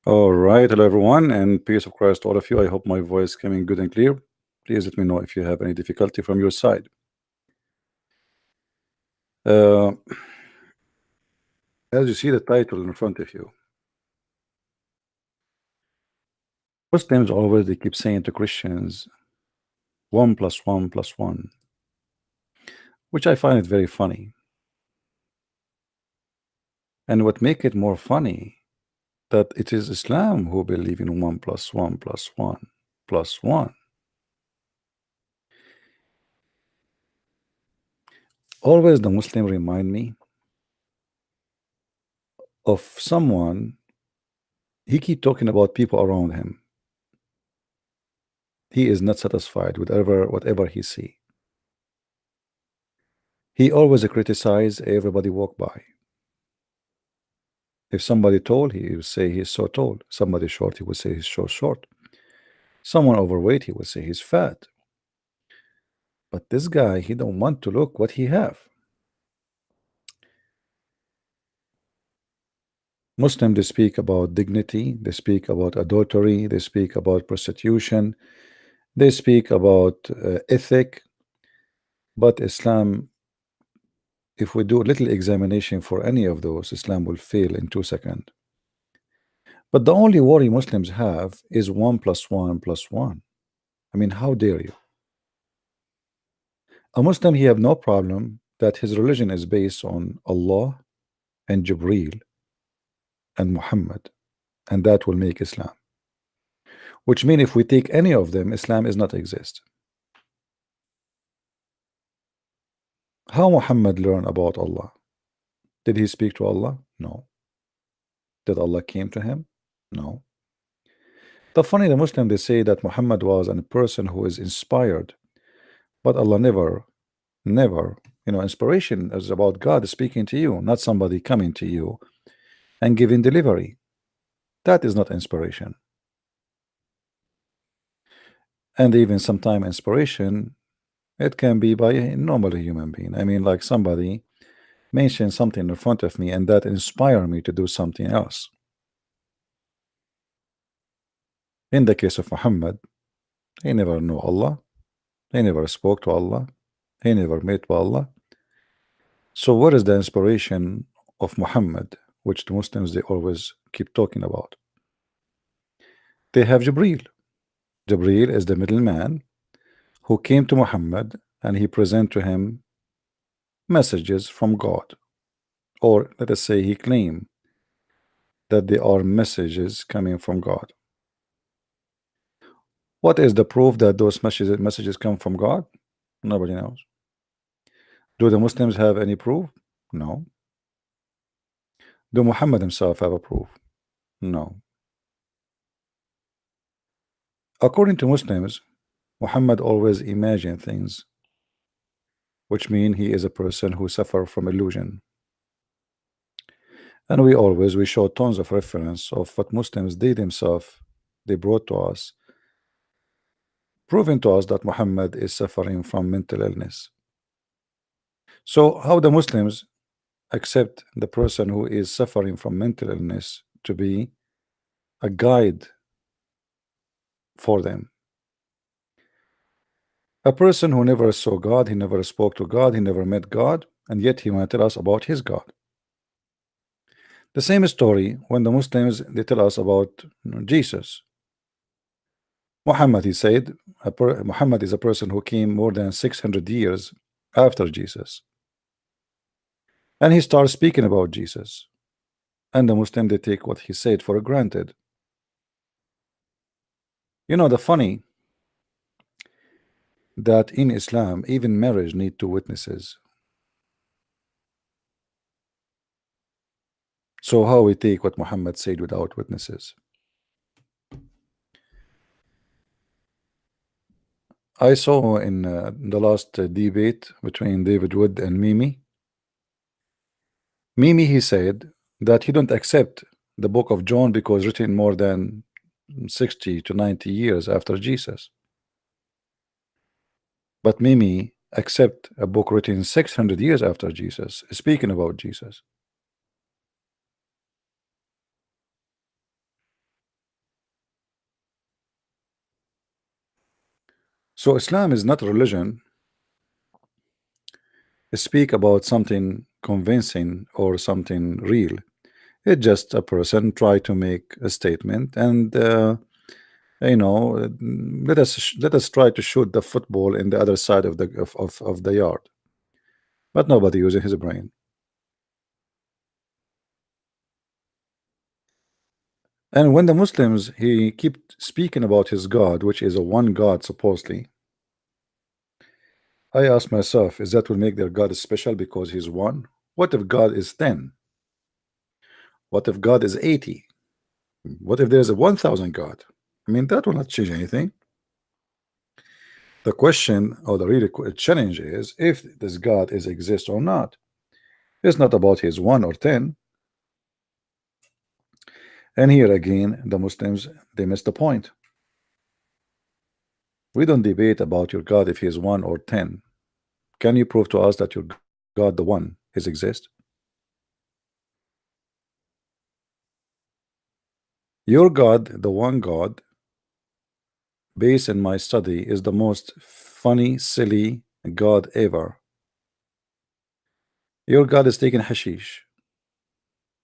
All right, hello everyone, and peace of Christ to all of you. I hope my voice coming good and clear. Please let me know if you have any difficulty from your side. Uh, as you see the title in front of you, Muslims always they keep saying to Christians, one plus one plus one, which I find it very funny. And what make it more funny that it is Islam who believe in one plus one plus one plus one. Always the Muslim remind me of someone. He keep talking about people around him. He is not satisfied with whatever he see. He always criticize everybody walk by. If somebody tall, he will say he's so tall. Somebody short, he will say he's so short. Someone overweight, he will say he's fat. But this guy, he don't want to look what he have. Muslim, they speak about dignity, they speak about adultery, they speak about prostitution, they speak about ethic. But Islam, if we do a little examination for any of those, Islam will fail in 2 seconds. But the only worry Muslims have is one plus one plus one. I mean, how dare you? A Muslim, he have no problem that his religion is based on Allah and Jibreel and Muhammad, and that will make Islam. Which means if we take any of them, Islam is not exist. How Muhammad learn about Allah? Did he speak to Allah? No. Did Allah came to him? No. The funny, the Muslim, they say that Muhammad was a person who is inspired, but Allah never, inspiration is about God speaking to you, not somebody coming to you and giving delivery. That is not inspiration. And even sometimes inspiration, it can be by a normal human being. I mean, like somebody mentioned something in front of me and that inspired me to do something else. In the case of Muhammad, he never knew Allah, he never spoke to Allah, he never met with Allah. So what is the inspiration of Muhammad, which the Muslims they always keep talking about? They have Jibreel. Jibreel is the middleman who came to Muhammad and he present to him messages from God, or let us say he claimed that they are messages coming from God. What is the proof that those messages come from God? Nobody knows. Do the Muslims have any proof? No. Do Muhammad himself have a proof? No. According to Muslims, Muhammad always imagine things, which mean he is a person who suffer from illusion. And we show tons of reference of what Muslims they themselves they brought to us, proving to us that Muhammad is suffering from mental illness. So how the Muslims accept the person who is suffering from mental illness to be a guide for them? A person who never saw God, he never spoke to God, he never met God, and yet he want to tell us about his God. The same story when the Muslims they tell us about Jesus. Muhammad, he said, Muhammad is a person who came more than 600 years after Jesus. And he starts speaking about Jesus. And the Muslim, they take what he said for granted. You know, the funny that in Islam, even marriage need two witnesses. So how we take what Muhammad said without witnesses? I saw in the last debate between David Wood and Mimi. Mimi, he said that he don't accept the book of John because written more than 60 to 90 years after Jesus. But Mimi accept a book written 600 years after Jesus, speaking about Jesus. So Islam is not a religion. Speak about something convincing or something real. It's just a person try to make a statement, and you know, let us try to shoot the football in the other side of the yard, but nobody using his brain. And when the Muslims he keep speaking about his God, which is a one God supposedly, I ask myself, is that will make their God special because he's one? What if God is 10? What if God is 80? What if there's a 1,000 God? I mean, that will not change anything. The question or the really challenge is if this God is exist or not. It's not about his 1 or 10. And here again, the Muslims they miss the point. We don't debate about your God if he is 1 or 10. Can you prove to us that your God, the one, is exist? Your God, the one God, based in my study, is the most funny, silly God ever. Your God is taking hashish,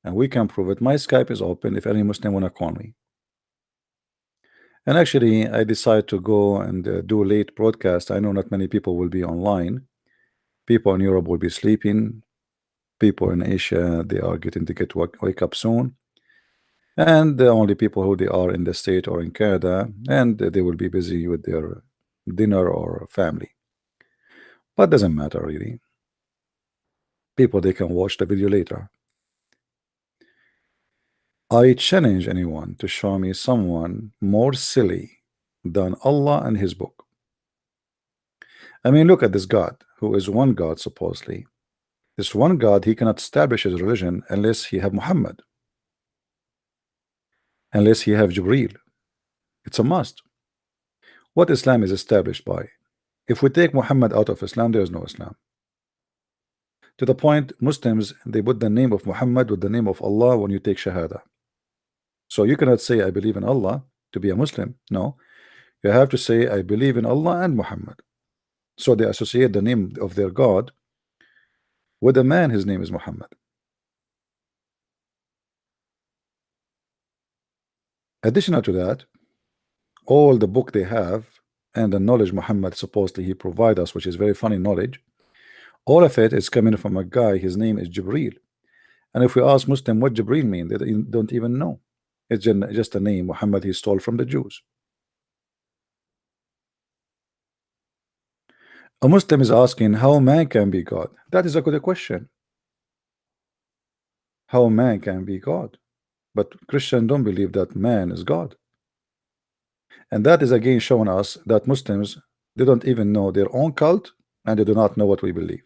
and we can prove it. My Skype is open if any Muslim wanna call me. And actually, I decide to go and do a late broadcast. I know not many people will be online. People in Europe will be sleeping. People in Asia, they are getting to wake up soon. And the only people who they are in the state or in Canada, and they will be busy with their dinner or family. But doesn't matter really. People they can watch the video later. I challenge anyone to show me someone more silly than Allah and his book. I mean, look at this God who is one God supposedly. This one God, he cannot establish his religion unless he have Muhammad, unless he have Jibreel. It's a must. What Islam is established by? If we take Muhammad out of Islam, there is no Islam. To the point, Muslims they put the name of Muhammad with the name of Allah when you take Shahada. So you cannot say I believe in Allah to be a Muslim. No, you have to say I believe in Allah and Muhammad. So they associate the name of their God with a man, his name is Muhammad. Additional to that, all the book they have and the knowledge Muhammad supposedly he provide us, which is very funny knowledge, all of it is coming from a guy, his name is Jibreel. And if we ask Muslim what Jibreel mean, they don't even know. It's just a name Muhammad he stole from the Jews. A Muslim is asking how man can be God. That is a good question. How man can be God? But Christians don't believe that man is God. And that is again showing us that Muslims they don't even know their own cult and they do not know what we believe.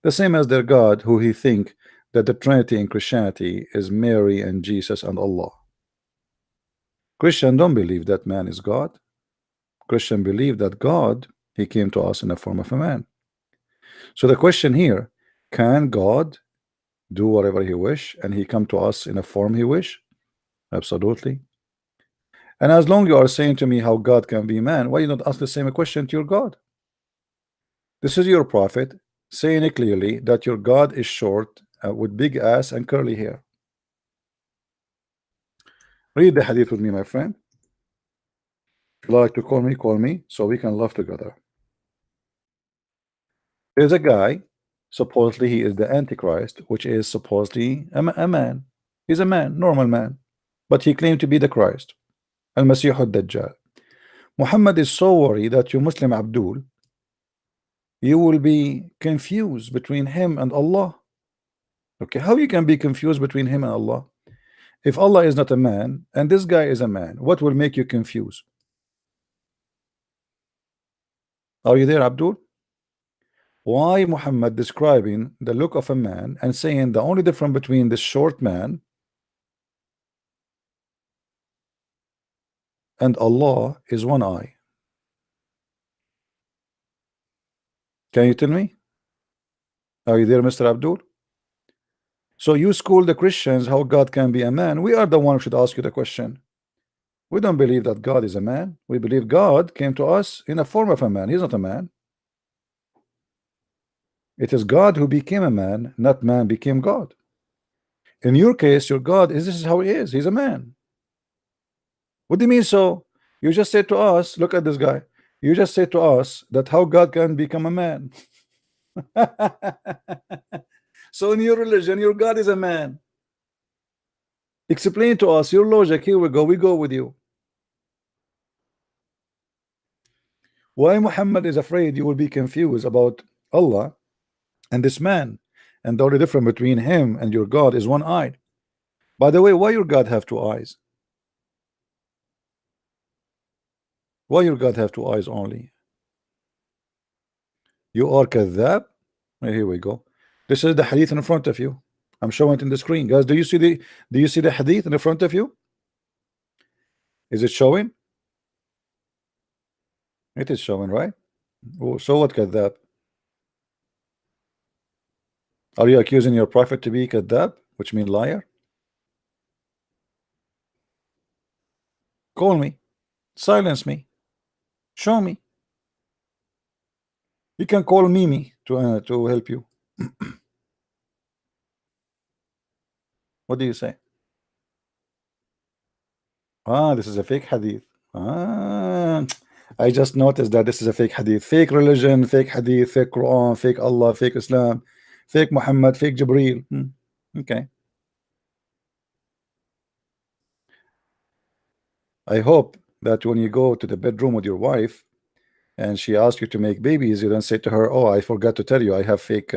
The same as their God, who he think that the Trinity in Christianity is Mary and Jesus and Allah. Christians don't believe that man is God. Christians believe that God he came to us in the form of a man. So the question here, can God do whatever he wish and he come to us in a form he wish? Absolutely. And as long you are saying to me how God can be man, why you not ask the same question to your God? This is your prophet saying it clearly that your God is short with big ass and curly hair. Read the hadith with me, my friend. If you like to call me so we can laugh together. There's a guy, supposedly he is the Antichrist, which is supposedly a man. He's a man, normal man, but he claimed to be the Christ, Al-Masih al-Dajjal. Muhammad is so worried that you Muslim Abdul, you will be confused between him and Allah. Okay, how you can be confused between him and Allah? If Allah is not a man and this guy is a man, what will make you confused? Are you there, Abdul? Why Muhammad describing the look of a man and saying the only difference between this short man and Allah is one eye? Can you tell me? Are you there, Mr. Abdul? So you school the Christians how God can be a man. We are the one who should ask you the question. We don't believe that God is a man. We believe God came to us in a form of a man. He's not a man. It is God who became a man, not man became God. In your case, your God is this is how he is. He's a man. What do you mean so? You just said to us, look at this guy. You just said to us that how God can become a man. So in your religion, your God is a man. Explain to us your logic. Here we go. We go with you. Why Muhammad is afraid you will be confused about Allah and this man, and the only difference between him and your God is one eye. By the way, why your God have two eyes? Why your God have two eyes only? You are kadhab. Here we go. This is the hadith in front of you. I'm showing it in the screen, guys. Do you see the hadith in the front of you? Is it showing? It is showing, right? Oh, so what kadhab? Are you accusing your prophet to be kadhab, which means liar? Call me, silence me, show me. You can call Mimi to help you. What do you say? Ah, this is a fake hadith. Ah, I just noticed that this is a fake hadith. Fake religion, fake hadith, fake Quran, fake Allah, fake Islam, fake Muhammad, fake Jibreel. Okay. I hope that when you go to the bedroom with your wife and she asks you to make babies, you don't say to her, "Oh, I forgot to tell you, I have fake."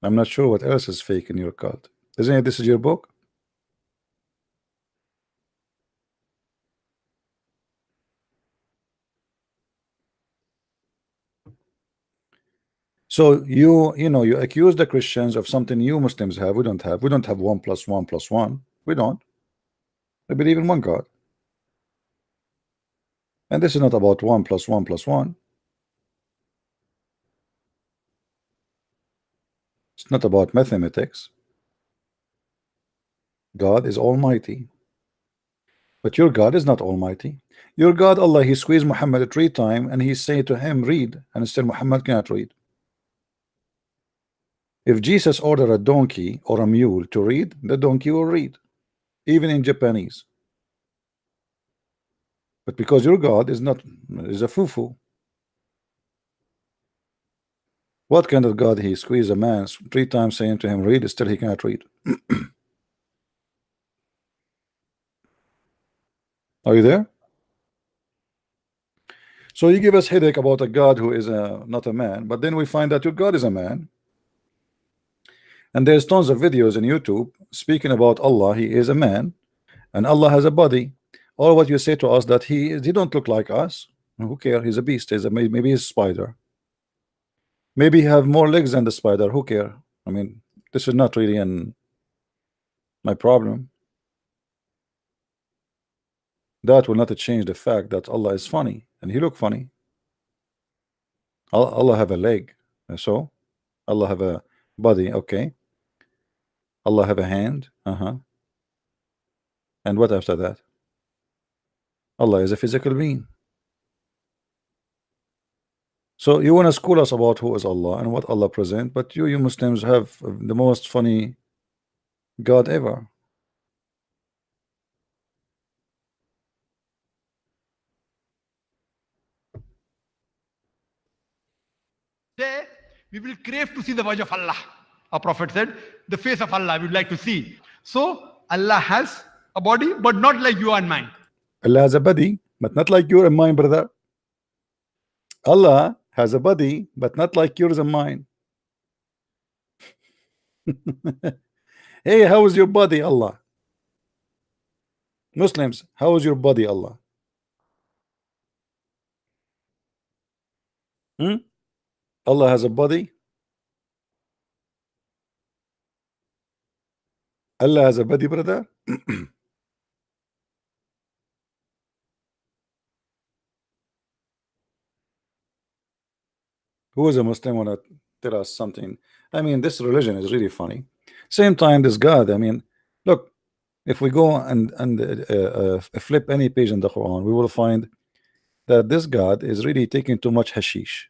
I'm not sure what else is fake in your cult. Isn't it? This is your book. So you know you accuse the Christians of something you Muslims have. We don't have. We don't have 1 + 1 + 1. We don't. We believe in one God. And this is not about 1 + 1 + 1. It's not about mathematics. God is almighty. But your God is not almighty. Your God, Allah, he squeezed Muhammad 3 times and he said to him, read, and still Muhammad cannot read. If Jesus ordered a donkey or a mule to read, the donkey will read, even in Japanese. But because your God is not is a fufu. What kind of God he squeezed a man 3 times saying to him, read, still he cannot read. Are you there? So you give us headache about a God who is not a man, but then we find that your God is a man. And there's tons of videos on YouTube speaking about Allah, he is a man, and Allah has a body. Or what you say to us that he don't look like us. Who care? He's a beast. Maybe he's a spider. Maybe he have more legs than the spider. Who care? I mean, this is not really my problem. That will not change the fact that Allah is funny and he look funny. Allah have a leg, so Allah have a body. Okay, Allah have a hand. And what after that? Allah is a physical being. So you want to school us about who is Allah and what Allah present, but you Muslims have the most funny God ever. Say, we will crave to see the wajh of Allah. Our Prophet said, the face of Allah we would like to see. So Allah has a body, but not like you and mine. Allah has a body, but not like your and mine, brother. Allah has a body, but not like yours and mine. Hey, how is your body, Allah? Muslims, how is your body, Allah? Allah has a body. Allah has a body, brother. Who is a Muslim wanna tell us something. I mean, this religion is really funny. Same time, this God. I mean, look, if we go and flip any page in the Quran, we will find that this God is really taking too much hashish.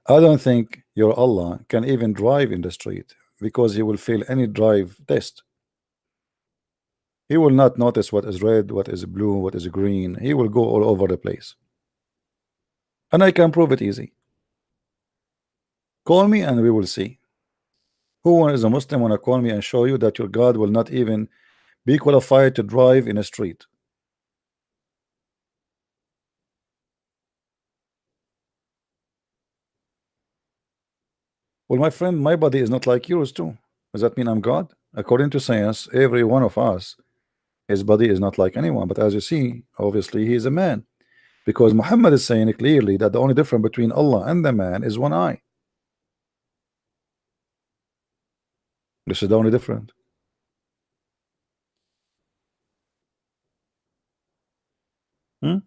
I don't think your Allah can even drive in the street because he will fail any drive test. He will not notice what is red, what is blue, what is green. He will go all over the place. And I can prove it easy. Call me and we will see. Who is a Muslim wanna call me and show you that your God will not even be qualified to drive in a street? Well, my friend, my body is not like yours too. Does that mean I'm God? According to science, every one of us, his body is not like anyone. But as you see, obviously he is a man. Because Muhammad is saying clearly that the only difference between Allah and the man is one eye. This is the only difference. Hmm?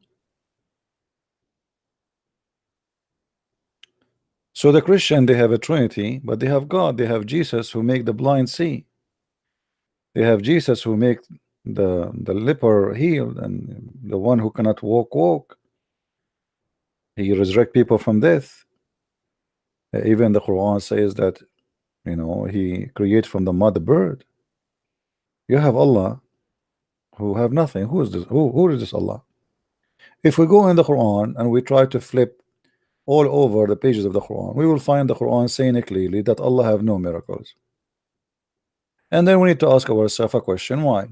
So the Christian, they have a Trinity, but they have God. They have Jesus who make the blind see. They have Jesus who make the leper healed, and the one who cannot walk. He resurrect people from death. Even the Quran says that, you know, he create from the mud a bird. You have Allah who have nothing. Who is this? Who is this Allah? If we go in the Quran and we try to flip all over the pages of the Quran, we will find the Quran saying clearly that Allah have no miracles. And then we need to ask ourselves a question: why?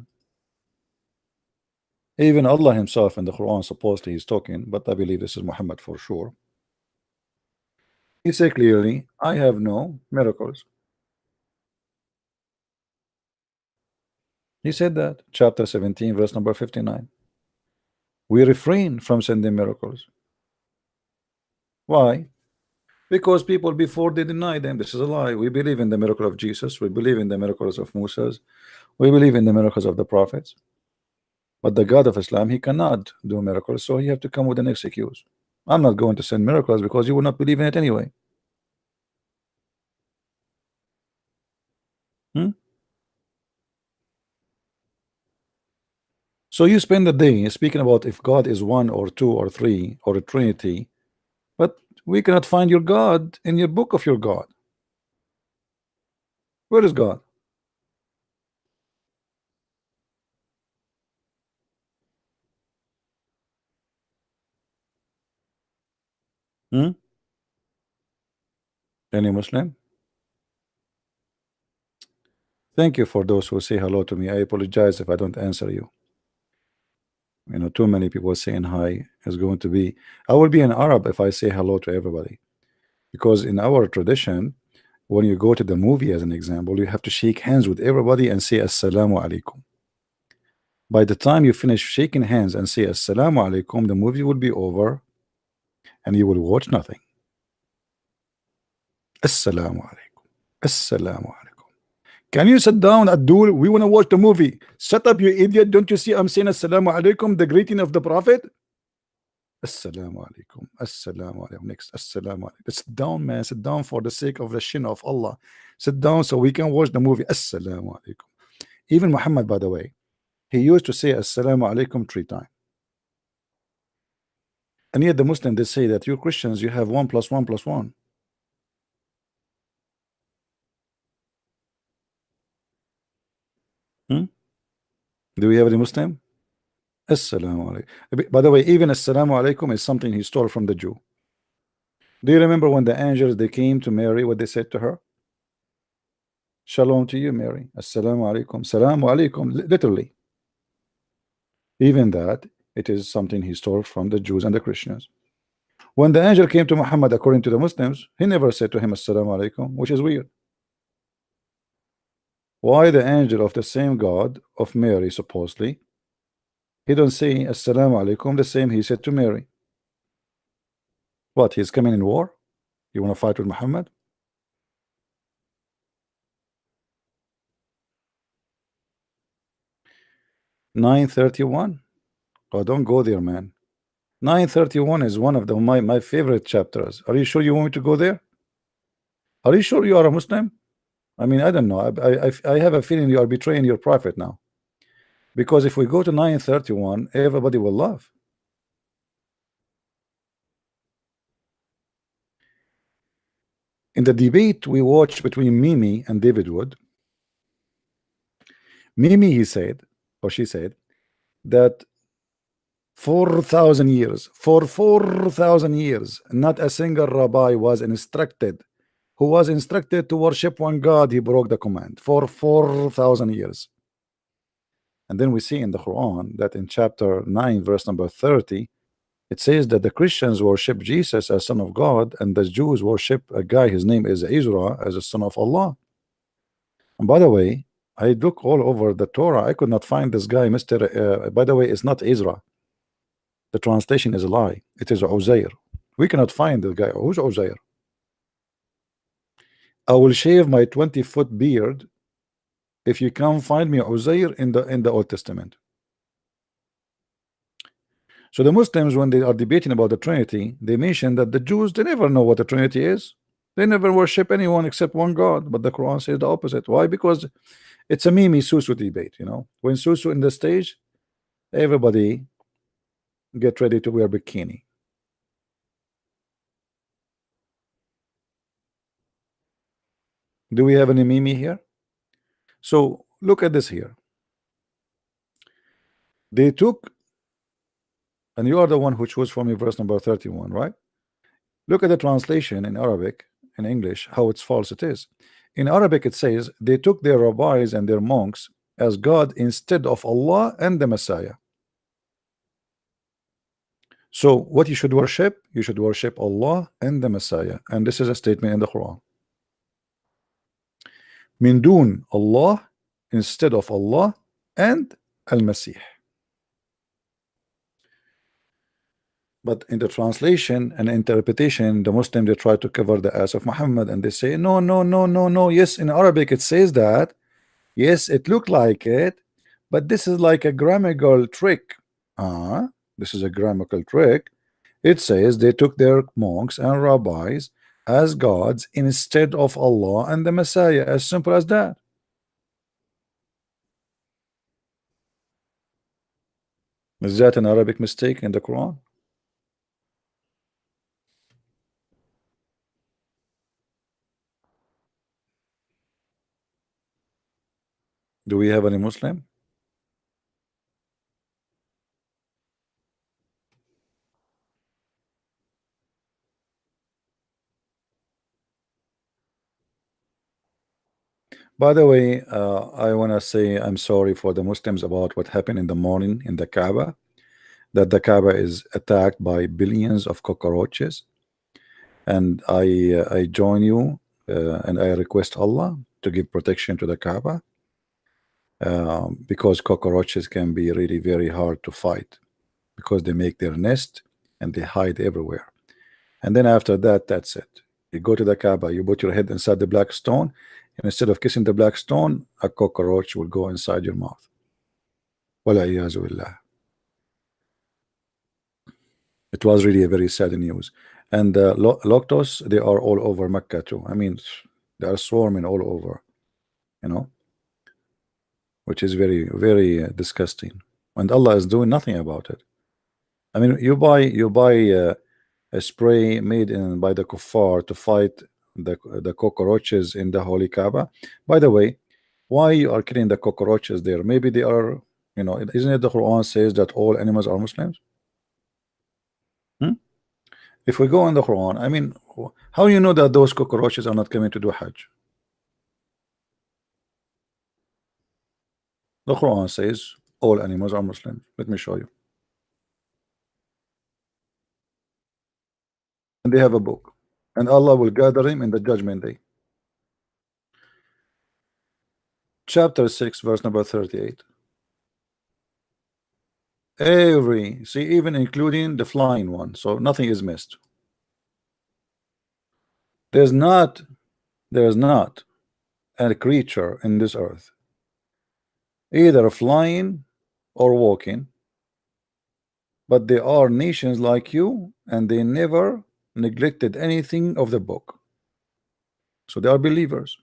Even Allah himself in the Quran supposedly he's talking, but I believe this is Muhammad for sure. He said clearly, I have no miracles. He said that, chapter 17, verse number 59. We refrain from sending miracles. Why? Because people before they deny them. This is a lie. We believe in the miracle of Jesus. We believe in the miracles of Moses. We believe in the miracles of the prophets. But the God of Islam, he cannot do miracles, so he have to come with an excuse. I'm not going to send miracles because you will not believe in it anyway. Hmm? So you spend the day speaking about if God is one or two or three or a Trinity, but we cannot find your God in your book of your God. Where is God? Hmm? Any Muslim? Thank you for those who say hello to me. I apologize if I don't answer you. You know, too many people saying hi is going to be. I will be an Arab if I say hello to everybody, because in our tradition, when you go to the movie, as an example, you have to shake hands with everybody and say Assalamu alaikum. By the time you finish shaking hands and say Assalamu alaikum, the movie will be over and you will watch nothing. Assalamu alaikum. Assalamu alaikum. Can you sit down, Abdul? We want to watch the movie. Shut up, you idiot. Don't you see I'm saying Assalamu alaikum, the greeting of the Prophet? Assalamu alaikum. Assalamu alaikum. Next. Assalamu alaikum. Sit down, man. Sit down for the sake of the shin of Allah. Sit down so we can watch the movie. Assalamu alaikum. Even Muhammad, by the way, he used to say Assalamu alaikum 3 times. And yet the Muslim, they say that you Christians, you have 1 + 1 + 1. Hmm? Do we have any Muslim? Assalamu alaikum. By the way, even Assalamu alaikum is something he stole from the Jew. Do you remember when the angels they came to Mary, what they said to her? Shalom to you, Mary. Assalamu alaikum. Salamu alaikum. Literally. Even that, it is something he stole from the Jews and the Christians. When the angel came to Muhammad, according to the Muslims, he never said to him Assalamu alaikum, which is weird. Why the angel of the same God of Mary, supposedly, he don't say Assalamu alaikum the same he said to Mary? What, he's coming in war? You want to fight with Muhammad? 931. Oh, don't go there, man. 931 is one of my favorite chapters. Are you sure you want me to go there? Are you sure you are a Muslim? I mean, I don't know. I have a feeling you are betraying your prophet now. Because if we go to 931, everybody will laugh. In the debate we watched between Mimi and David Wood, Mimi, he said, or she said, that 4,000 years, for 4,000 years, not a single rabbi was instructed. Who was instructed to worship one God, he broke the command for 4,000 years. And then we see in the Quran that in chapter 9, verse number 30, it says that the Christians worship Jesus as Son of God, and the Jews worship a guy, his name is Ezra, as a son of Allah. And by the way, I look all over the Torah, I could not find this guy, Mr. By the way, it's not Ezra. The translation is a lie. It is Uzair. We cannot find the guy. Who's Uzair? I will shave my 20-foot beard if you can find me Uzair in the Old Testament. So the Muslims, when they are debating about the Trinity, they mention that the Jews, they never know what the Trinity is. They never worship anyone except one God. But the Quran says the opposite. Why? Because it's a Mimi Susu debate. You know, when Susu in the stage, everybody get ready to wear bikini. Do we have any Mimi here? So look at this here. They took, and you are the one who chose for me verse number 31, right? Look at the translation in Arabic, in English, how it's false it is. In Arabic, it says they took their rabbis and their monks as God instead of Allah and the Messiah. So what you should worship? You should worship Allah and the Messiah. And this is a statement in the Quran. Min dun Allah, instead of Allah and Al-Masih. But in the translation and interpretation, the Muslim, they try to cover the ass of Muhammad, and they say no, no, no, no, no. Yes, in Arabic it says that. Yes, it looked like it, but this is like a grammatical trick. This is a grammatical trick. It says they took their monks and rabbis as gods instead of Allah and the Messiah. As simple as that. Is that an Arabic mistake in the Quran? Do we have any Muslim? By the way, I want to say I'm sorry for the Muslims about what happened in the morning in the Kaaba, that the Kaaba is attacked by billions of cockroaches. And I join you and I request Allah to give protection to the Kaaba, because cockroaches can be really very hard to fight, because they make their nest and they hide everywhere. And then after that, that's it. You go to the Kaaba, you put your head inside the black stone, and instead of kissing the black stone, a cockroach will go inside your mouth. Wala iyazu billah. It was really a very sad news. And Loctos, they are all over Mecca too. I mean, they are swarming all over, you know, which is very, very disgusting. And Allah is doing nothing about it. I mean, you buy a spray made in by the kuffar to fight the cockroaches in the holy Kaaba. By the way, why you are killing the cockroaches there? Maybe they are, you know, isn't it the Quran says that all animals are Muslims? If we go on the Quran, I mean, how you know that those cockroaches are not coming to do Hajj? The Quran says all animals are Muslims. Let me show you. And they have a book, and Allah will gather him in the judgment day. Chapter 6, verse number 38. Every, see, even including the flying one, so nothing is missed. There's not, there's not a creature in this earth, either flying or walking, but they are nations like you, and they never neglected anything of the book. So they are believers.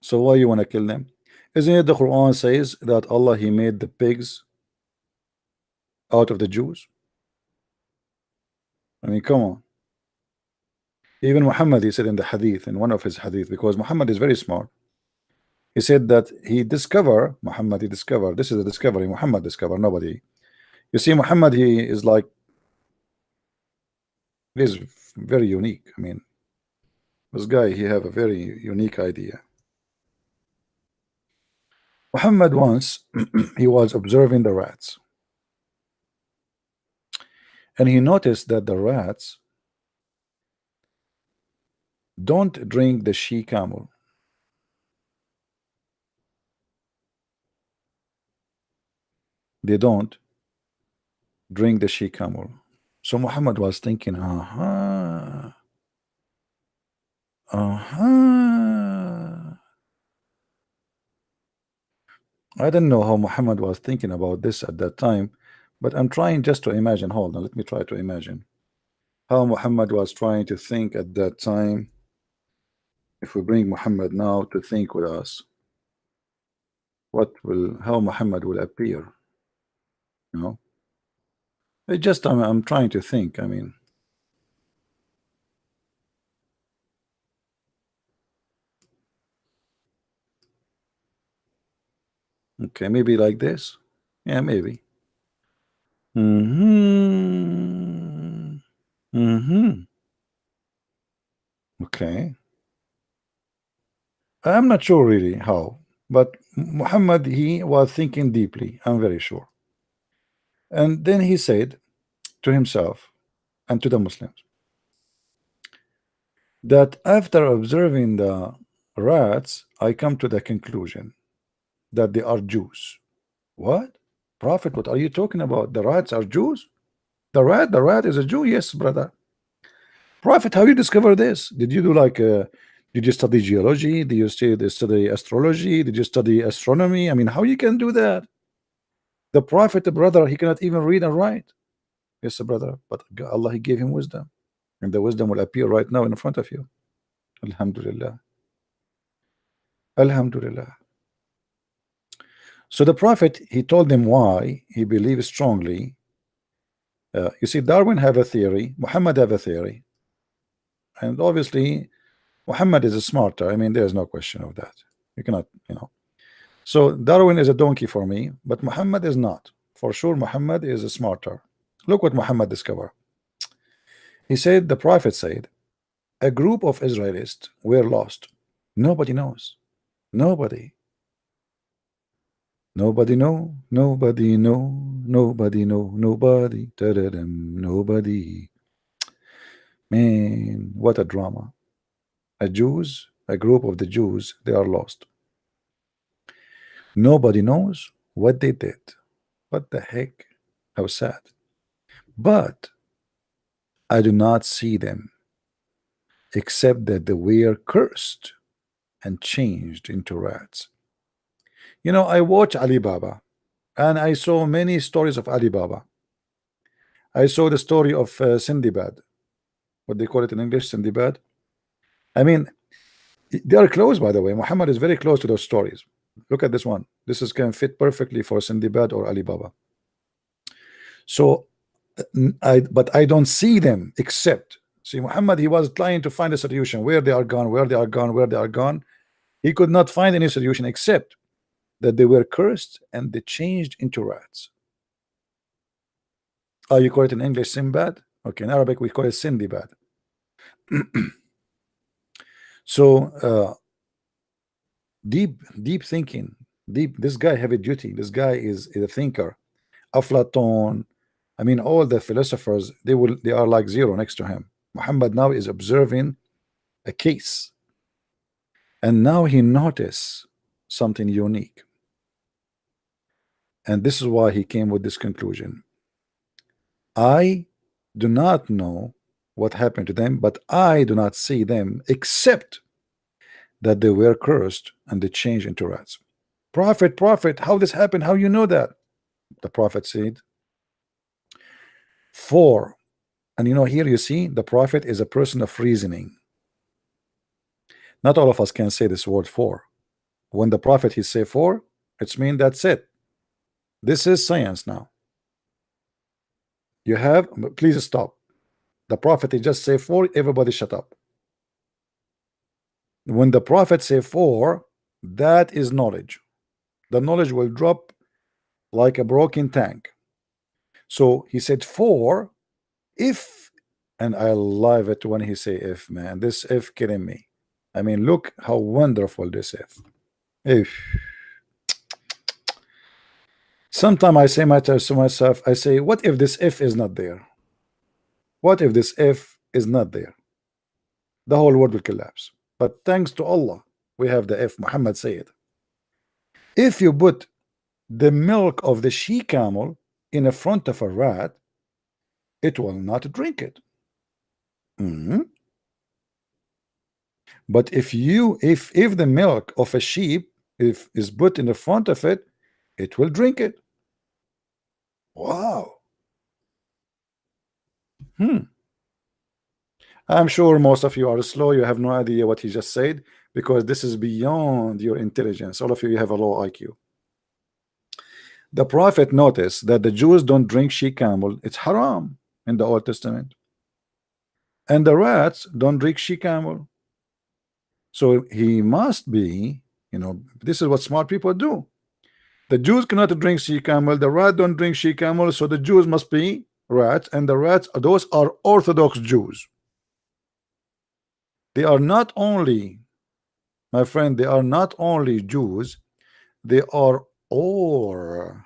So why you want to kill them? Isn't it the Quran says that Allah he made the pigs out of the Jews? I mean, come on. Even Muhammad, he said in the hadith, in one of his hadith, because Muhammad is very smart. He said that Muhammad, he discovered, this is a discovery, Muhammad discovered, nobody. You see, Muhammad, he is like, he is very unique. I mean, this guy, he have a very unique idea. Muhammad once, he was observing the rats. And he noticed that the rats don't drink the she camel. They don't drink the she camel. So Muhammad was thinking, I don't know how Muhammad was thinking about this at that time, but I'm trying just to imagine. Hold on, let me try to imagine how Muhammad was trying to think at that time. If we bring Muhammad now to think with us, how Muhammad will appear, you know? It just I'm trying to think. I mean, okay, maybe like this. Yeah, maybe. Mm-hmm. Mm-hmm. Okay. I'm not sure really how, but Muhammad, he was thinking deeply, I'm very sure. And then he said to himself and to the Muslims that after observing the rats, I come to the conclusion that they are Jews. What? Prophet, what are you talking about? The rats are Jews? The rat is a Jew? Yes, brother. Prophet, how you discover this? Did you do like did you study geology? Did you study astrology? Did you study astronomy? I mean, how you can do that? The Prophet, brother, he cannot even read and write. Yes, brother, but Allah, he gave him wisdom, and the wisdom will appear right now in front of you. Alhamdulillah. Alhamdulillah. So the Prophet, he told them why he believes strongly. You see, Darwin have a theory, Muhammad have a theory, and obviously Muhammad is smarter. I mean, there's no question of that. You cannot, you know. So Darwin is a donkey for me, but Muhammad is not. For sure, Muhammad is smarter. Look what Muhammad discovered. He said, the Prophet said, a group of Israelites were lost. Nobody knows. Nobody. Nobody know. Nobody know. Nobody know. Nobody. Da-da-dum, nobody. Man, what a drama. A group of the Jews, they are lost. Nobody knows what they did. What the heck? How sad. But I do not see them, except that they were cursed and changed into rats. You know, I watch Alibaba, and I saw many stories of Alibaba. I saw the story of Sindibad, what they call it in English, Sindibad. I mean, they are close, by the way. Muhammad is very close to those stories. Look at this one. This is can fit perfectly for Sindibad or Alibaba. So, but I don't see them except. See, Muhammad, he was trying to find a solution where they are gone, where they are gone, where they are gone. He could not find any solution except that they were cursed and they changed into rats. Oh, you call it in English Simbad? Okay, in Arabic we call it Sindibad. So deep thinking, this guy have a duty. This guy is a thinker. Aflaton, I mean, all the philosophers, they are like zero next to him. Muhammad now is observing a case, and now he noticed something unique, and this is why he came with this conclusion. I do not know what happened to them, but I do not see them except that they were cursed and they changed into rats. Prophet, how this happened? How you know that? The Prophet said, 4. And here you see the prophet is a person of reasoning. Not all of us can say this word 4. When the prophet he say 4, it's mean that's it. This is science now. You have, please stop. The prophet he just say 4, everybody shut up. When the prophet say 4, that is knowledge. The knowledge will drop like a broken tank. So he said 4 if, and I love it when he say if, man. This if kidding me. I mean, look how wonderful this if. If sometime I say to myself, I say, what if this if is not there? What if this if is not there? The whole world will collapse. But thanks to Allah, we have the if. Muhammad said, if you put the milk of the she camel in the front of a rat, it will not drink it. But if the milk of a sheep is put in the front of it, it will drink it. Wow. I'm sure most of you are slow. You have no idea what he just said because this is beyond your intelligence. All of you have a low IQ. The prophet noticed that the Jews don't drink she camel. It's haram in the Old Testament. And the rats don't drink she camel. So he must be, this is what smart people do. The Jews cannot drink she camel. The rat don't drink she camel. So the Jews must be rats. And the rats, those are Orthodox Jews. They are not only, my friend, they are not only Jews, they are Orthodox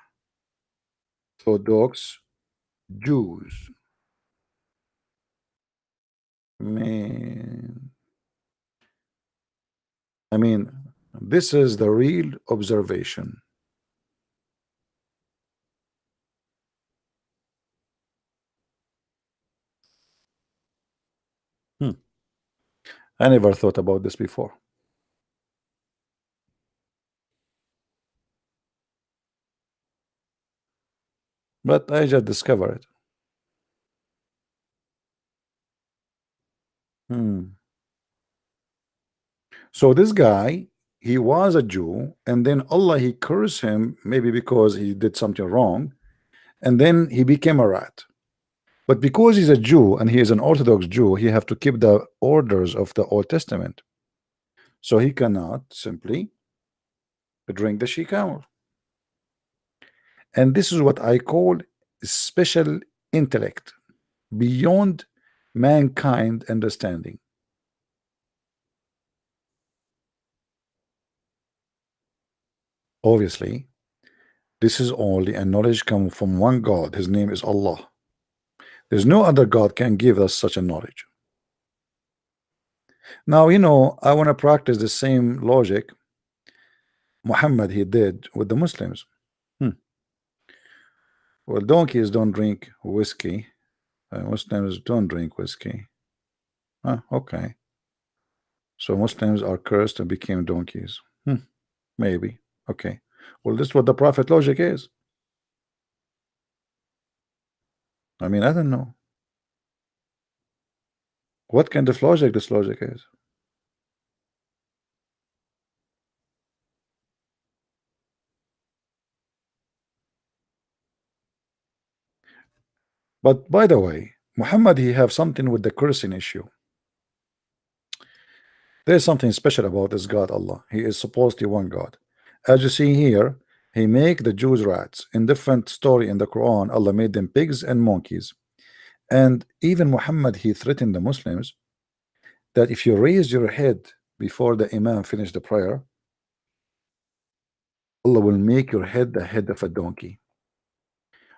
Jews. Man, I mean, this is the real observation. I never thought about this before. But I just discovered it. So this guy, he was a Jew, and then Allah he cursed him, maybe because he did something wrong, and then he became a rat. But because he's a Jew and he is an Orthodox Jew, he have to keep the orders of the Old Testament. So he cannot simply drink the she camel. And this is what I call special intellect beyond mankind understanding. Obviously, this is only a knowledge come from one God. His name is Allah. There's no other God can give us such a knowledge. Now, I want to practice the same logic Muhammad he did with the Muslims. Well, donkeys don't drink whiskey. Muslims don't drink whiskey. Okay. So Muslims are cursed and became donkeys. Maybe. Okay. Well, this is what the Prophet logic is. I mean, I don't know. What kind of logic this logic is? But by the way, Muhammad he have something with the cursing issue. There's something special about this God Allah. He is supposedly one God. As you see here, he make the Jews rats. In different story in the Quran, Allah made them pigs and monkeys. And even Muhammad he threatened the Muslims that if you raise your head before the Imam finish the prayer, Allah will make your head the head of a donkey.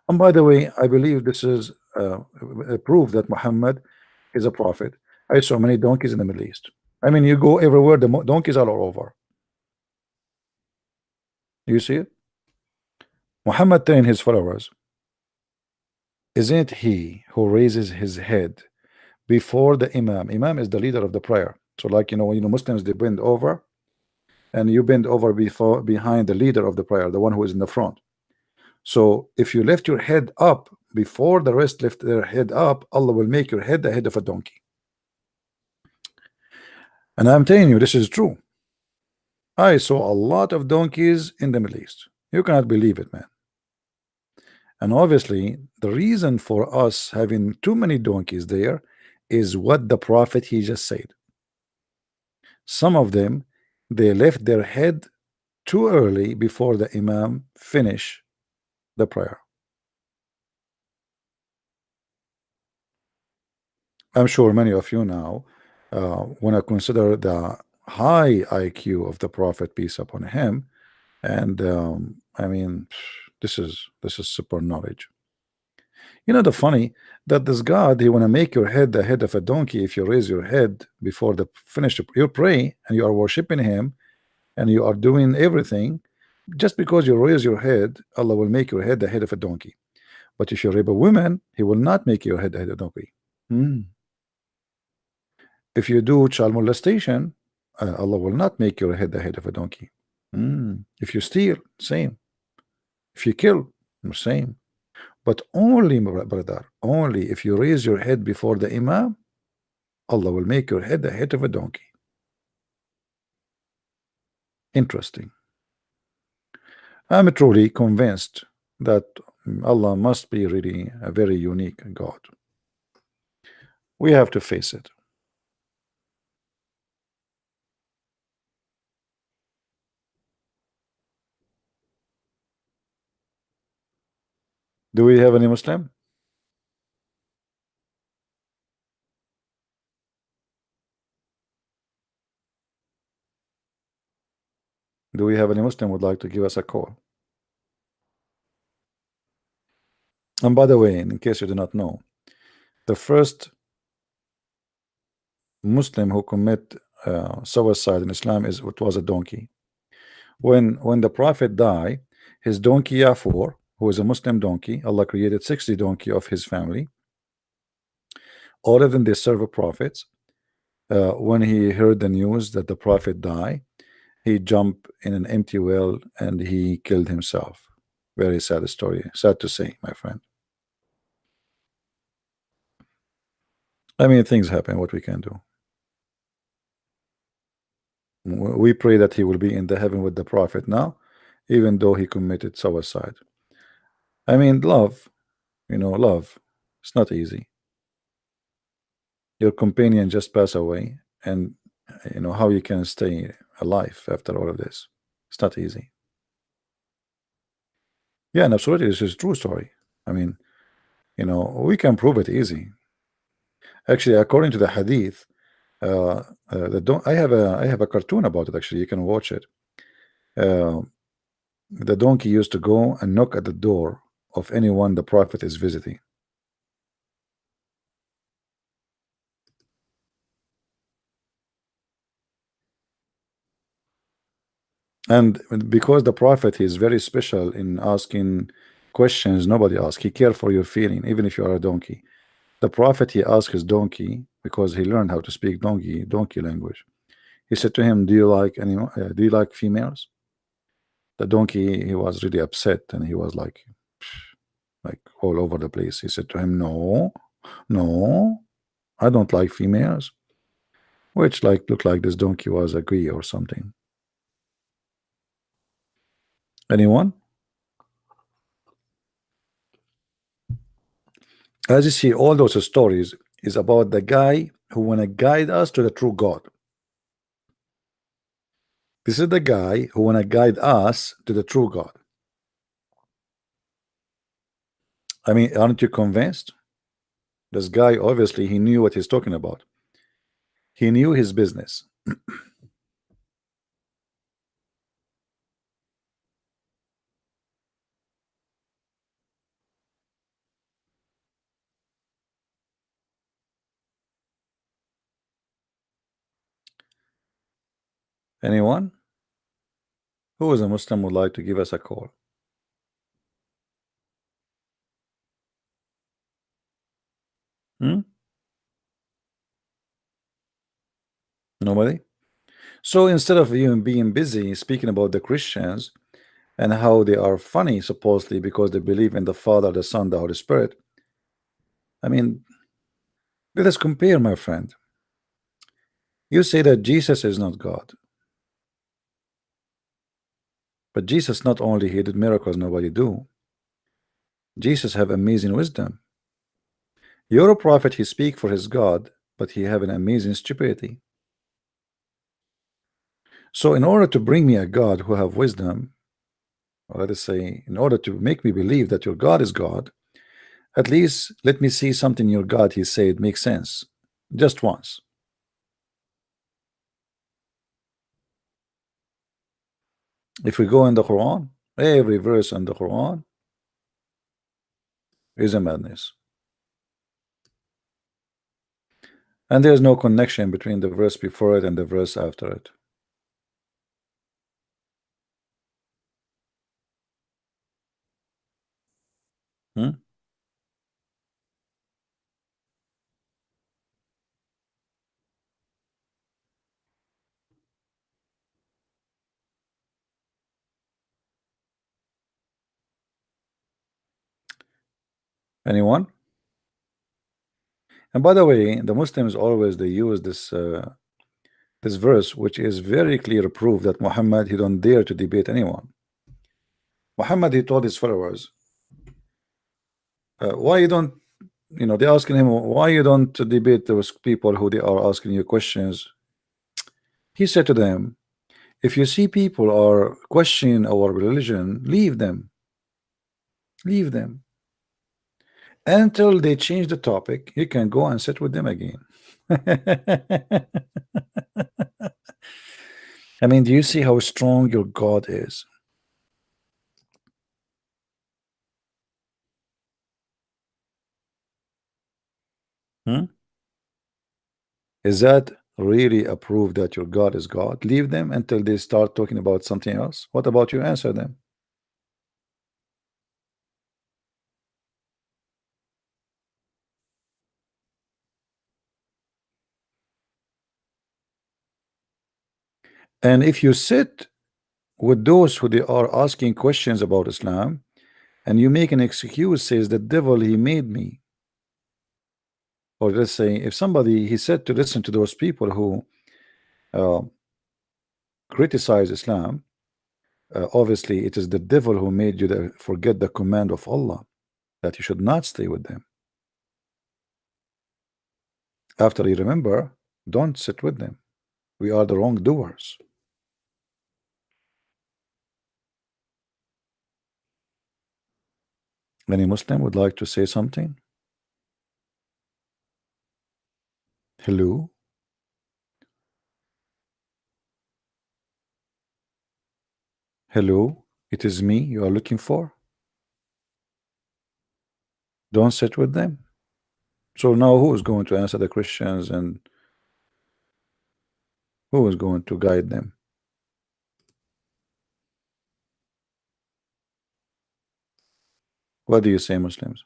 And by the way, I believe this is a proof that Muhammad is a prophet. I saw many donkeys in the Middle East. I mean, you go everywhere, the donkeys are all over. You see it? Muhammad telling his followers, isn't he who raises his head before the Imam? Imam is the leader of the prayer. So like, when Muslims, they bend over and you bend over behind the leader of the prayer, the one who is in the front. So if you lift your head up before the rest lift their head up, Allah will make your head the head of a donkey. And I'm telling you, this is true. I saw a lot of donkeys in the Middle East. You cannot believe it, man. And obviously, the reason for us having too many donkeys there is what the Prophet he just said. Some of them, they left their head too early before the Imam finish the prayer. I'm sure many of you now want to consider the high IQ of the Prophet, peace upon him, and I mean, this is super knowledge. You know the funny that this God he want to make your head the head of a donkey if you raise your head before the finish you pray and you are worshiping him and you are doing everything just because you raise your head, Allah will make your head the head of a donkey. But if you rape a woman, he will not make your head the head of a donkey. Hmm. If you do child molestation, Allah will not make your head the head of a donkey. If you steal, same. If you kill, same. But only, my brother, only if you raise your head before the Imam, Allah will make your head the head of a donkey. Interesting. I'm truly convinced that Allah must be really a very unique God. We have to face it. Do we have any Muslim? Do we have any Muslim would like to give us a call? And by the way, in case you do not know, the first Muslim who commit suicide in Islam it was a donkey. When the Prophet died, his donkey Yafur, who is a Muslim donkey, Allah created 60 donkey of his family. All of them they serve prophets. When he heard the news that the Prophet died, he jumped in an empty well and he killed himself. Very sad story. Sad to say, my friend. I mean, things happen. What we can do. We pray that he will be in the heaven with the Prophet now, even though he committed suicide. I mean, love, love. It's not easy. Your companion just passed away, and how you can stay alive after all of this. It's not easy. Yeah, and absolutely, this is a true story. I mean, we can prove it easy. Actually, according to the hadith, I have a cartoon about it. Actually, you can watch it. The donkey used to go and knock at the door of anyone the Prophet is visiting. And because the Prophet is very special in asking questions nobody asks, he cares for your feeling, even if you are a donkey. The Prophet he asked his donkey because he learned how to speak donkey language. He said to him, "Do you like do you like females?" The donkey he was really upset and he was like all over the place. He said to him, "No, no, I don't like females," which looked like this donkey was agree or something. Anyone? As you see, all those stories is about the guy who want to guide us to the true God. This is the guy who want to guide us to the true God. I mean, aren't you convinced? This guy, obviously, he knew what he's talking about. He knew his business. Anyone? Who is a Muslim would like to give us a call? Hmm? Nobody? So instead of even being busy speaking about the Christians and how they are funny, supposedly, because they believe in the Father, the Son, the Holy Spirit, I mean, let us compare, my friend. You say that Jesus is not God, but Jesus not only he did miracles nobody do. Jesus have amazing wisdom. You're a prophet, he speak for his God, but he have an amazing stupidity. So in order to bring me a God who have wisdom, or let us say, in order to make me believe that your God is God, at least let me see something in your God he said makes sense. Just once. If we go in the Quran, every verse in the Quran is a madness. And there's no connection between the verse before it and the verse after it. Hmm? Anyone? And by the way, the Muslims always they use this verse, which is very clear proof that Muhammad he don't dare to debate anyone. Muhammad he told his followers, why you don't, they're asking him why you don't debate those people who they are asking you questions. He said to them, if you see people are questioning our religion, leave them, leave them until they change the topic. You can go and sit with them again. I mean, do you see how strong your God is? Hmm? Is that really a proof that your God is God? Leave them until they start talking about something else. What about you answer them? And if you sit with those who they are asking questions about Islam, and you make an excuse, says the devil he made me. Or let's say if somebody he said to listen to those people who uh, criticize Islam, obviously it is the devil who made you forget the command of Allah that you should not stay with them. After you remember, don't sit with them. We are the wrongdoers. Any Muslim would like to say something? Hello? Hello? It is me you are looking for? Don't sit with them. So now who is going to answer the Christians and who is going to guide them? What do you say, Muslims?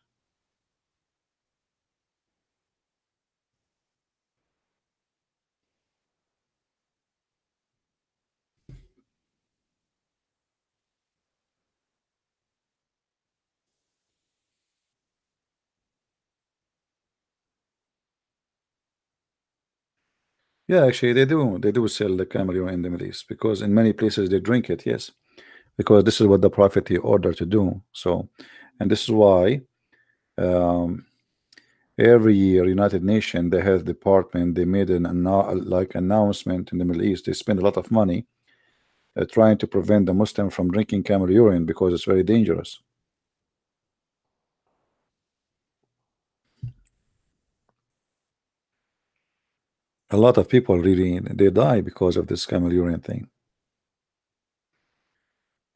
Yeah, actually they do. They do sell the camel urine in the Middle East because in many places they drink it, yes. Because this is what the Prophet he ordered to do. So, and this is why um, every year United Nations they have department they made an like announcement in the Middle East. They spend a lot of money trying to prevent the Muslim from drinking camel urine because it's very dangerous. A lot of people really they die because of this camel urine thing.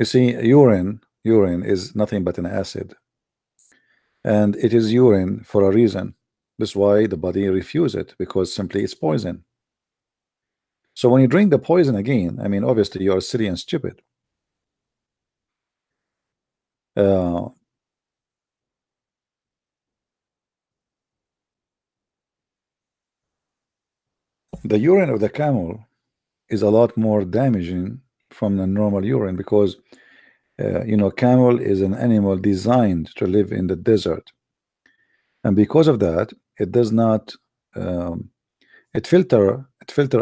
You see, urine is nothing but an acid, and it is urine for a reason. That's why the body refuse it because simply it's poison. So when you drink the poison again, I mean, obviously you are silly and stupid. Uh, the urine of the camel is a lot more damaging from the normal urine because camel is an animal designed to live in the desert. and because of that, it does not um, it filter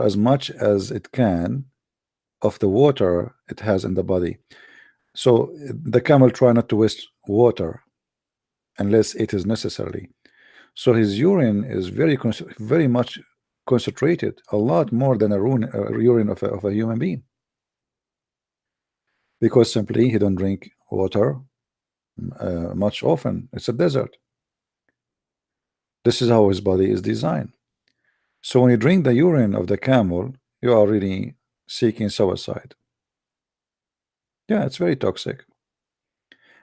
as much as it can of the water it has in the body. So the camel try not to waste water unless it is necessary. So his urine is very much concentrated, a lot more than urine of a human being, because simply he don't drink water much often. It's a desert. This is how his body is designed. So when you drink the urine of the camel, you are really seeking suicide. Yeah, it's very toxic.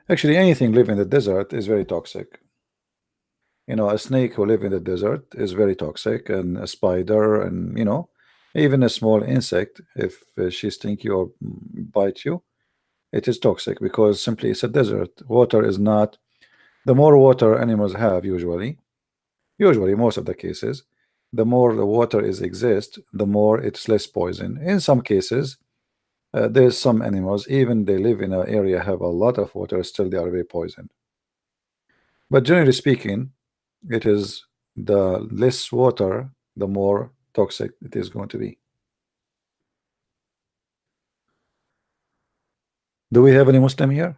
Actually, anything live in the desert is very toxic. You know, a snake who live in the desert is very toxic, and a spider, and even a small insect, if she sting you or bite you, it is toxic because simply it's a desert. Water is not. The more water animals have, usually most of the cases, the more the water is exist, the more it's less poison. In some cases, there's some animals, even they live in an area have a lot of water, still they are very poisoned. But generally speaking, it is the less water, the more toxic it is going to be. Do we have any Muslim here?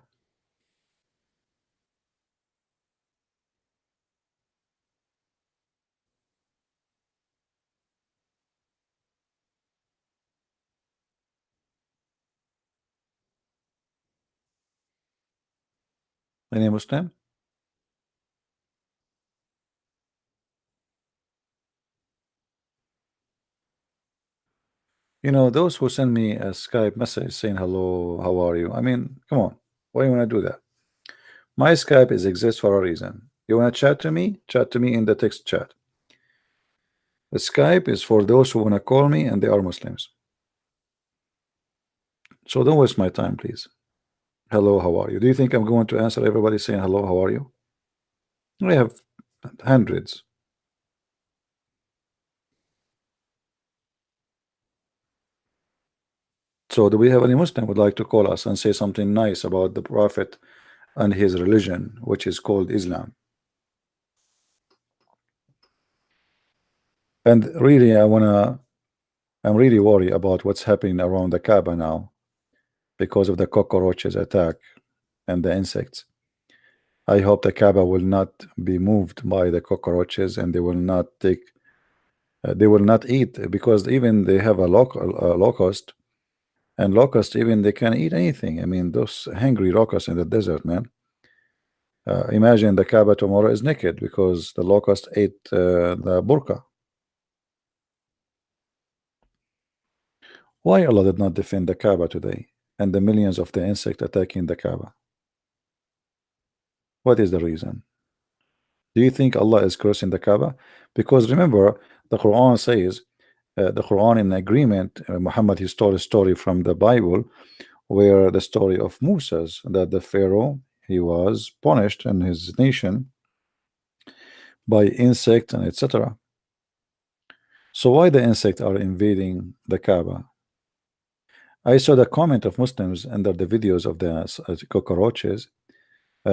Any Muslim? Those who send me a Skype message saying hello, how are you? I mean, come on, why you want to do that? My Skype is exists for a reason. You want to chat to me? Chat to me in the text chat. The Skype is for those who want to call me and they are Muslims. So don't waste my time, please. Hello, how are you? Do you think I'm going to answer everybody saying hello, how are you? I have hundreds. So do we have any Muslim would like to call us and say something nice about the Prophet and his religion, which is called Islam? And really, I'm really worried about what's happening around the Kaaba now because of the cockroaches attack and the insects. I hope the Kaaba will not be moved by the cockroaches, and they will not eat, because even they have a locust, and locust even they can eat anything. I mean, those hungry locusts in the desert, man. Imagine the Kaaba tomorrow is naked because the locust ate the burqa. Why Allah did not defend the Kaaba today and the millions of the insect attacking the Kaaba? What is the reason? Do you think Allah is cursing the Kaaba? Because remember, the Quran says, the Quran in agreement, Muhammad, he stole a story from the Bible, where the story of Moses, that the Pharaoh, he was punished in his nation by insect and etc. So why the insect are invading the Kaaba? I saw the comment of Muslims under the videos of the cockroaches,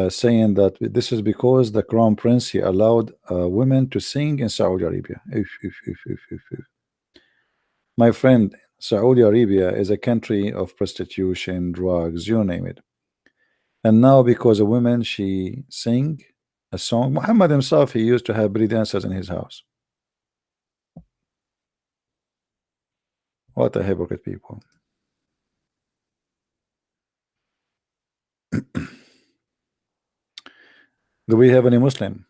saying that this is because the crown prince he allowed women to sing in Saudi Arabia. If. My friend, Saudi Arabia is a country of prostitution, drugs, you name it. And now because a woman she sing a song, Muhammad himself he used to have belly dancers in his house. What a hypocrite people. Do we have any Muslim?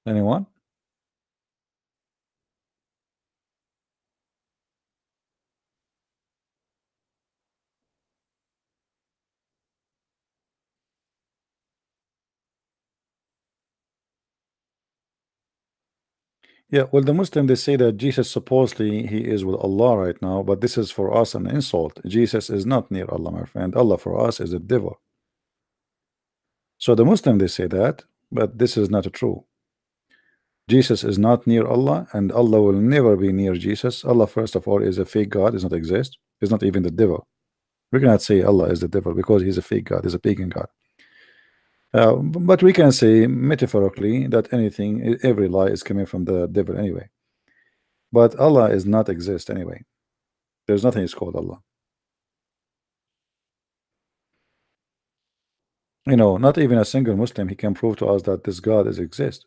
Anyone? Yeah, well, the Muslim they say that Jesus supposedly he is with Allah right now, but this is for us an insult. Jesus is not near Allah, my friend. Allah for us is the devil. So the Muslim they say that, but this is not true. Jesus is not near Allah, and Allah will never be near Jesus. Allah, first of all, is a fake God, does not exist. He's not even the devil. We cannot say Allah is the devil because he's a fake God, he's a pagan God. But we can say metaphorically that anything, every lie is coming from the devil anyway. But Allah is not exist anyway. There's nothing is called Allah. Not even a single Muslim he can prove to us that this God is exist.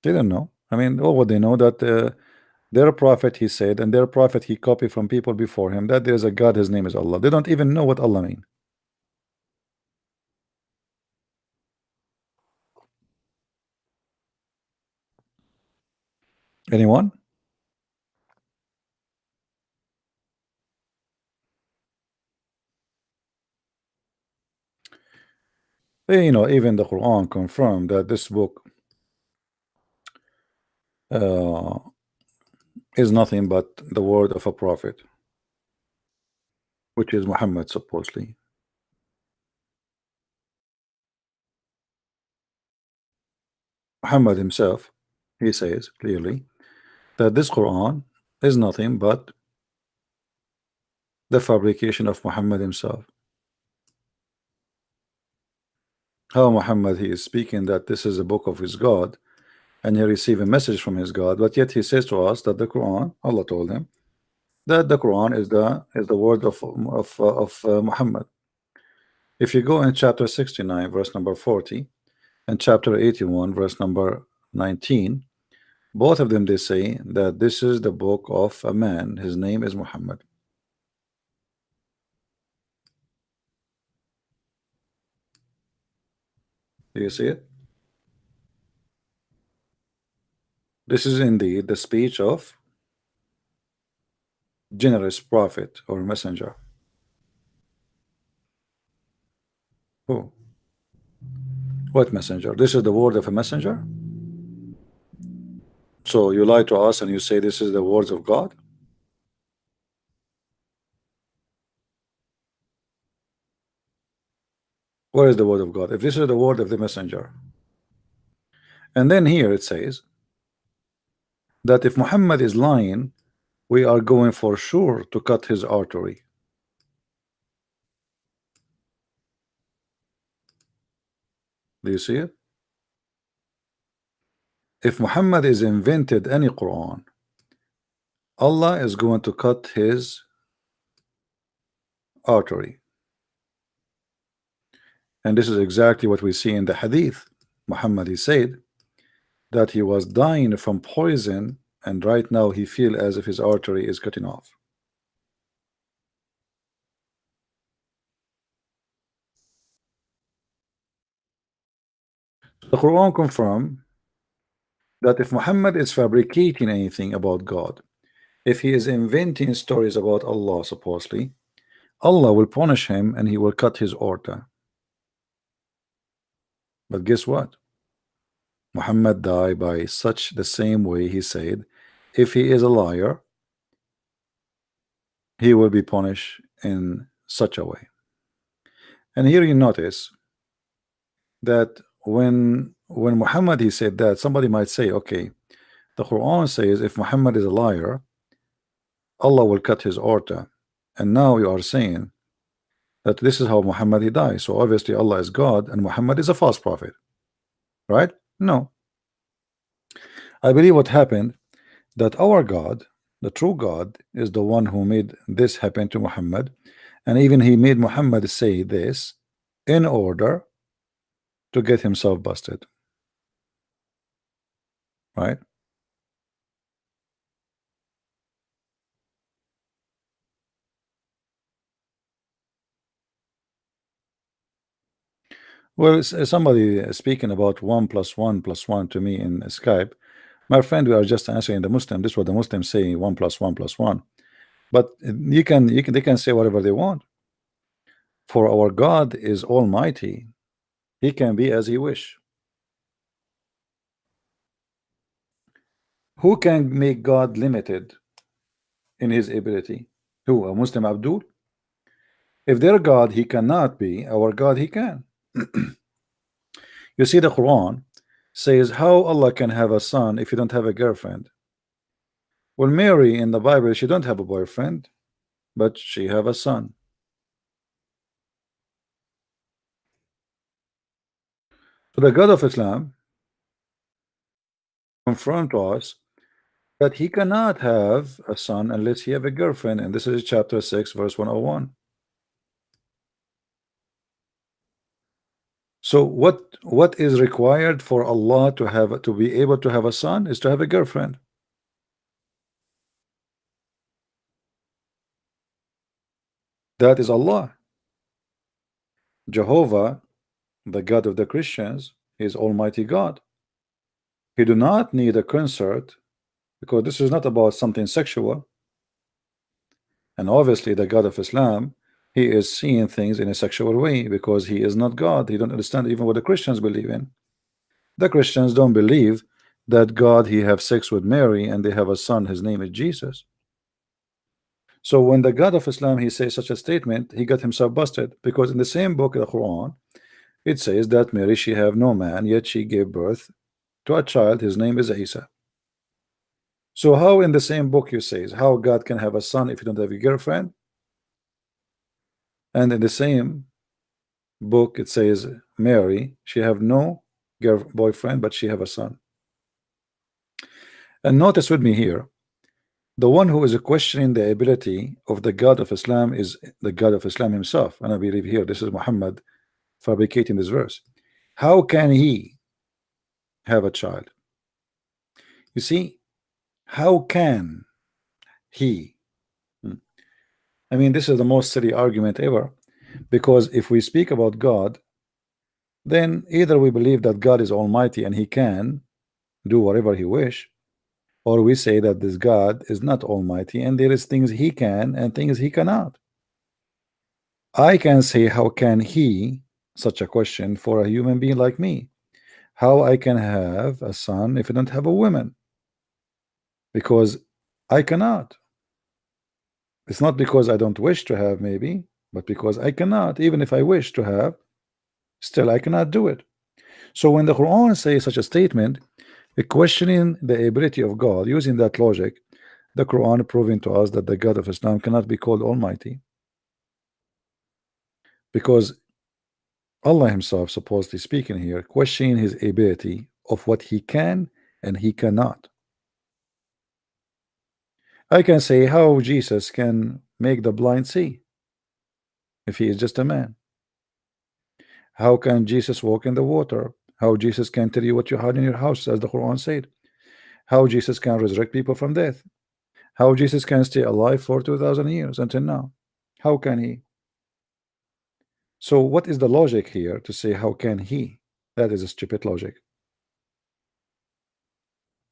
They don't know. I mean, all what they know that their prophet he said, and their prophet he copied from people before him that there's a God, his name is Allah. They don't even know what Allah mean. Anyone? Even the Quran confirmed that this book uh, is nothing but the word of a prophet, which is Muhammad supposedly. Muhammad himself, he says clearly that this Quran is nothing but the fabrication of Muhammad himself. How Muhammad he is speaking that this is a book of his God and he received a message from his God, but yet he says to us that the Quran, Allah told him that the Quran is the word of Muhammad. If you go in chapter 69 verse number 40 and chapter 81 verse number 19, both of them they say that this is the book of a man, his name is Muhammad. Do you see it? This is indeed the speech of generous prophet or messenger. Who? What messenger? This is the word of a messenger? So you lie to us and you say this is the words of God? Where is the word of God? If this is the word of the messenger. And then here it says that if Muhammad is lying, we are going for sure to cut his artery. Do you see it? If Muhammad is invented any Quran, Allah is going to cut his artery. And this is exactly what we see in the hadith. Muhammad he said that he was dying from poison and right now he feel as if his artery is cutting off. The Quran confirm that if Muhammad is fabricating anything about God, if he is inventing stories about Allah supposedly, Allah will punish him and he will cut his aorta. But guess what? Muhammad died by such the same way he said, if he is a liar, he will be punished in such a way. And here you notice that when Muhammad he said that, somebody might say, okay, the Quran says if Muhammad is a liar, Allah will cut his aorta. And now you are saying that this is how Muhammad he dies. So obviously Allah is God and Muhammad is a false prophet. Right? No. I believe what happened that our God, the true God, is the one who made this happen to Muhammad, and even he made Muhammad say this in order to get himself busted. Right? Well, somebody speaking about 1 + 1 + 1 to me in Skype. My friend, we are just answering the Muslim. This is what the Muslims say: 1 + 1 + 1. But they can say whatever they want. For our God is Almighty; He can be as He wish. Who can make God limited in His ability? Who? A Muslim Abdul? If their God He cannot be, our God He can. You see, the Quran says how Allah can have a son if you don't have a girlfriend. Well, Mary in the Bible, she don't have a boyfriend, but she have a son. So the God of Islam confirmed to us that he cannot have a son unless he have a girlfriend, and this is chapter 6 verse 101. So what is required for Allah to be able to have a son is to have a girlfriend. That is Allah. Jehovah, the God of the Christians, is Almighty God. He do not need a consort, because this is not about something sexual. And obviously the God of Islam, he is seeing things in a sexual way because he is not God. He don't understand even what the Christians believe in. The Christians don't believe that God he have sex with Mary and they have a son, his name is Jesus. So when the God of Islam he says such a statement, he got himself busted, because in the same book, the Quran, it says that Mary she have no man, yet she gave birth to a child, his name is Isa. So how in the same book you says how God can have a son if you don't have a girlfriend? And in the same book it says Mary she have no boyfriend, but she have a son. And notice with me here, the one who is questioning the ability of the God of Islam is the God of Islam himself. And I believe here this is Muhammad fabricating this verse. How can he have a child? You see, how can he? I mean, this is the most silly argument ever, because if we speak about God, then either we believe that God is almighty and he can do whatever he wish, or we say that this God is not almighty and there is things he can and things he cannot. I can say how can he, such a question for a human being like me, how I can have a son if I don't have a woman, because I cannot. It's not because I don't wish to have, maybe, but because I cannot. Even if I wish to have, still I cannot do it. So when the Quran says such a statement, questioning the ability of God using that logic, the Quran proving to us that the God of Islam cannot be called Almighty, because Allah himself supposedly speaking here, questioning his ability of what he can and he cannot. I can say how Jesus can make the blind see if he is just a man. How can Jesus walk in the water? How Jesus can tell you what you had in your house, as the Quran said. How Jesus can resurrect people from death. How Jesus can stay alive for 2000 years until now. How can he? So what is the logic here to say how can he? That is a stupid logic.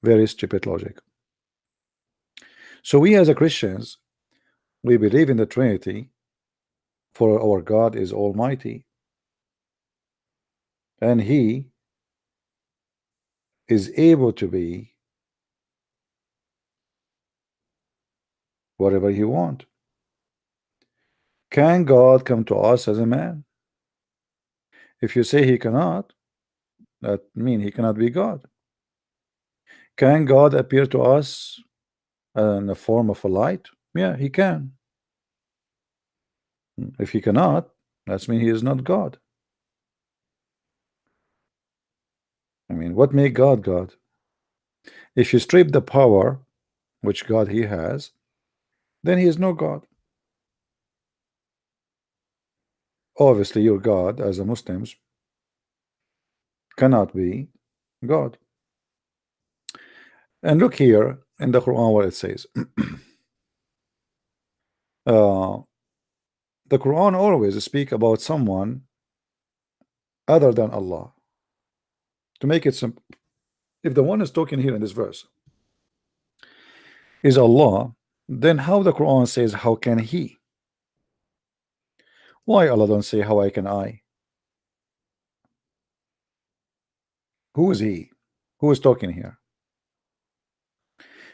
Very stupid logic. So we as a Christians, we believe in the Trinity, for our God is almighty and he is able to be whatever he want. Can God come to us as a man? If you say he cannot, that means he cannot be God. Can God appear to us in the form of a light? Yeah, he can. If he cannot, that means he is not God. I mean, what make God God? If you strip the power which God he has, then he is no God. Obviously, your God as a Muslims cannot be God. And look here in the Quran what it says. uh, the Quran always speak about someone other than Allah. To make it simple, if the one is talking here in this verse is Allah, then how the Quran says how can he? Why Allah don't say how I can I? Who is he? Who is talking here?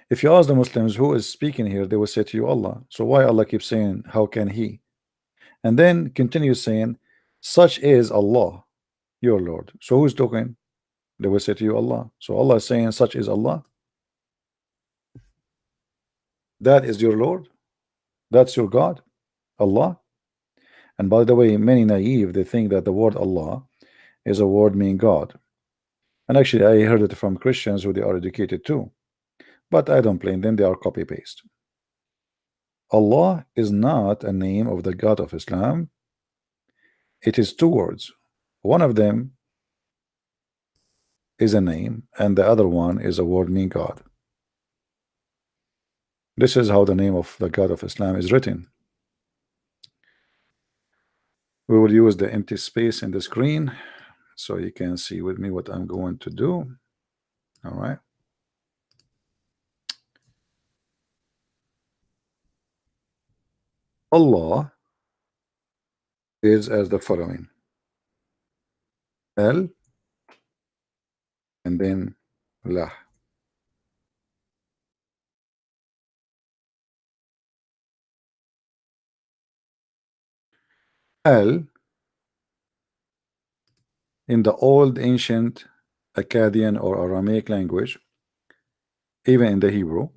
If you ask the Muslims who is speaking here, they will say to you Allah. So why Allah keeps saying how can he? And then continue saying such is Allah, your Lord. So who's talking? They will say to you Allah. So Allah is saying such is Allah. That is your Lord? That's your God? Allah? And by the way, many naive, they think that the word Allah is a word meaning God. And actually, I heard it from Christians who they are educated too. But I don't blame them, they are copy paste. Allah is not a name of the God of Islam. It is two words. One of them is a name, and the other one is a word meaning God. This is how the name of the God of Islam is written. We will use the empty space in the screen so you can see with me what I'm going to do. All right. Allah is as the following: Al and then Lah. Al in the old ancient Akkadian or Aramaic language, even in the Hebrew,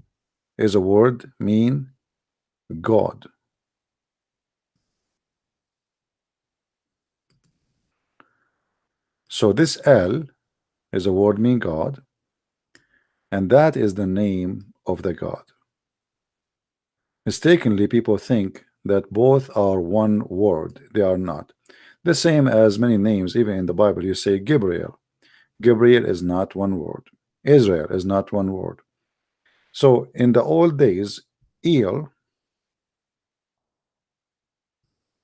is a word mean God. So this Al is a word mean God, and that is the name of the God. Mistakenly, people think that both are one word. They are not. The same as many names, even in the Bible, you say Gabriel. Gabriel is not one word. Israel is not one word. So in the old days, El,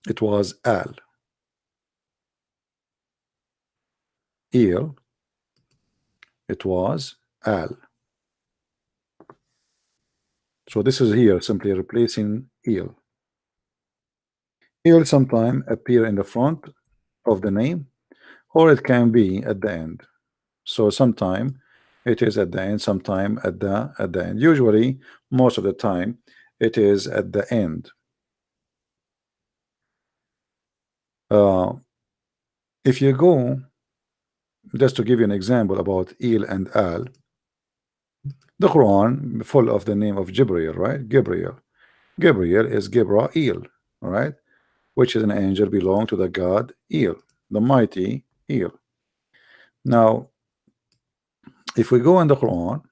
it was Al. El, it was Al. So this is here simply replacing El. El sometime appear in the front of the name, or it can be at the end. So sometime it is at the end, sometime at the end. Usually, most of the time, it is at the end. Uh, if you go, just to give you an example about Il and Al, the Quran full of the name of Gabriel, right? Gabriel. Gabriel is Gabriel, all right, which is an angel belong to the God El, the mighty El. Now, if we go in the Quran,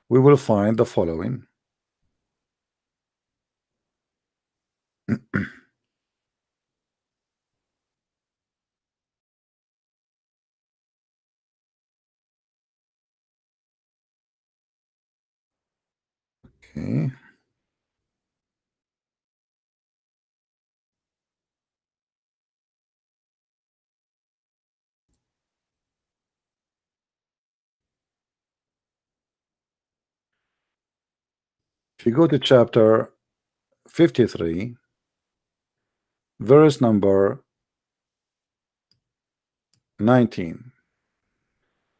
we will find the following. Okay. If you go to chapter 53, verse number 19,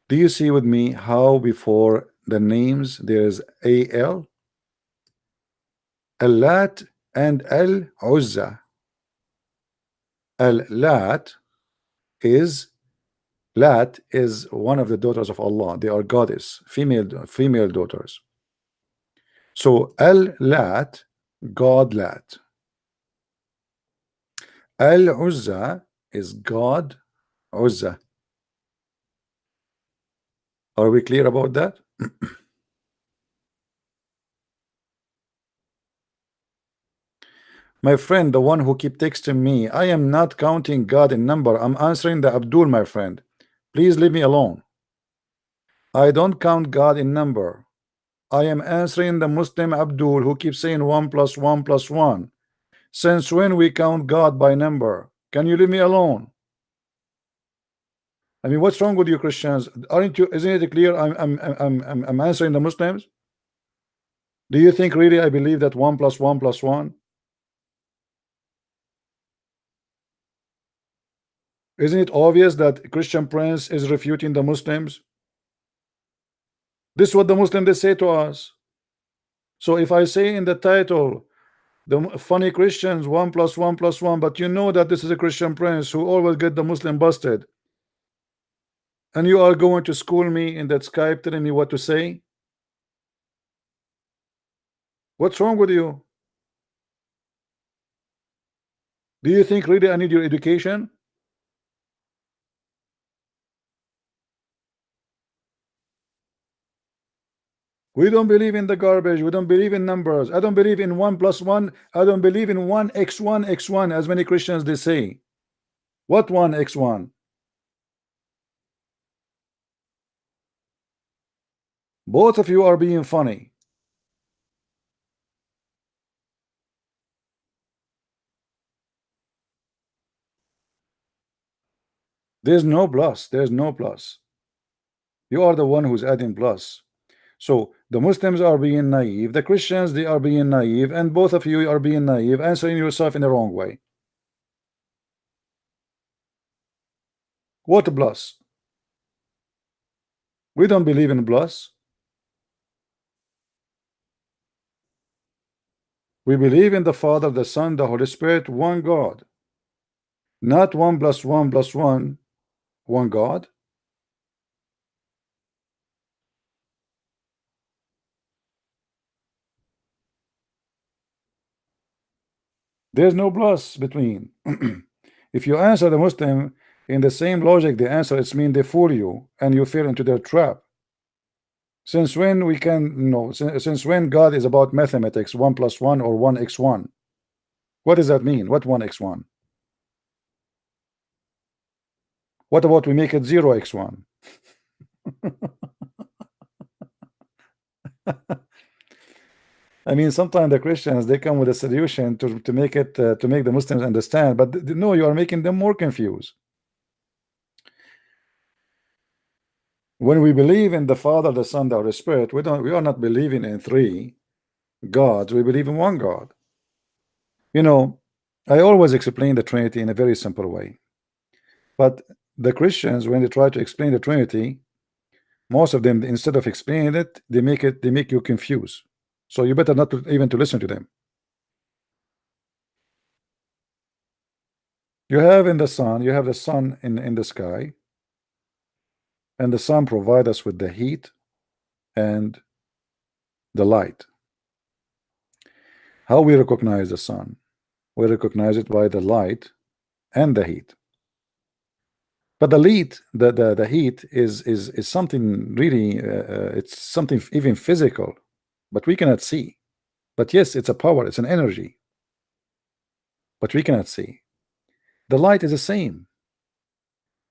do you see with me how before the names there is Al, Al-Lat and Al-Uzza? Al-Lat is Lat is one of the daughters of Allah. They are goddess, female daughters. So Al-Lat, God Lat. Al-Uzza is God Uzza. Are we clear about that? My friend, the one who keep texting me, I am not counting God in number. I'm answering the Abdul, my friend. Please leave me alone. I don't count God in number. I am answering the Muslim Abdul who keeps saying 1 plus 1 plus 1. Since when we count God by number? Can you leave me alone? I mean, what's wrong with you Christians? Aren't you? Isn't it clear? I'm answering the Muslims. Do you think really I believe that 1 plus 1 plus 1? Isn't it obvious that Christian Prince is refuting the Muslims? This is what the Muslims they say to us. So if I say in the title, the funny Christians 1 plus 1 plus 1, but you know that this is a Christian Prince who always get the Muslim busted, and you are going to school me in that Skype telling me what to say? What's wrong with you? Do you think really I need your education? We don't believe in the garbage. We don't believe in numbers. I don't believe in 1 plus 1. I don't believe in 1 x 1 as many Christians they say. What 1 x 1? Both of you are being funny. There's no plus. There's no plus. You are the one who's adding plus. So the Muslims are being naive, the Christians they are being naive, and both of you are being naive, answering yourself in the wrong way. What plus? We don't believe in plus. We believe in the Father, the Son, the Holy Spirit, one God. Not 1 plus 1 plus 1, one God. There's no plus between. If you answer the Muslim in the same logic they answer, it's mean they fool you and you fall into their trap. Since when we can no since when God is about mathematics 1 plus 1 or 1 x 1? What does that mean? What 1 x 1? What about we make it 0 x 1? I mean, sometimes the Christians they come with a solution to make it to make the Muslims understand, but no, you are making them more confused. When we believe in the Father, the Son, the Holy Spirit, we are not believing in 3 gods. We believe in one God. You know, I always explain the Trinity in a very simple way. But the Christians, when they try to explain the Trinity, most of them, instead of explaining it, they make you confused. So you better not even to listen to them. You have in the sun, you have the sun in the sky, and the sun provides us with the heat and the light. How we recognize the sun? We recognize it by the light and the heat. But the heat is something really it's something even physical, but we cannot see. But yes, it's a power, it's an energy, but we cannot see. The light is the same.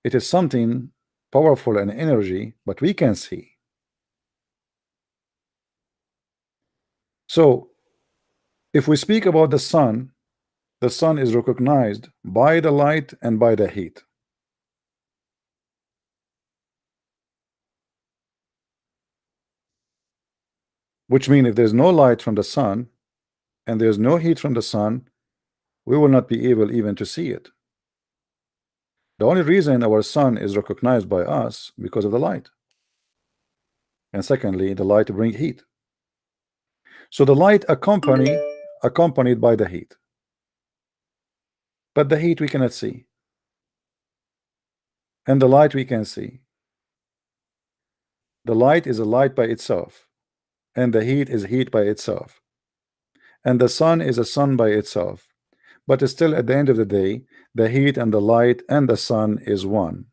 It is something powerful and energy, but we can see. So if we speak about the sun is recognized by the light and by the heat. Which means if there's no light from the sun and there's no heat from the sun, we will not be able even to see it. The only reason our sun is recognized by us because of the light. And secondly, the light bring heat. So the light accompanied by the heat. But the heat we cannot see. And the light we can see. The light is a light by itself. And the heat is heat by itself. And the sun is a sun by itself. But still at the end of the day, the heat and the light and the sun is one.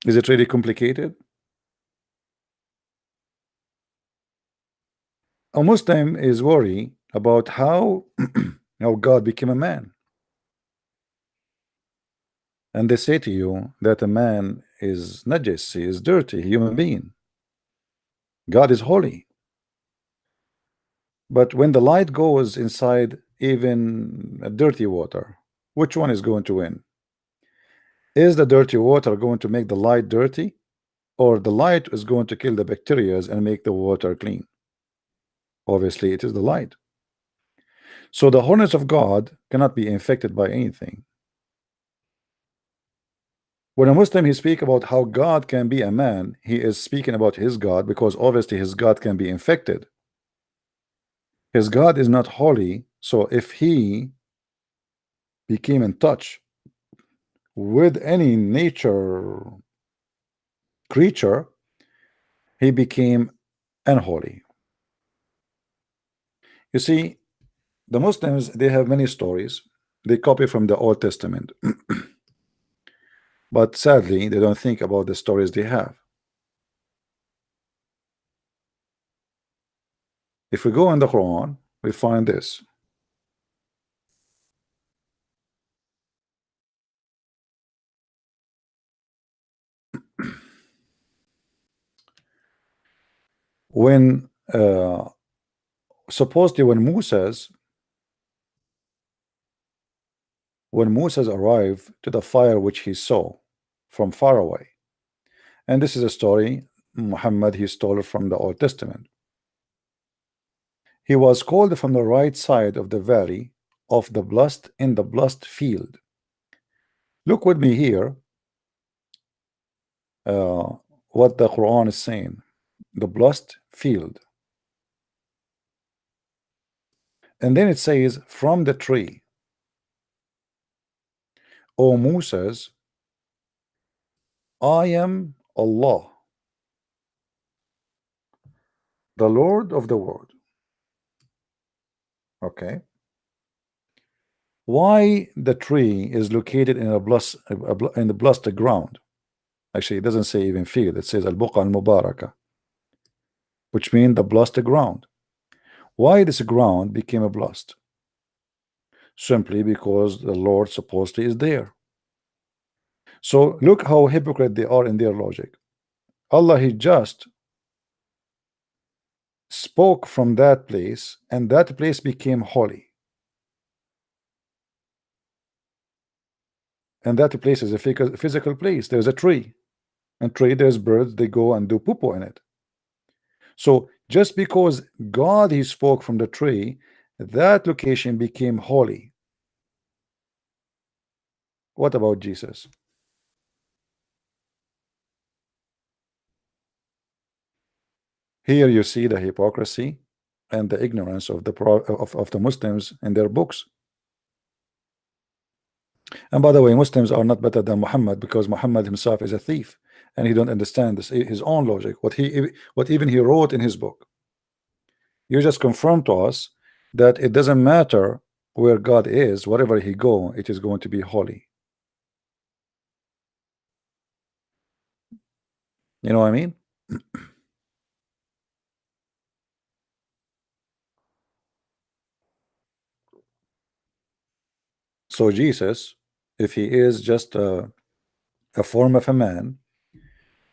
Is it really complicated? A Muslim is worried about how how God became a man. And they say to you that a man is najis, he is dirty, human being. God is holy. But when the light goes inside even dirty water, which one is going to win? Is the dirty water going to make the light dirty? Or the light is going to kill the bacteria and make the water clean? Obviously, it is the light. So the holiness of God cannot be infected by anything. When a Muslim he speak about how God can be a man, he is speaking about his God because obviously his God can be infected. His God is not holy, so if he became in touch with any nature creature, he became unholy. You see, the Muslims, they have many stories. They copy from the Old Testament, but sadly, they don't think about the stories they have. If we go in the Quran, we find this. When supposedly when Moses arrived to the fire which he saw from far away, and this is a story Muhammad he stole it from the Old Testament. He was called from the right side of the valley of the blessed in the blessed field. Look with me here, what the Quran is saying. The blessed field. And then it says, from the tree, O Moses, I am Allah, the Lord of the world. Okay. Why the tree is located in in the blessed ground? Actually, it doesn't say even field. It says al-buqa al-mubaraka, which means the blessed ground. Why this ground became a blessed? Simply because the Lord supposedly is there. So look how hypocrite they are in their logic. Allah, he just spoke from that place, and that place became holy. And that place is a physical place. There's a tree, and tree there's birds. They go and do poo in it. So just because God he spoke from the tree, that location became holy. What about Jesus? Here you see the hypocrisy and the ignorance of the Muslims in their books. And by the way, Muslims are not better than Muhammad, because Muhammad himself is a thief and he don't understand this his own logic, what even he wrote in his book. You just confirm to us that it doesn't matter where God is, wherever he go, it is going to be holy. You know what I mean? So Jesus, if he is just a form of a man,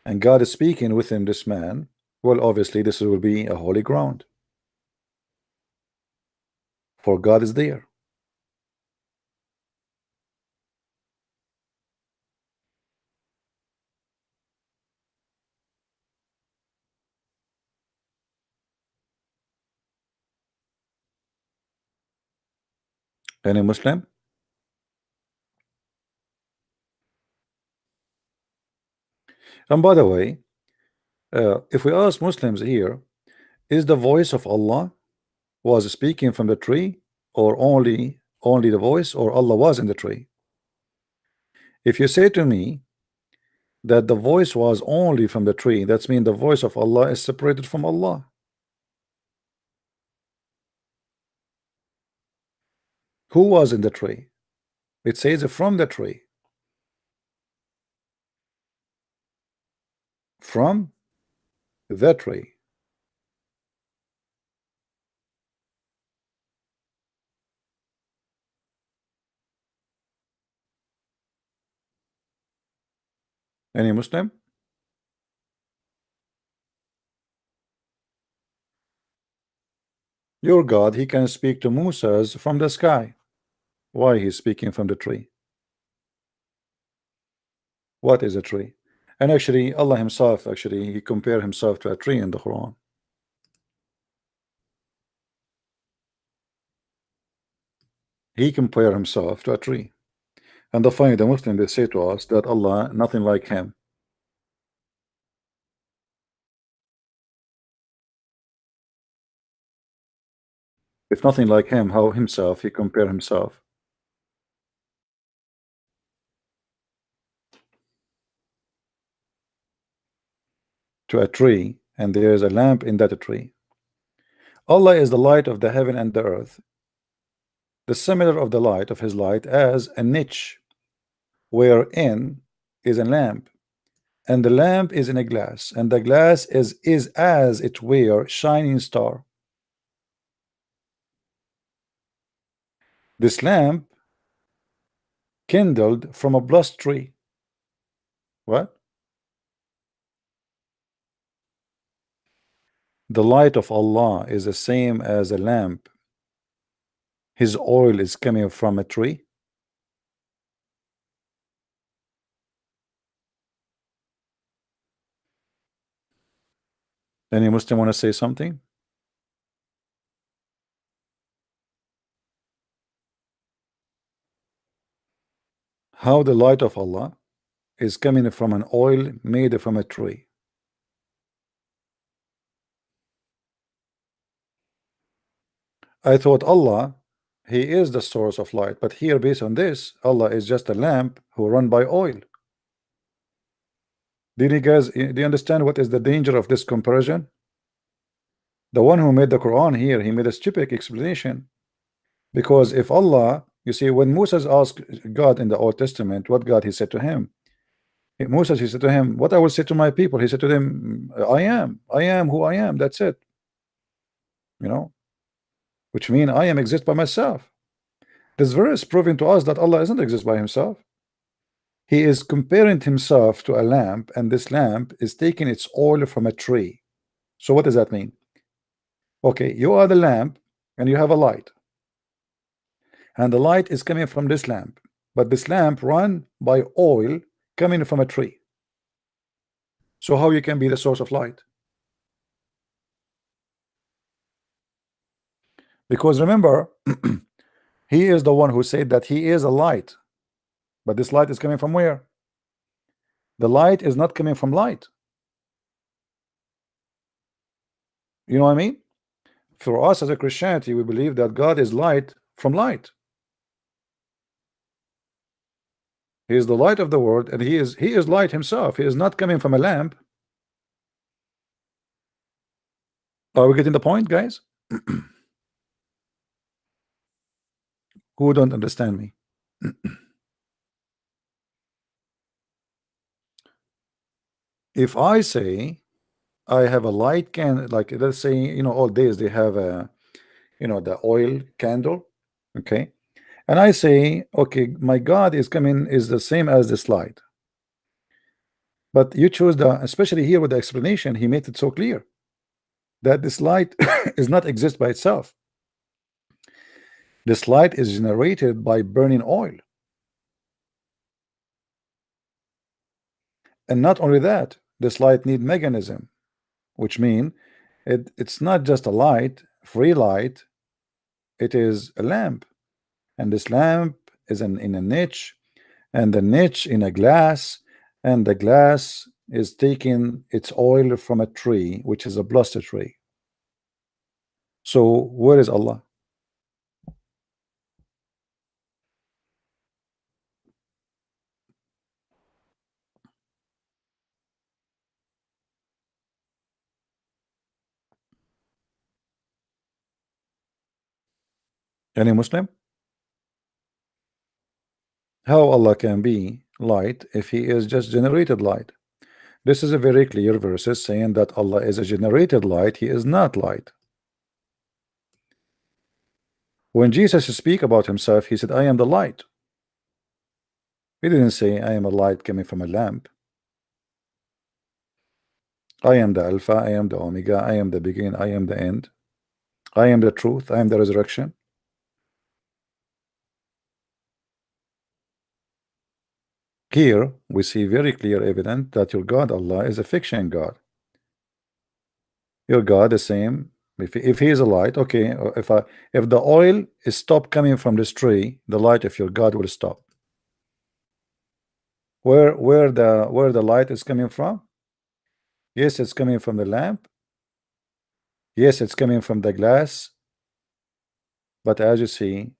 and God is speaking within this man, well, obviously this will be a holy ground, for God is there. Any Muslim? And by the way, if we ask Muslims here, is the voice of Allah was speaking from the tree, or only the voice, or Allah was in the tree? If you say to me that the voice was only from the tree, that's mean the voice of Allah is separated from Allah. Who was in the tree? It says from the tree. From the tree. Any Muslim? Your God, he can speak to Moses from the sky. Why he's speaking from the tree? What is a tree? And actually, Allah himself, actually, he compared himself to a tree in the Quran. He compared himself to a tree. And the funny, the Muslim, they say to us that Allah, nothing like him. If nothing like him, how himself, he compared himself to a tree, and there is a lamp in that tree. Allah is the light of the heaven and the earth, the similar of the light of his light as a niche wherein is a lamp, and the lamp is in a glass, and the glass is as it were shining star. This lamp kindled from a blessed tree. What? The light of Allah is the same as a lamp. His oil is coming from a tree. Any Muslim want to say something? How the light of Allah is coming from an oil made from a tree? I thought Allah, he is the source of light, but here based on this, Allah is just a lamp who run by oil. Did you guys, do you understand what is the danger of this comparison? The one who made the Quran here, he made a stupid explanation. Because if Allah, you see, when Moses asked God in the Old Testament, what God he said to him, Moses, he said to him, what I will say to my people, he said to them, I am who I am, that's it. You know, which means I am exist by myself. This verse proving to us that Allah doesn't exist by himself. He is comparing himself to a lamp, and this lamp is taking its oil from a tree. So what does that mean? Okay, you are the lamp and you have a light, and the light is coming from this lamp, but this lamp run by oil coming from a tree. So how you can be the source of light? Because remember, he is the one who said that he is a light, but this light is coming from where? The light is not coming from light. You know what I mean? For us as a Christianity, we believe that God is light from light. He is the light of the world, and he is light himself. He is not coming from a lamp. Are we getting the point, guys? Who don't understand me? If I say I have a light can, like let's say, you know, all days they have a, you know, the oil candle, okay, and I say, okay, my God is coming is the same as this light, but you choose the, especially here with the explanation, he made it so clear that this light is not exist by itself. This light is generated by burning oil, and not only that, this light need mechanism, which mean it's not just a light, free light, it is a lamp, and this lamp is in a niche, and the niche in a glass, and the glass is taking its oil from a tree, which is a blessed tree. So where is Allah? Any Muslim? How Allah can be light if he is just generated light? This is a very clear verses saying that Allah is a generated light, he is not light. When Jesus speak about himself, he said, I am the light. He didn't say I am a light coming from a lamp. I am the Alpha, I am the Omega, I am the beginning, I am the end, I am the truth, I am the resurrection. Here we see very clear evidence that your God Allah is a fiction God. Your God is same. If he is a light, okay. If the oil is stopped coming from this tree, the light of your God will stop. Where the light is coming from? Yes, it's coming from the lamp. Yes, it's coming from the glass. But as you see,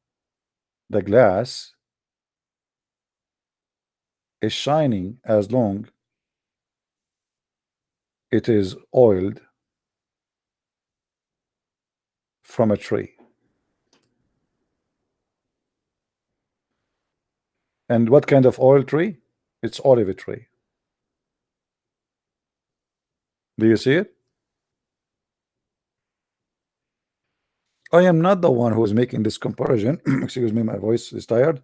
the glass is shining as long it is oiled from a tree. And what kind of oil tree? It's olive tree. Do you see it? I am not the one who is making this comparison. Excuse me, my voice is tired.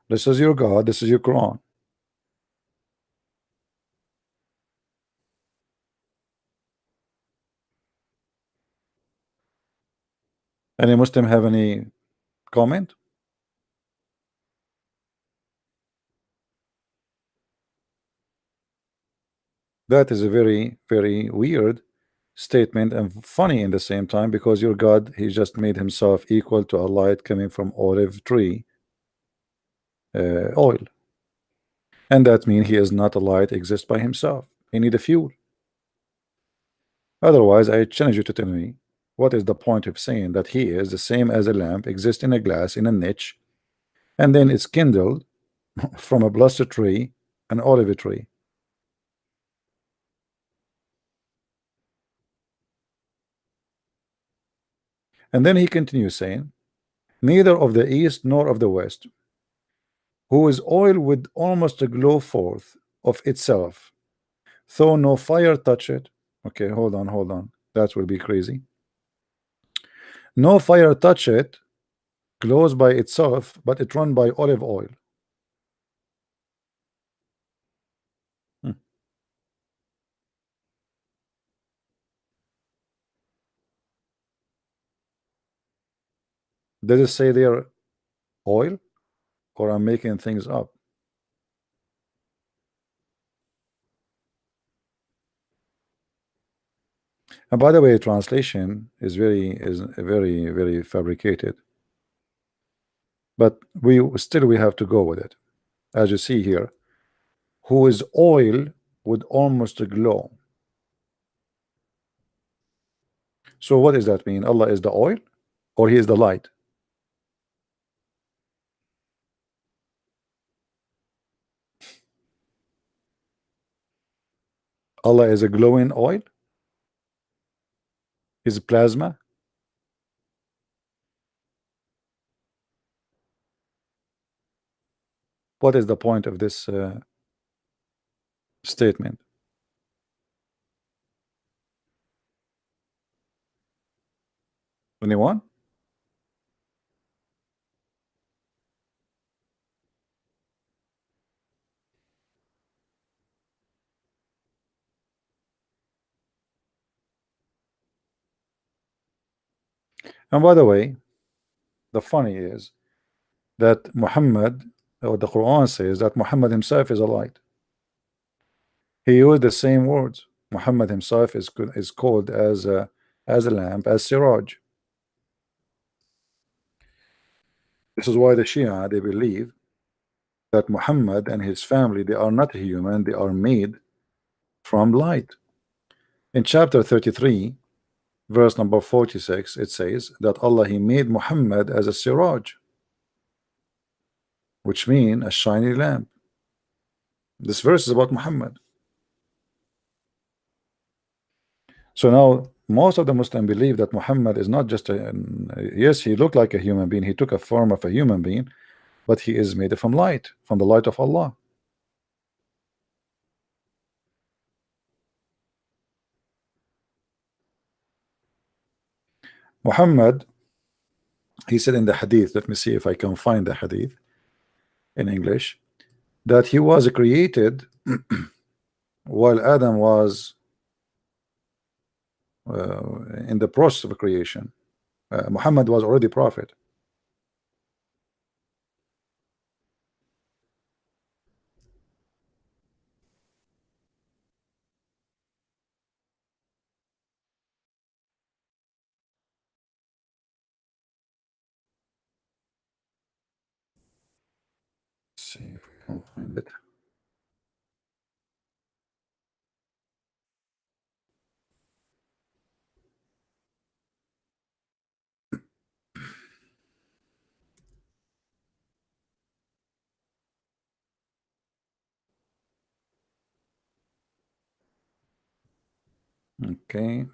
This is your God, this is your Quran. Any Muslim have any comment? That is a very, very weird statement and funny in the same time, because your God, he just made himself equal to a light coming from olive tree oil. And that means he is not a light exist by himself. He need a fuel. Otherwise, I challenge you to tell me what is the point of saying that he is the same as a lamp exists in a glass in a niche, and then it's kindled from a blessed tree, an olive tree. And then he continues saying, neither of the east nor of the west, who is oil with almost a glow forth of itself, though no fire touch it. Okay, hold on. That will be crazy. No fire touch it, glows by itself, but it run by olive oil. Hmm. Does it say they're oil, or I'm making things up? And by the way, translation is very fabricated, but we have to go with it. As you see here, who is oil with almost a glow. So what does that mean? Allah is the oil, or he is the light? Allah is a glowing oil? Is plasma? What is the point of this statement? Anyone? And by the way, the funny is that Muhammad, or the Quran says that Muhammad himself is a light. He used the same words. Muhammad himself is called as a lamp, as Siraj. This is why the Shia, they believe that Muhammad and his family, they are not human, they are made from light. In chapter 33, verse number 46, it says that Allah, he made Muhammad as a Siraj, which means a shiny lamp. This verse is about Muhammad. So now most of the Muslims believe that Muhammad is not just a, yes, he looked like a human being, he took a form of a human being, but he is made from light, from the light of Allah. Muhammad, he said in the hadith, let me see if I can find the hadith in English, that he was created while Adam was in the process of creation. Muhammad was already prophet. Let's see if we can find it. Okay.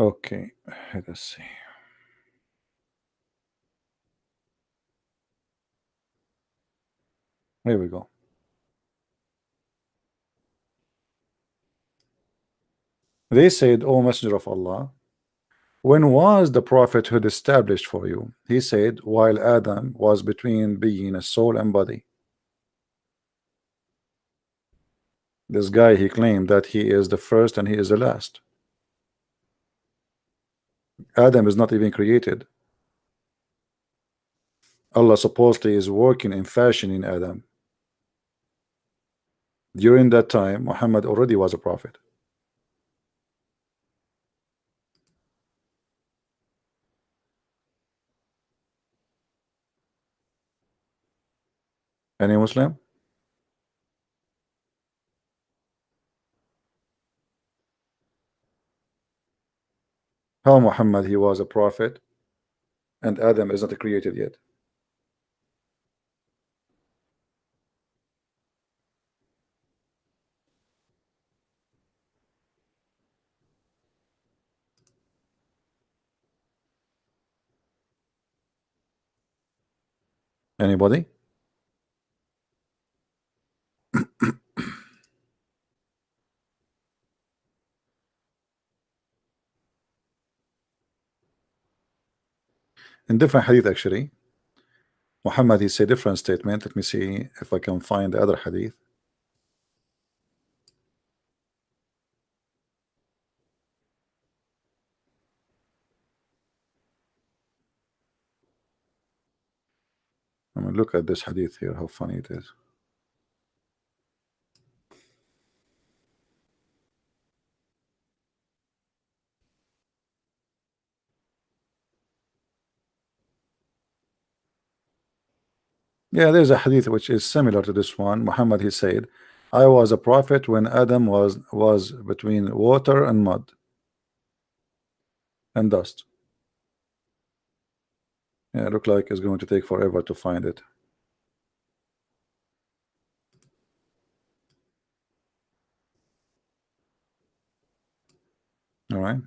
Okay, let us see. Here we go. They said, O Messenger of Allah, when was the prophethood established for you? He said, while Adam was between being a soul and body. This guy, he claimed that he is the first and he is the last. Adam is not even created. Allah supposedly is working in fashioning Adam. During that time, Muhammad already was a prophet. Any Muslim? How Muhammad he was a prophet and Adam is not created yet? Anybody? In different hadith actually, Muhammad he said different statement. Let me see if I can find the other hadith. I mean, look at this hadith here, how funny it is. Yeah, there's a hadith which is similar to this one. Muhammad he said, I was a prophet when Adam was between water and mud and dust. Yeah, look like it's going to take forever to find it. All right.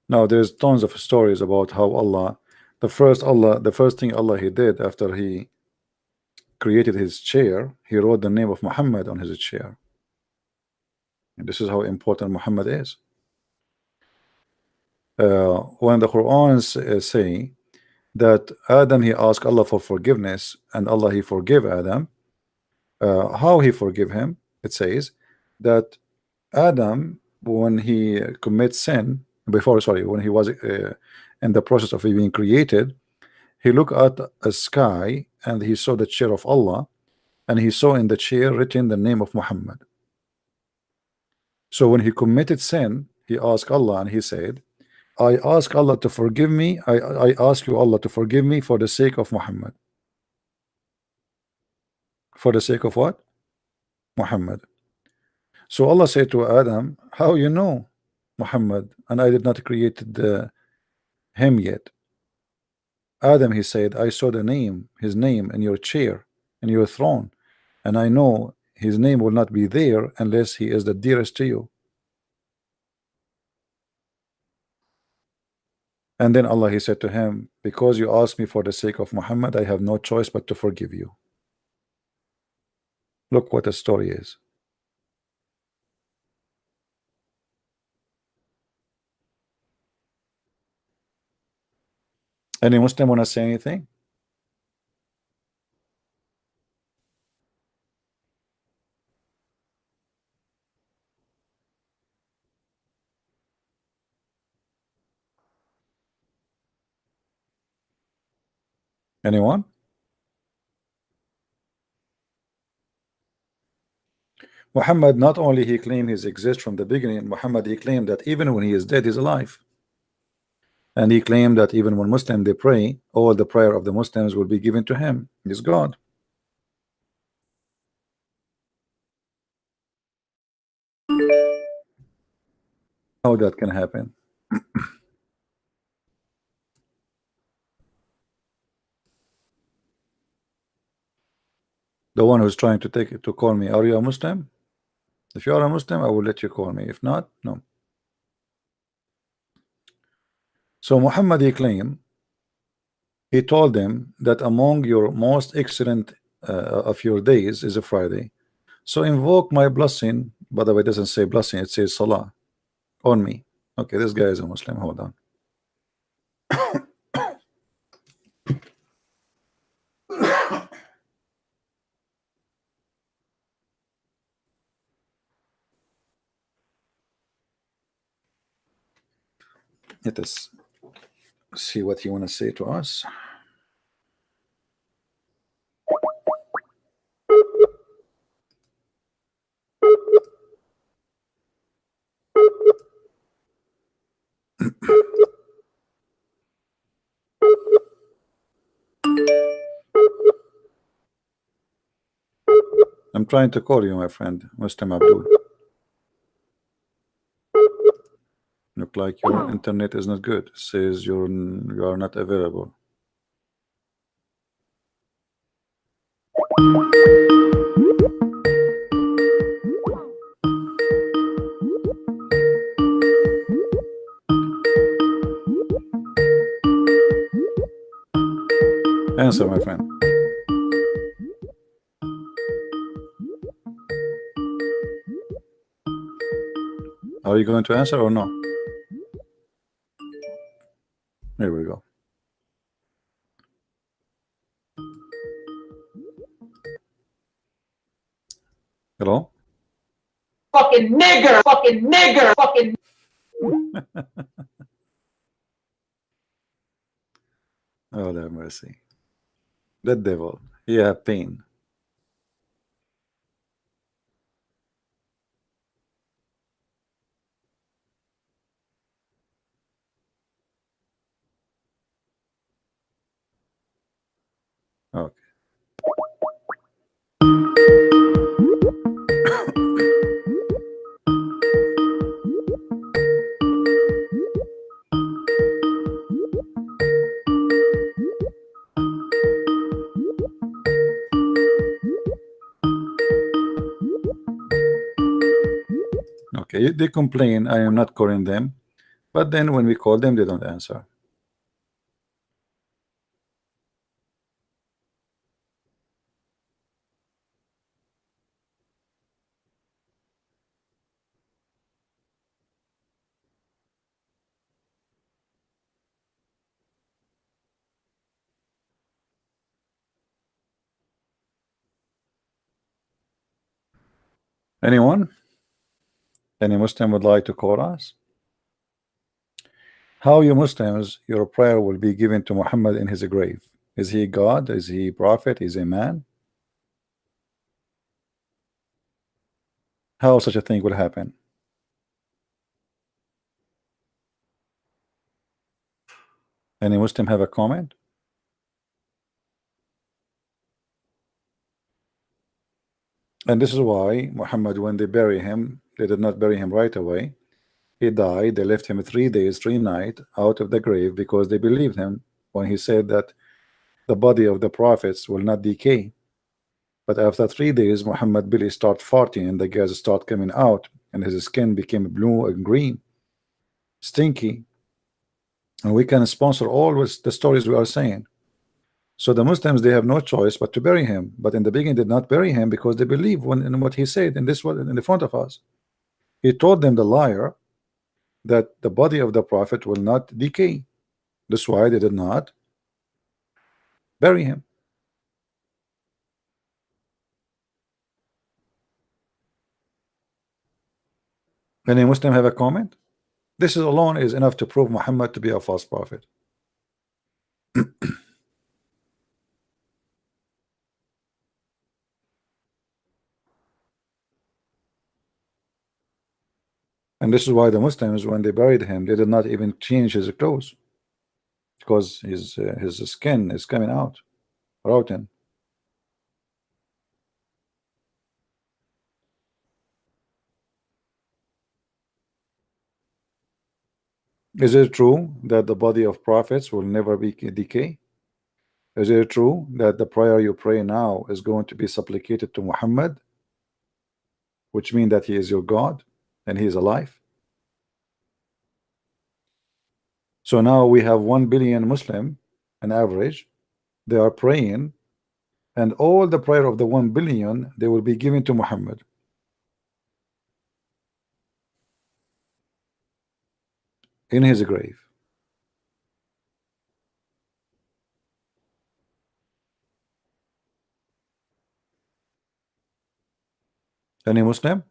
Now there's tons of stories about how the first thing Allah he did after he created his chair, he wrote the name of Muhammad on his chair. And this is how important Muhammad is. When the Quran say that Adam he asked Allah for forgiveness and Allah he forgave Adam, how he forgive him? It says that Adam, when he commits sin, when he was in the process of being created, he looked at a sky and he saw the chair of Allah, and he saw in the chair written the name of Muhammad. So when he committed sin, he asked Allah and he said, I ask Allah to forgive me. I ask you, Allah, to forgive me for the sake of Muhammad. For the sake of what? Muhammad. So Allah said to Adam, how you know Muhammad and I did not create him yet? Adam, he said, I saw his name in your chair, in your throne, and I know his name will not be there unless he is the dearest to you. And then Allah he said to him, because you asked me for the sake of Muhammad, I have no choice but to forgive you. Look what the story is. Any Muslim want to say anything? Anyone? Muhammad, not only he claimed he exists from the beginning, Muhammad he claimed that even when he is dead, he's alive. And he claimed that even when Muslims they pray, all the prayer of the Muslims will be given to him. He's God. How that can happen? The one who's trying to take it to call me, are you a Muslim? If you are a Muslim, I will let you call me. If not, no. So Muhammad, he claimed, he told them that among your most excellent of your days is a Friday. So invoke my blessing. By the way, it doesn't say blessing, it says salah on me. Okay, this guy is a Muslim. Hold on. Let us see what you want to say to us. I'm trying to call you, my friend, Muslim Abdul. Look like your internet is not good. It says you are not available. Answer, my friend. Are you going to answer or no? Here we go. Hello? Fucking nigger, fucking nigger, fucking. Oh, have mercy. The devil. He have pain. Okay. Okay, they complain I am not calling them, but then when we call them, they don't answer. Anyone? Any Muslim would like to call us? How you Muslims, your prayer will be given to Muhammad in his grave? Is he God? Is he prophet? Is he man? How such a thing will happen? Any Muslim have a comment? And this is why Muhammad, when they bury him, they did not bury him right away. He died. They left him 3 days, 3 nights out of the grave because they believed him when he said that the body of the prophets will not decay. But after 3 days, Muhammad Billy start farting and the gas start coming out, and his skin became blue and green, stinky. And we can sponsor all with the stories we are saying. So the Muslims, they have no choice but to bury him. But in the beginning, did not bury him because they believe in what he said in this in the front of us. He told them, the liar, that the body of the prophet will not decay. That's why they did not bury him. Any Muslim have a comment? This is alone is enough to prove Muhammad to be a false prophet. And this is why the Muslims, when they buried him, they did not even change his clothes because his skin is coming out rotten. Is it true that the body of prophets will never be decay? Is it true that the prayer you pray now is going to be supplicated to Muhammad, which means that he is your God and he is alive? So now we have 1 billion Muslim, an average. They are praying, and all the prayer of the 1 billion they will be given to Muhammad in his grave. Any Muslim?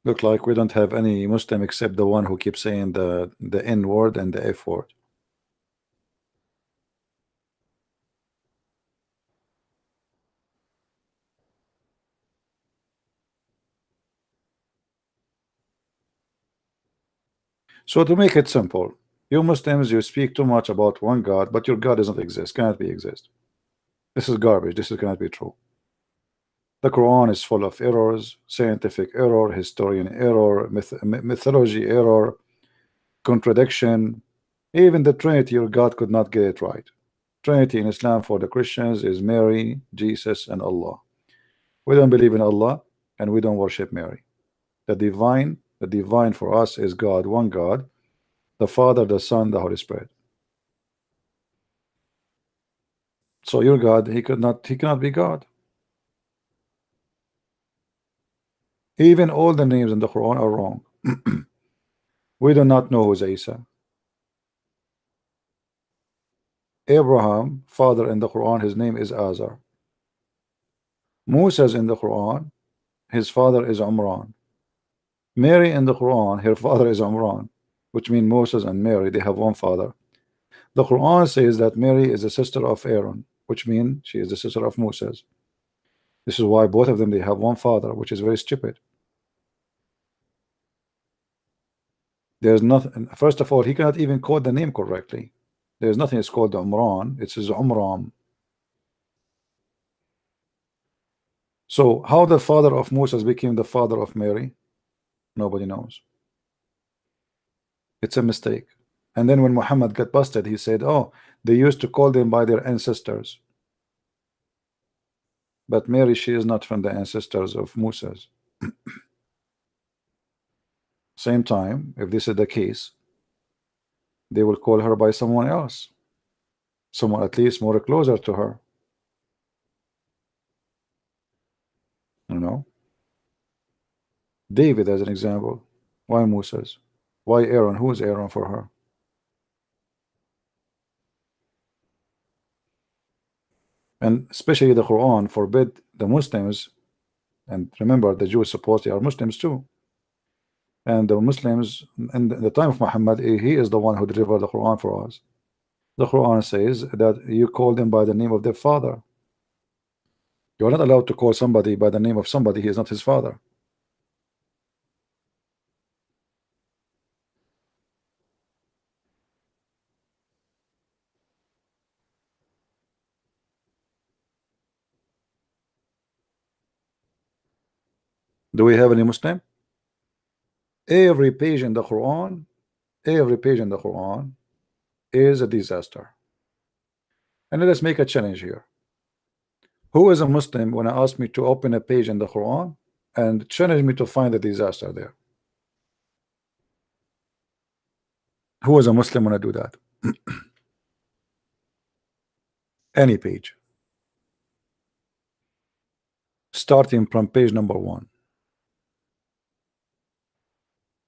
Look like we don't have any Muslim except the one who keeps saying the N word and the F word. So to make it simple, you Muslims, you speak too much about one God, but your God does not exist, cannot be exist. This is garbage. This cannot be true. The Quran is full of errors, scientific error, historian error, mythology error, contradiction. Even the Trinity, your God could not get it right. Trinity in Islam for the Christians is Mary, Jesus, and Allah. We don't believe in Allah, and we don't worship Mary. The divine for us is God, one God, the Father, the Son, the Holy Spirit. So your God, he cannot be God. Even all the names in the Quran are wrong. We do not know who's Isa. Abraham, father in the Quran, his name is Azar. Moses in the Quran, his father is Umran. Mary in the Quran, her father is Umran, which means Moses and Mary, they have one father. The Quran says that Mary is the sister of Aaron, which means she is the sister of Moses. This is why both of them they have one father, which is very stupid. There's nothing. First of all, he cannot even call the name correctly. There's nothing. It's called Umran. It says Umram. So how the father of Moses became the father of Mary, nobody knows. It's a mistake. And then when Muhammad got busted, he said, oh, they used to call them by their ancestors. But Mary, she is not from the ancestors of Moses. Same time, if this is the case, they will call her by someone else, someone at least more closer to her. You know, David as an example. Why Moses? Why Aaron? Who is Aaron for her? And especially the Quran forbid the Muslims, and remember the Jews supposedly are Muslims too. And the Muslims in the time of Muhammad, he is the one who delivered the Quran for us. The Quran says that you call them by the name of their father. You are not allowed to call somebody by the name of somebody he is not his father. Do we have any Muslim? Every page in the Quran, every page in the Quran is a disaster. And let us make a challenge here. Who is a Muslim when I ask me to open a page in the Quran and challenge me to find a disaster there? Who is a Muslim when I do that? Any page. Starting from page number 1.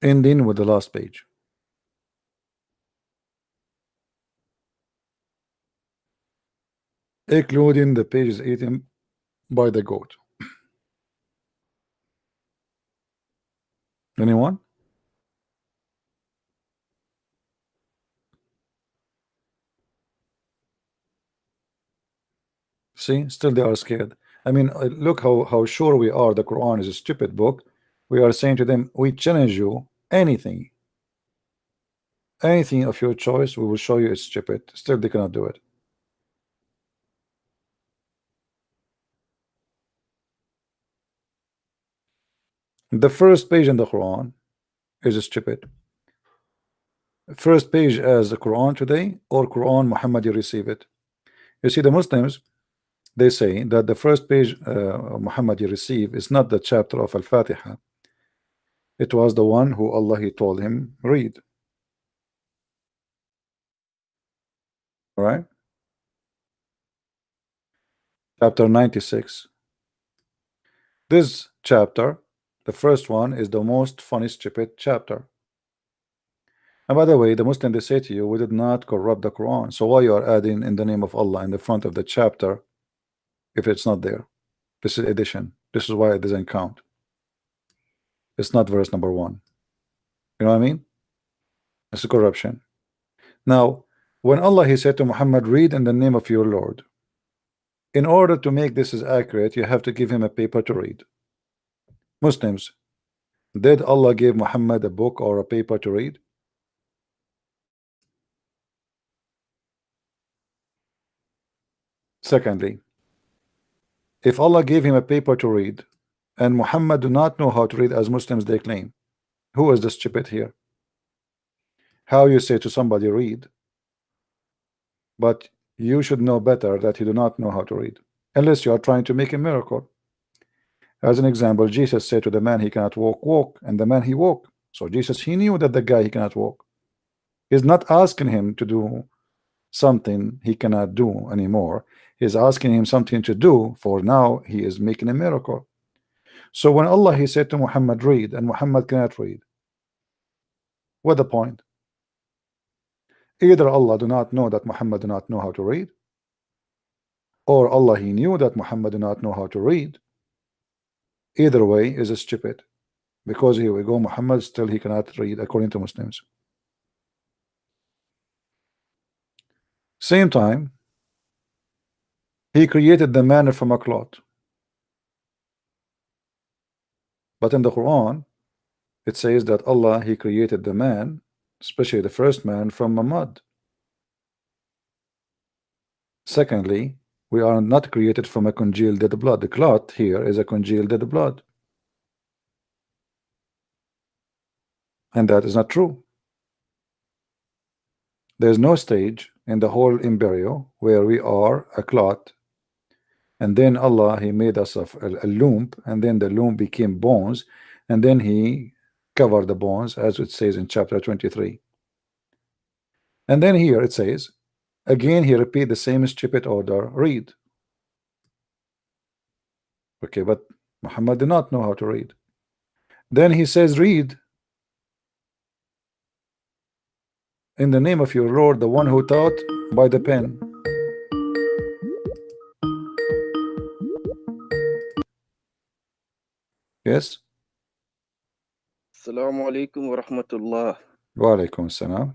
Ending with the last page. Including the pages eaten by the goat. Anyone? See, still they are scared. I mean, look how sure we are the Quran is a stupid book. We are saying to them, we challenge you, anything of your choice, we will show you it's stupid. Still they cannot do it. The first page in the Quran is stupid. First page as the Quran today or Quran Muhammad you receive it. You see, the Muslims, they say that the first page Muhammad you receive is not the chapter of Al-Fatiha. It was the one who Allah he told him read. All right. Chapter 96. This chapter, the first one, is the most funny stupid chapter. And by the way, the Muslim, they say to you, we did not corrupt the Quran. So why you are adding in the name of Allah in the front of the chapter if it's not there? This is addition. This is why it doesn't count. It's not verse number 1. You know what I mean? It's a corruption. Now, when Allah he said to Muhammad, read in the name of your Lord. In order to make this as accurate, you have to give him a paper to read. Muslims, did Allah give Muhammad a book or a paper to read? Secondly, if Allah gave him a paper to read and Muhammad do not know how to read as Muslims they claim, who is the stupid here? How you say to somebody read, but you should know better that you do not know how to read, unless you are trying to make a miracle. As an example, Jesus said to the man he cannot walk, walk, and the man he walked. So Jesus, he knew that the guy he cannot walk. He's not asking him to do something he cannot do anymore. He's asking him something to do, for now he is making a miracle. So when Allah he said to Muhammad read and Muhammad cannot read, what the point? Either Allah do not know that Muhammad do not know how to read, or Allah he knew that Muhammad do not know how to read. Either way is stupid, because here we go, Muhammad still he cannot read according to Muslims. Same time, he created the man from a cloth. But in the Quran, it says that Allah he created the man, especially the first man, from a mud. Secondly, we are not created from a congealed dead blood. The cloth here is a congealed dead blood. And that is not true. There is no stage in the whole embryo where we are a clot, and then Allah he made us of a loom, and then the loom became bones, and then he covered the bones, as it says in chapter 23. And then here it says again, he repeat the same stupid order, read. Okay, but Muhammad did not know how to read. Then he says read in the name of your Lord, the one who taught by the pen. Yes. Assalamu alaikum wa rahmatullah. Wa alaikum salam.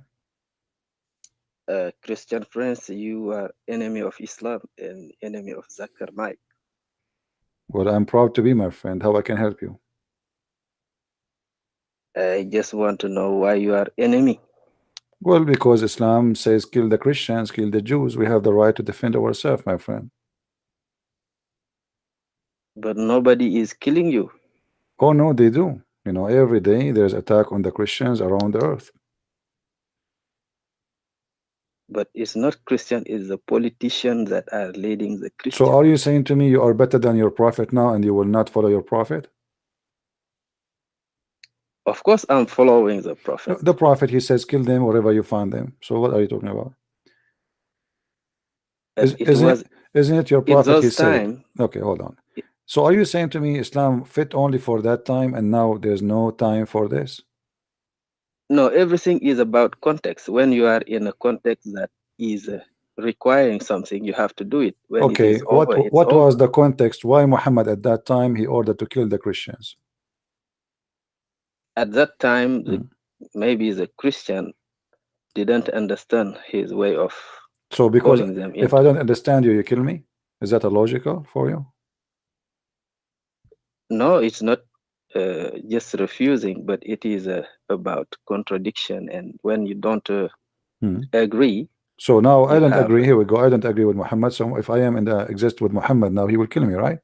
Christian friends, you are enemy of Islam and enemy of Zakir Mike. Well, I'm proud to be, my friend. How I can help you? I just want to know why you are enemy. Well, because Islam says kill the Christians, kill the Jews. We have the right to defend ourselves, my friend. But nobody is killing you. Oh no, they do. You know, every day there's attack on the Christians around the earth. But it's not Christian, it's the politicians that are leading the Christian. So are you saying to me you are better than your prophet now and you will not follow your prophet? Of course, I'm following the prophet. The prophet, he says kill them wherever you find them. So what are you talking about? Isn't it your prophet he said? Okay, hold on. So are you saying to me Islam fit only for that time and now there's no time for this? No, everything is about context. When you are in a context that is requiring something, you have to do it. When okay, it is over, what was the context? Why Muhammad at that time he ordered to kill the Christians? At that time, maybe the Christian didn't understand his way of calling them. If I don't understand you, you kill me? Is that illogical for you? No, it's not just refusing, but it is about contradiction. And when you don't agree. So now I don't agree. Here we go. I don't agree with Muhammad. So if I am in the exist with Muhammad now, he will kill me, right?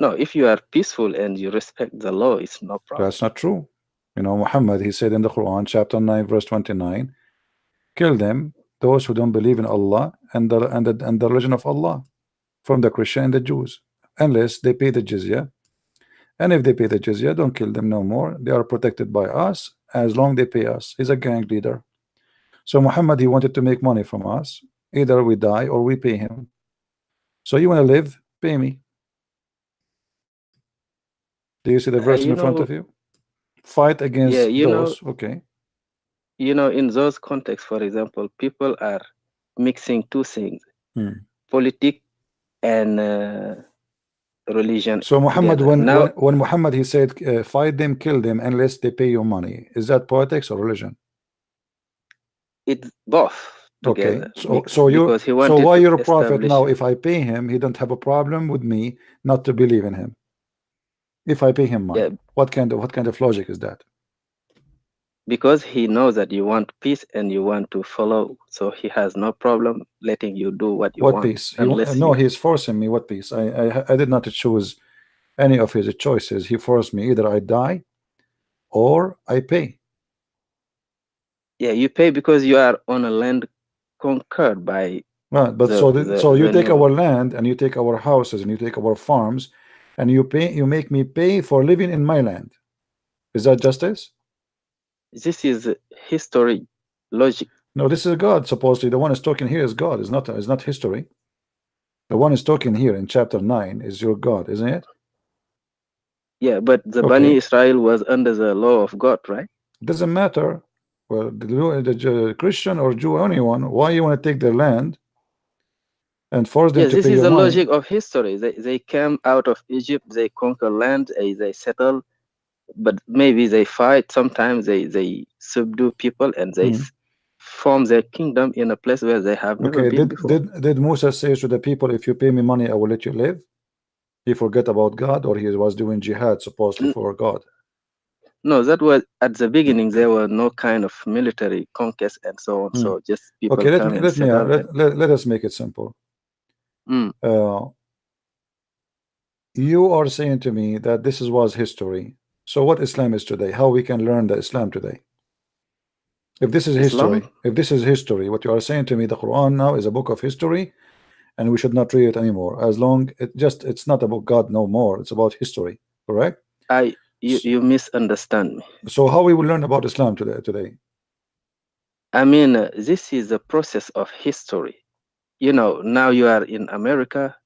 No, if you are peaceful and you respect the law, it's no problem. That's not true. You know, Muhammad, he said in the Quran, chapter 9, verse 29, kill them, those who don't believe in Allah and the religion of Allah, from the Christian and the Jews, unless they pay the jizya. And if they pay the jizya, don't kill them no more. They are protected by us as long they pay us. He's a gang leader. So Muhammad, he wanted to make money from us. Either we die or we pay him. So you want to live, pay me. Do you see the verse in front of you? Fight against those. Okay. You know, in those contexts, for example, people are mixing two things, politics and religion. So Muhammad, when Muhammad, he said, fight them, kill them, unless they pay you money. Is that politics or religion? It's both. Okay. Together. So why you're a prophet now? If I pay him, he don't have a problem with me not to believe in him. If I pay him money, yeah. What kind of logic is that? Because he knows that you want peace and you want to follow, so he has no problem letting you do what you want. What peace? No, he's forcing me. What peace? I did not choose any of his choices. He forced me. Either I die or I pay. Yeah, you pay because you are on a land conquered by. Right, but so you take our land and you take our houses and you take our farms, and you make me pay for living in my land. Is that justice? This is history, logic. No, this is God. Supposedly, the one is talking here is God. It's not history. The one is talking here in chapter 9 is your God, isn't it? Yeah, but the Bani Israel was under the law of God, right? Doesn't matter. Well, the Christian or Jew, anyone, why you want to take their land and force them to pay you money? This is the logic of history. They came out of Egypt, they conquer land, they settle, but maybe they fight. Sometimes they subdue people and they form their kingdom in a place where they have never been before. Did Musa say to the people, if you pay me money, I will let you live? He forget about God, or he was doing jihad supposedly for God? No, that was at the beginning. There were no kind of military conquest and so on. So just people. Okay, let us make it simple. You are saying to me that this was history. So what Islam is today? How we can learn the Islam today? If this is history, what you are saying to me, the Quran now is a book of history, and we should not read it anymore. As long it's not about God no more. It's about history, correct? You misunderstand me. So how we will learn about Islam today? I mean, this is a process of history. You know, now you are in America.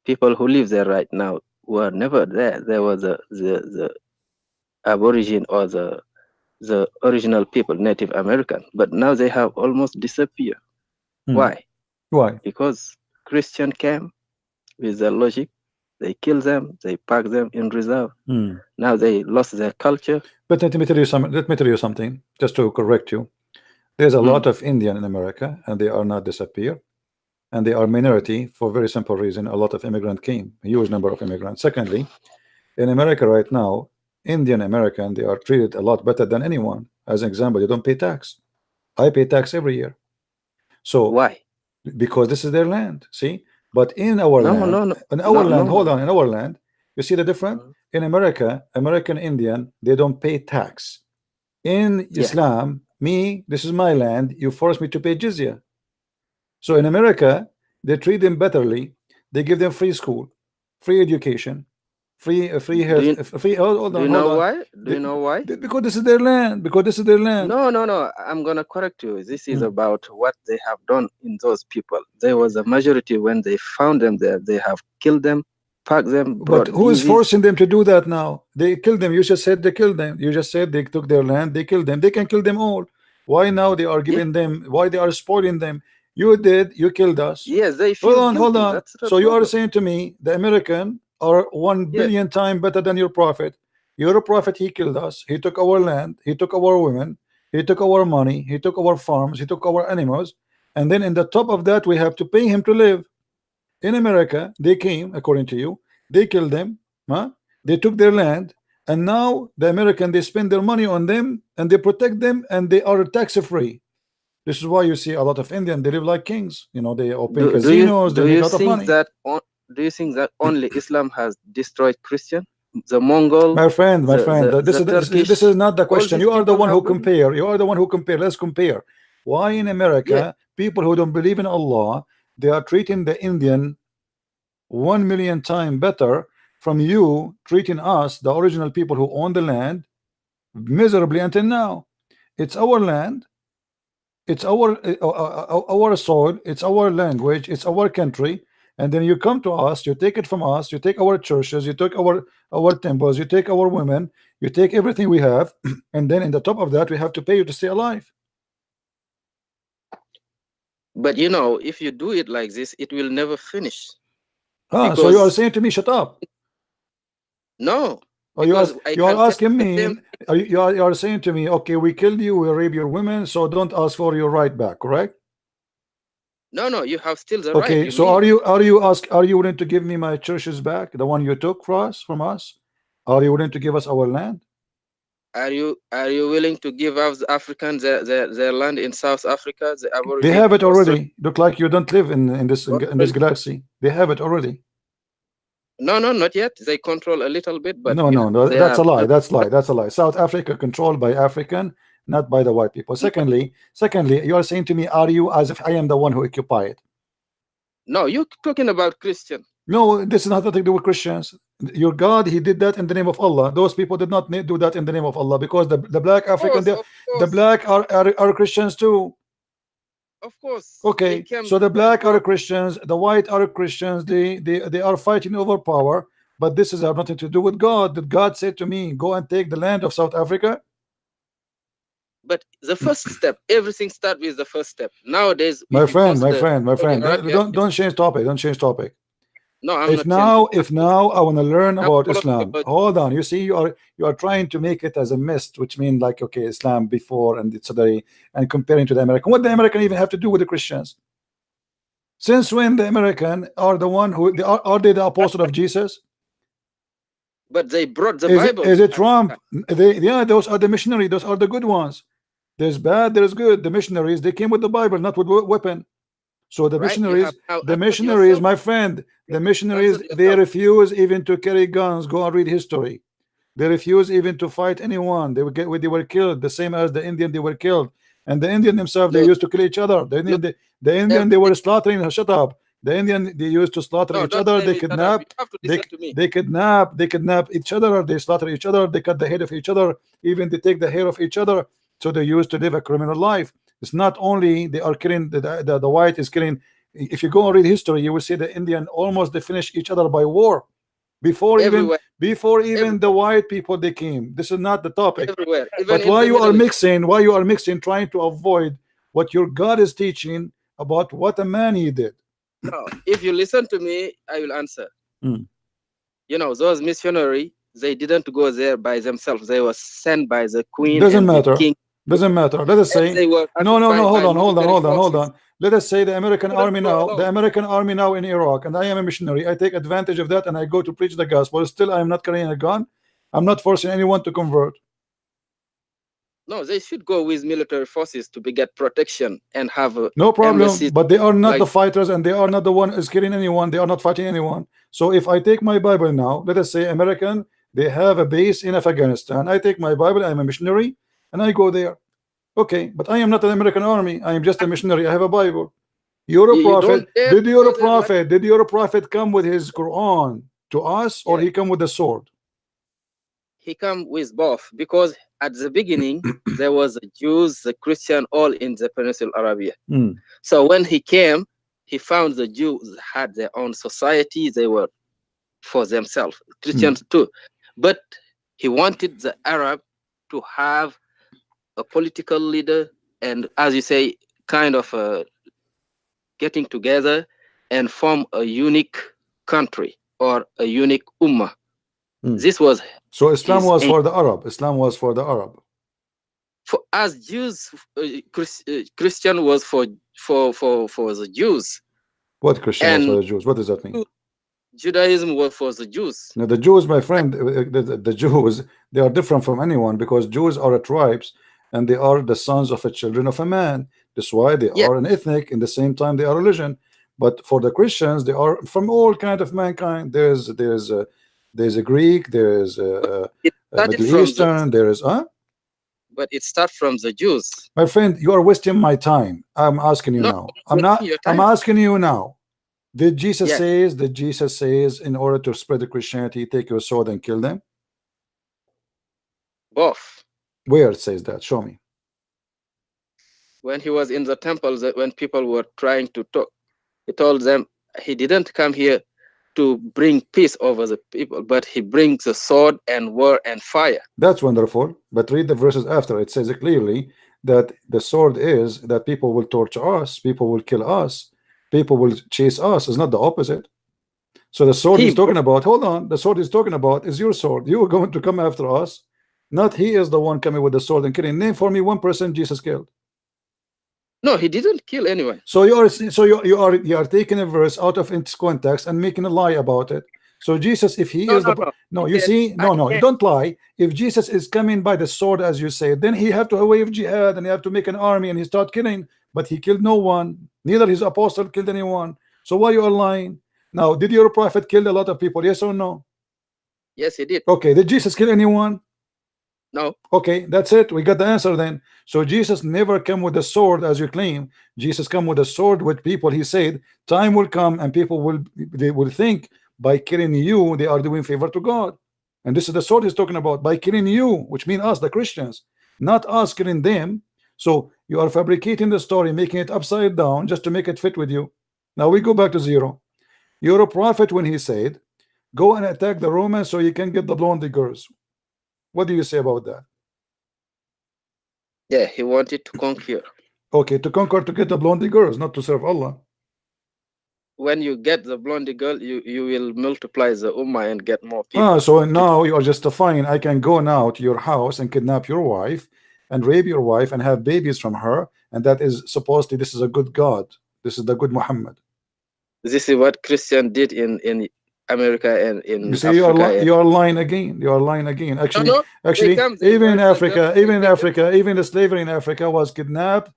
People who live there right now were never there. There was the Aborigine or the original people, Native American, but now they have almost disappeared. Why? Because Christian came with their logic. They kill them, they pack them in reserve. Now they lost their culture. But let me tell you something, just to correct you. There's a lot of Indian in America, and they are not disappear, and they are minority for very simple reason. A lot of immigrant came, a huge number of immigrants. Secondly, in America right now, Indian American, they are treated a lot better than anyone. As an example, you don't pay tax. I pay tax every year. So why? Because this is their land. See. But in our land, in our land, you see the difference? In America, American Indian, they don't pay tax. In Islam, this is my land, you force me to pay jizya. So in America, they treat them betterly. They give them free school, free education, free health, free. Do you know why? Do you know why? Because this is their land. No. I'm gonna correct you. This is about what they have done in those people. There was a majority when they found them there. They have killed them, packed them. But who is forcing them to do that now? They killed them. You just said they killed them. You just said they took their land. They killed them. They can kill them all. Why now they are giving them? Why they are spoiling them? You killed us. Yes, they feel hold on. So you are saying to me the American are 1 billion times better than your prophet. Your prophet, he killed us. He took our land. He took our women. He took our money. He took our farms. He took our animals. And then in the top of that, we have to pay him to live. In America, they came, according to you, they killed them. They took their land. And now the American, they spend their money on them and they protect them and they are tax-free. This is why you see a lot of Indian, they live like kings. You know, they open casinos, they make a lot of money. Do you think that only Islam has destroyed Christian? The Mongol, My friend, the Turkish, this is not the all question. these You are the people one have who gone. compare. You are the one who compare. Let's compare. Why in Yeah, America, people who don't believe in Allah, they are treating the Indian 1 million times better from you treating us, the original people who own the land, miserably until now. It's our land. It's our soil. It's our language. It's our country. And then you come to us, you take it from us, you take our churches, you take our temples, you take our women, you take everything we have, and then in the top of that we have to pay you to stay alive. but you know, if you do it like this, it will never finish. So you are Because saying to me, shut up. no, Or you because I you are can tell asking the me, same. you are saying to me, okay, we killed you, we rape your women, so don't ask for your right back, correct? No, no, you have still the right. Okay, You so live. are you willing to give me my churches back, the one you took from us? Are you willing to give us our land? Are you willing to give out the Africans their land in South Africa, the They Aborigine have it in Australia? already. Look like you don't live in this galaxy. They have it already. No, no, not yet. They control a little bit, but No, no, no, they that's are a lie. That's a lie. That's a lie. South Africa controlled by African, not by the white people. Secondly, you are saying to me, are you, as if I am the one who occupy it? no. You're talking about Christian. No, this is nothing to do with Christians. Your God, he did that in the name of Allah. Those people did not do that in the name of Allah, because the black African, Of the course, black are Christians too. of course. They Okay, came so the and black are brought. Christians, the white are Christians. They are fighting over power, but this has nothing to do with God. Did God say to me, go and take the land of South Africa? But the first step, everything starts with the first step. Nowadays, My if you friend, my consider friend, my Saudi friend, Arabia, don't change topic. Don't change topic. no, I'm not changing. If now I want to learn I'm about following your Islam, logic. hold on. You see, you are trying to make it as a mist, which means like, okay, Islam before and it's the, and comparing to the American. What the American even have to do with the Christians? Since when the American are the one who are they the apostle of Jesus? But they brought the Bible Is to it Trump? Africa, Yeah, those are the missionary. Those are the good ones. There's bad, there's good. The missionaries, they came with the Bible, not with weapon. So right? You have now the answered missionaries, yourself. my friend, You the have missionaries, answered they yourself. refuse even to carry guns. Go and read history. They refuse even to fight anyone. They were killed the same as the Indian. They were killed, and the Indian themselves, they Look, used to kill each other. look, The Indian, they everything. were slaughtering. Shut up. The Indian, they used to slaughter No, each don't other. say They me shut up. You kidnap. have to listen to me. They kidnap each other. They slaughter each other. They cut the head of each other. Even they take the hair of each other. So they used to live a criminal life. It's not only they are killing the white is killing. If you go and read history, you will see the Indian almost they finish each other by war Everywhere, before even the everywhere, white people they came. This is not the topic. everywhere. Even But in the Middle East. why you are mixing, trying to avoid what your God is teaching about what a man he did. No, if you listen to me, I will answer. Mm. You know, those missionary, they didn't go there by themselves. They were sent by the queen Doesn't and the matter. king, Doesn't matter. Let us and say they were no. accompanied Hold by on, military hold forces. on. Let us say the American They couldn't army go now, alone. in Iraq, and I am a missionary. I take advantage of that and I go to preach the gospel. Still, I am not carrying a gun. I'm not forcing anyone to convert. No, they should go with military forces to get protection and have No problem, embassies but they are not like the fighters and they are not the one who's killing anyone. They are not fighting anyone. So if I take my Bible now, let us say American, they have a base in Afghanistan. I take my Bible, I'm a missionary, and I go there. Okay, but I am not an American army. I am just a missionary. I have a Bible. You're a you don't prophet. dare to go there like Did your prophet come with his Quran to us, or yeah. he come with the sword? He come with both because at the beginning there was the Jews, the Christian, all in the Peninsula Arabia. Mm. So when he came, he found the Jews had their own society. They were for themselves, Christians too. But he wanted the Arab to have a political leader and, as you say, kind of getting together and form a unique country or a unique ummah. This was So Islam his was aim. for the Arab. Islam was for the Arab. For as Jews, Christian was for the Jews. What Christian was And for the Jews? What does that mean? Judaism was for the Jews. Now the Jews, my friend, the Jews, they are different from anyone because Jews are a tribes and they are the sons of a children of a man. That's why they Yeah. are an ethnic. In the same time, they are religion. But for the Christians, they are from all kind of mankind. There's a Greek, there's It a started Middle from the, Eastern, there is but it started from the Jews. my friend, you are wasting my time. I'm asking you No, now. I'm not your I'm time. asking you now. Did Jesus Yes, says, did Jesus says, in order to spread the Christianity, take your sword and kill them? both. Where it says that? Show me. When he was in the temple, that when people were trying to talk, he told them he didn't come here to bring peace over the people, but he brings the sword and war and fire. That's wonderful. But read the verses after. It says clearly that the sword is that people will torture us, people will kill us, people will chase us. It's not the opposite. So the sword He he's talking brought, about, hold on, the sword he's talking about is your sword. You are going to come after us. Not he is the one coming with the sword and killing. Name for me one person Jesus killed. no, he didn't kill anyone. So you are taking a verse out of its context and making a lie about it. So Jesus, if he No, is no, the no. no, you see, no, you Again, don't lie. If Jesus is coming by the sword, as you say, then he have to wave jihad and he have to make an army and he start killing. But he killed no one. Neither his apostle killed anyone. So why you are lying? Now, did your prophet kill a lot of people? Yes or no? yes, he did. Okay. Did Jesus kill anyone? No, Okay, that's it. We got the answer then. So Jesus never came with a sword, as you claim. Jesus come with a sword with people. He said, time will come and people will think by killing you, they are doing favor to God. And this is the sword he's talking about, by killing you, which means us, the Christians, not us killing them. So you are fabricating the story, making it upside down just to make it fit with you. Now we go back to zero. You're a prophet when he said, go and attack the Romans so you can get the blondie girls. What do you say about that? yeah, he wanted to conquer. Okay, to conquer, to get the blondie girls, not to serve Allah. When you get the blondie girl, you will multiply the ummah and get more people. So now you are justifying I can go now to your house and kidnap your wife and rape your wife and have babies from her, and that is supposedly this is a good God. This is the good Muhammad. This is what Christian did in America and You in see, Africa. you are lying again. You are lying again. No, no, they come, they Even in burn the Africa, girls, they take them. even the slavery in Africa was kidnapped,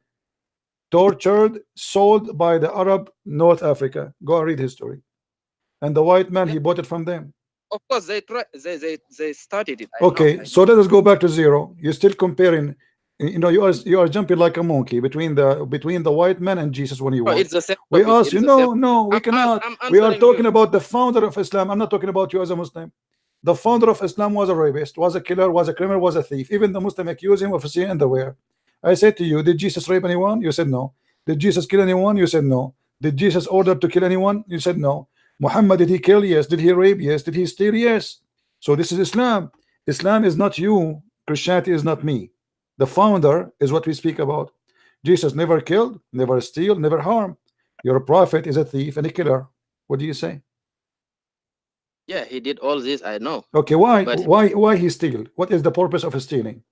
tortured, sold by the Arab North Africa. Go and read history. And the white man, Yeah, he bought it from them. of course, they started it. I know. Okay, so let us go back to zero. You're still comparing. You know, you are jumping like a monkey between the white man and Jesus when you No, want. it's the same We topic. ask It's you, the same. no, we cannot. I'm We are answering talking you. about the founder of Islam. I'm not talking about you as a Muslim. The founder of Islam was a rapist, was a killer, was a criminal, was a thief. Even the Muslim accused him of stealing underwear. I said to you, did Jesus rape anyone? You said no. Did Jesus kill anyone? You said no. Did Jesus order to kill anyone? You said no. Muhammad, did he kill? Yes. Did he rape? Yes. Did he steal? Yes. So this is Islam. Islam is not you. Christianity is not me. The founder is what we speak about. Jesus never killed, never steal, never harm. Your prophet is a thief and a killer. What do you say? Yeah, he did all this. I know. Okay, why? But Why he steal? What is the purpose of stealing?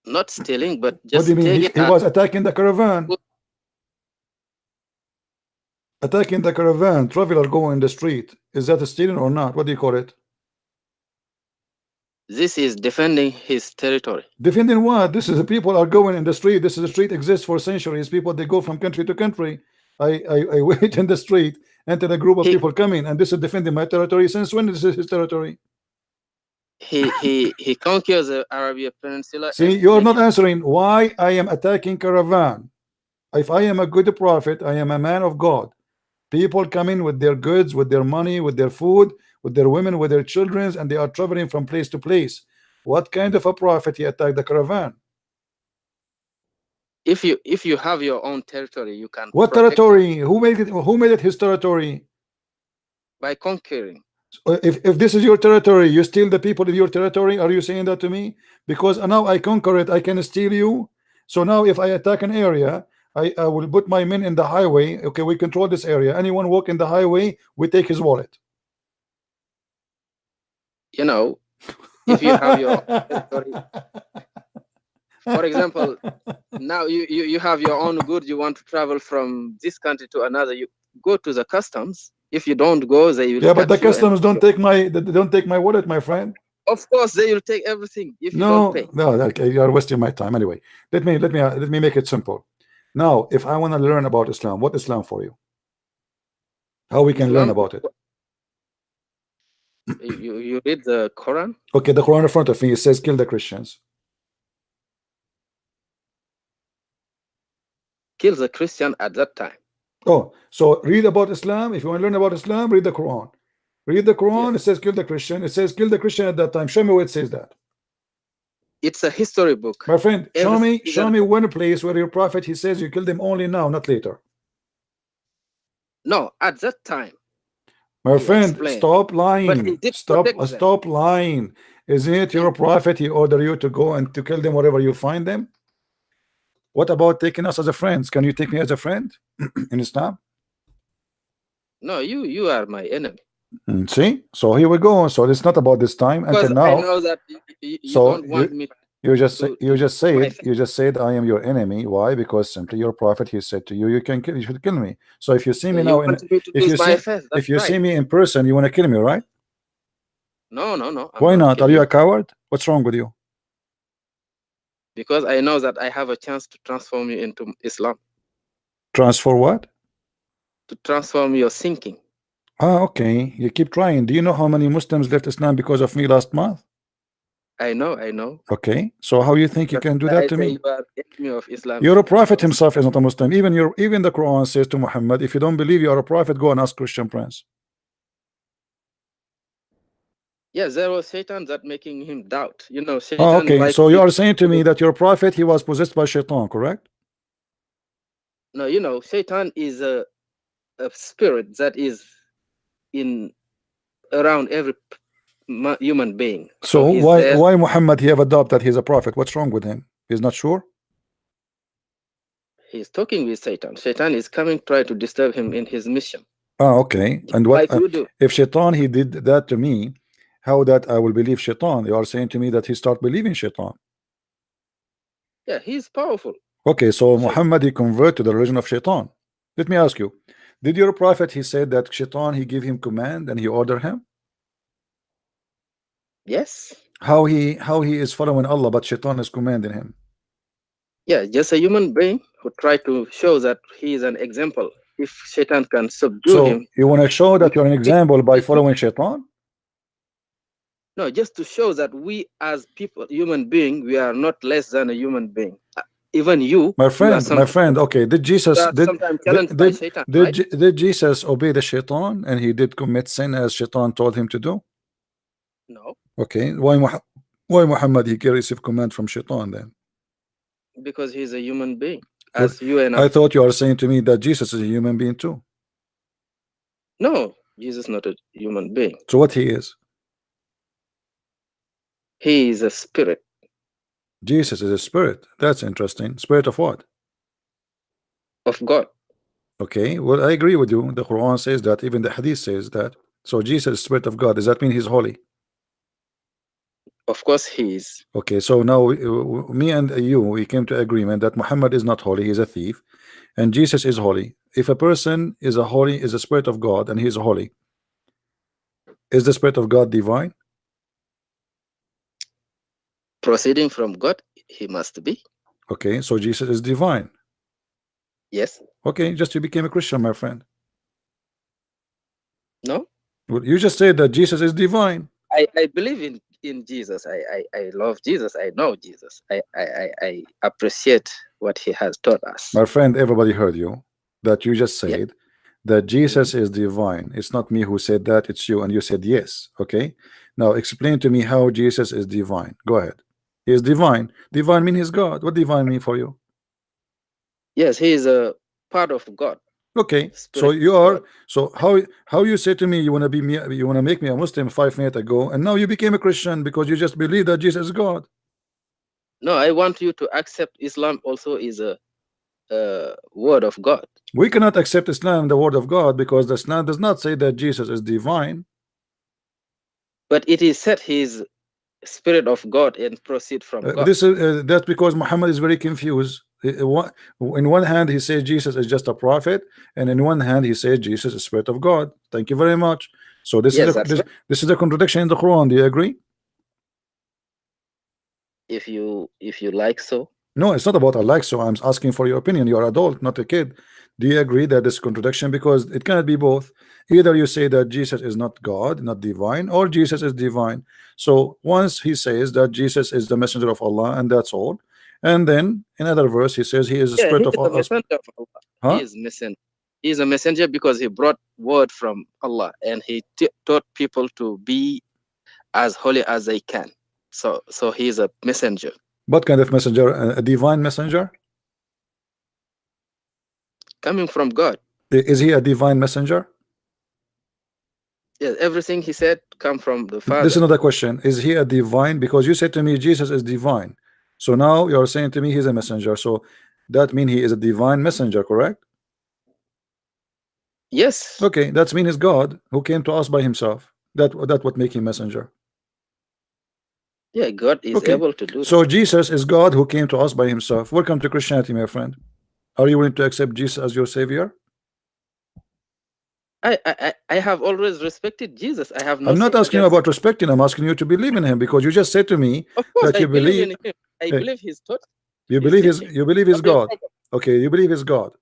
not stealing, but What do you just mean? take it He as was attacking the caravan. Attacking the caravan, traveler going in the street. Is that stealing or not? What do you call it? this is defending his territory. Defending what? This is the people are going in the street. This is the street exists for centuries. People they go from country to country. I wait in the street, enter a group of He people coming, and this is defending my territory. Since when is this his territory? he conquers the Arabian Peninsula See, and you're make not it. answering why I am attacking caravan. If I am a good prophet, I am a man of God. People come in with their goods, with their money, with their food, with their women, with their children, and they are traveling from place to place. What kind of a prophet he attacked the caravan? If you have your own territory, you can What protect it territory? Who made it? Who made it his territory? by conquering. If this is your territory, you steal the people in your territory. Are you saying that to me? Because now I conquer it, I can steal you. So now if I attack an area, I will put my men in the highway. Okay, we control this area. Anyone walk in the highway, we take his wallet. You know, if you have your own territory, for example, now you have your own goods, you want to travel from this country to another, you go to the customs. If you don't go, they will Yeah, but the catch you and customs don't take my wallet, my friend. of course they will take everything if you don't No, pay. no, okay, you are wasting my time anyway. Let me make it simple. Now, if I want to learn about Islam, what Islam for you? How we can learn Islam, about it? you read the Quran? Okay, the Quran in front of me, it says kill the Christians. Kill the Christian at that time. Oh, so read about Islam. If you want to learn about Islam, read the Quran. Read the Quran, Yes. it says kill the Christian. It says kill the Christian at that time. Show me where it says that. It's a history book. My friend, show Everything me, is show me one place where your prophet he says you kill them only now, not later. No, at that time. My He friend, explained. stop But he lying. did Stop, protect them. stop lying. Isn't it your prophet? He order you to go and to kill them wherever you find them. What about taking us as a friends? Can you take me as a friend in Islam? No, you are my enemy. See, so here we go. So it's not about this time Because until I now. know that you So don't want me you just to- you just said my- you just said I am your enemy. Why? Because simply your prophet he said to you, you can kill, you should kill me. So if you see me you now in, want me to if lose you my see faith, if that's you right. see me in person, you want to kill me, right? No, I'm Why not? killing Are you a coward? What's wrong with you? Because I know that I have a chance to transform you into Islam, Transfer what? to transform your thinking. Ah, okay. You keep trying. Do you know how many Muslims left Islam because of me last month? I know. Okay. So how you think you That's can do why that I to say me? you are enemy of Islam. Your prophet himself is not a Muslim. Even the Quran says to Muhammad, if you don't believe you are a prophet, go and ask Christian Prince. Yes, there was Satan that making him doubt. You know, Satan. Oh, okay. Like So you are saying to me that your prophet he was possessed by Shaitan, correct? no, you know, Satan is a spirit that is in around every human being. So he's why there. why Muhammad he have adopted that he's a prophet? What's wrong with him? He's not sure. He's talking with Satan. Satan is coming, try to disturb him in his mission. Oh, okay. And what Like you do. if Shaitan he did that to me? How that I will believe Shaitan? You are saying to me that he start believing Shaitan. Yeah, he's powerful. Okay, so Muhammad he convert to the religion of Shaitan. Let me ask you, did your prophet he said that Shaitan he give him command and he order him? Yes. How he is following Allah but Shaitan is commanding him? Yeah, just a human being who try to show that he is an example. If Satan can subdue him. You want to show that you're an example by following Shaitan? No, just to show that we as people, human being, we are not less than a human being. Even you, my friend. Okay, did Jesus did Jesus obey the Shaitan and he did commit sin as Shaitan told him to do? No. Okay, why Muhammad he received command from Shaitan then? Because he's a human being, as you and I thought you are saying to me that Jesus is a human being too. No, Jesus is not a human being. So what he is? He is a spirit. Jesus is a spirit. That's interesting. Spirit of what? Of God. Okay, well, I agree with you. The Quran says that, even the Hadith says that. So Jesus is spirit of God. Does that mean he's holy? Of course he is. Okay, so now me and you, we came to agreement that Muhammad is not holy, he's a thief, and Jesus is holy. If a person is a spirit of God and he's holy, is the spirit of God divine? Proceeding from God, he must be. Okay, so Jesus is divine. Yes. Okay, just you became a Christian, my friend. No. Well, you just said that Jesus is divine. I believe in Jesus. I love Jesus. I know Jesus. I appreciate what he has taught us. My friend, everybody heard you. That you just said that Jesus is divine. It's not me who said that, it's you, and you said yes. Okay, now explain to me how Jesus is divine. Go ahead. He is divine. Divine mean he's God. What divine mean for you? Yes, he is a part of God. Okay, so you are. So how you say to me you want to be me, you want to make me a Muslim 5 minutes ago, and now you became a Christian because you just believe that Jesus is God? No, I want you to accept Islam also is a word of God. We cannot accept Islam, the word of God, because the Islam does not say that Jesus is divine. But it is said he is spirit of God and proceed from God. This is that's because Muhammad is very confused. In one hand he says Jesus is just a prophet, and in one hand he says Jesus is spirit of God. Thank you very much. So this is a contradiction in the Quran. Do you agree? If you like so. No, it's not about I like, so I'm asking for your opinion. You're adult, not a kid. Do you agree that this contradiction? Because it cannot be both. Either you say that Jesus is not God, not divine, or Jesus is divine. So once he says that Jesus is the messenger of Allah, and that's all. And then in another verse he says he is the Yeah, spirit he of is a Allah. messenger of Allah. He Huh? is messenger. He is a messenger because he brought word from Allah, and he taught people to be as holy as they can. So he is a messenger What kind of messenger? A divine messenger? coming from God. Is he a divine messenger? Yes, everything he said come from the This is Father. another question. Is he a divine? Because you said to me Jesus is divine. So now you're saying to me he's a messenger. So that means he is a divine messenger, correct? Yes. Okay, that's mean he's God who came to us by himself. That would make him messenger. Yeah, God is Okay, able to do that. so Jesus is God who came to us by himself. Welcome to Christianity, my friend. Are you willing to accept Jesus as your savior? I have always respected Jesus. I have I'm nothing not asking you against. about respecting. I'm asking you to believe in him because you just said to me Of course, that I you believe believe in him. I eh, believe his thought, you his believe his teaching. you believe his Not your God. problem. Okay, you believe his God.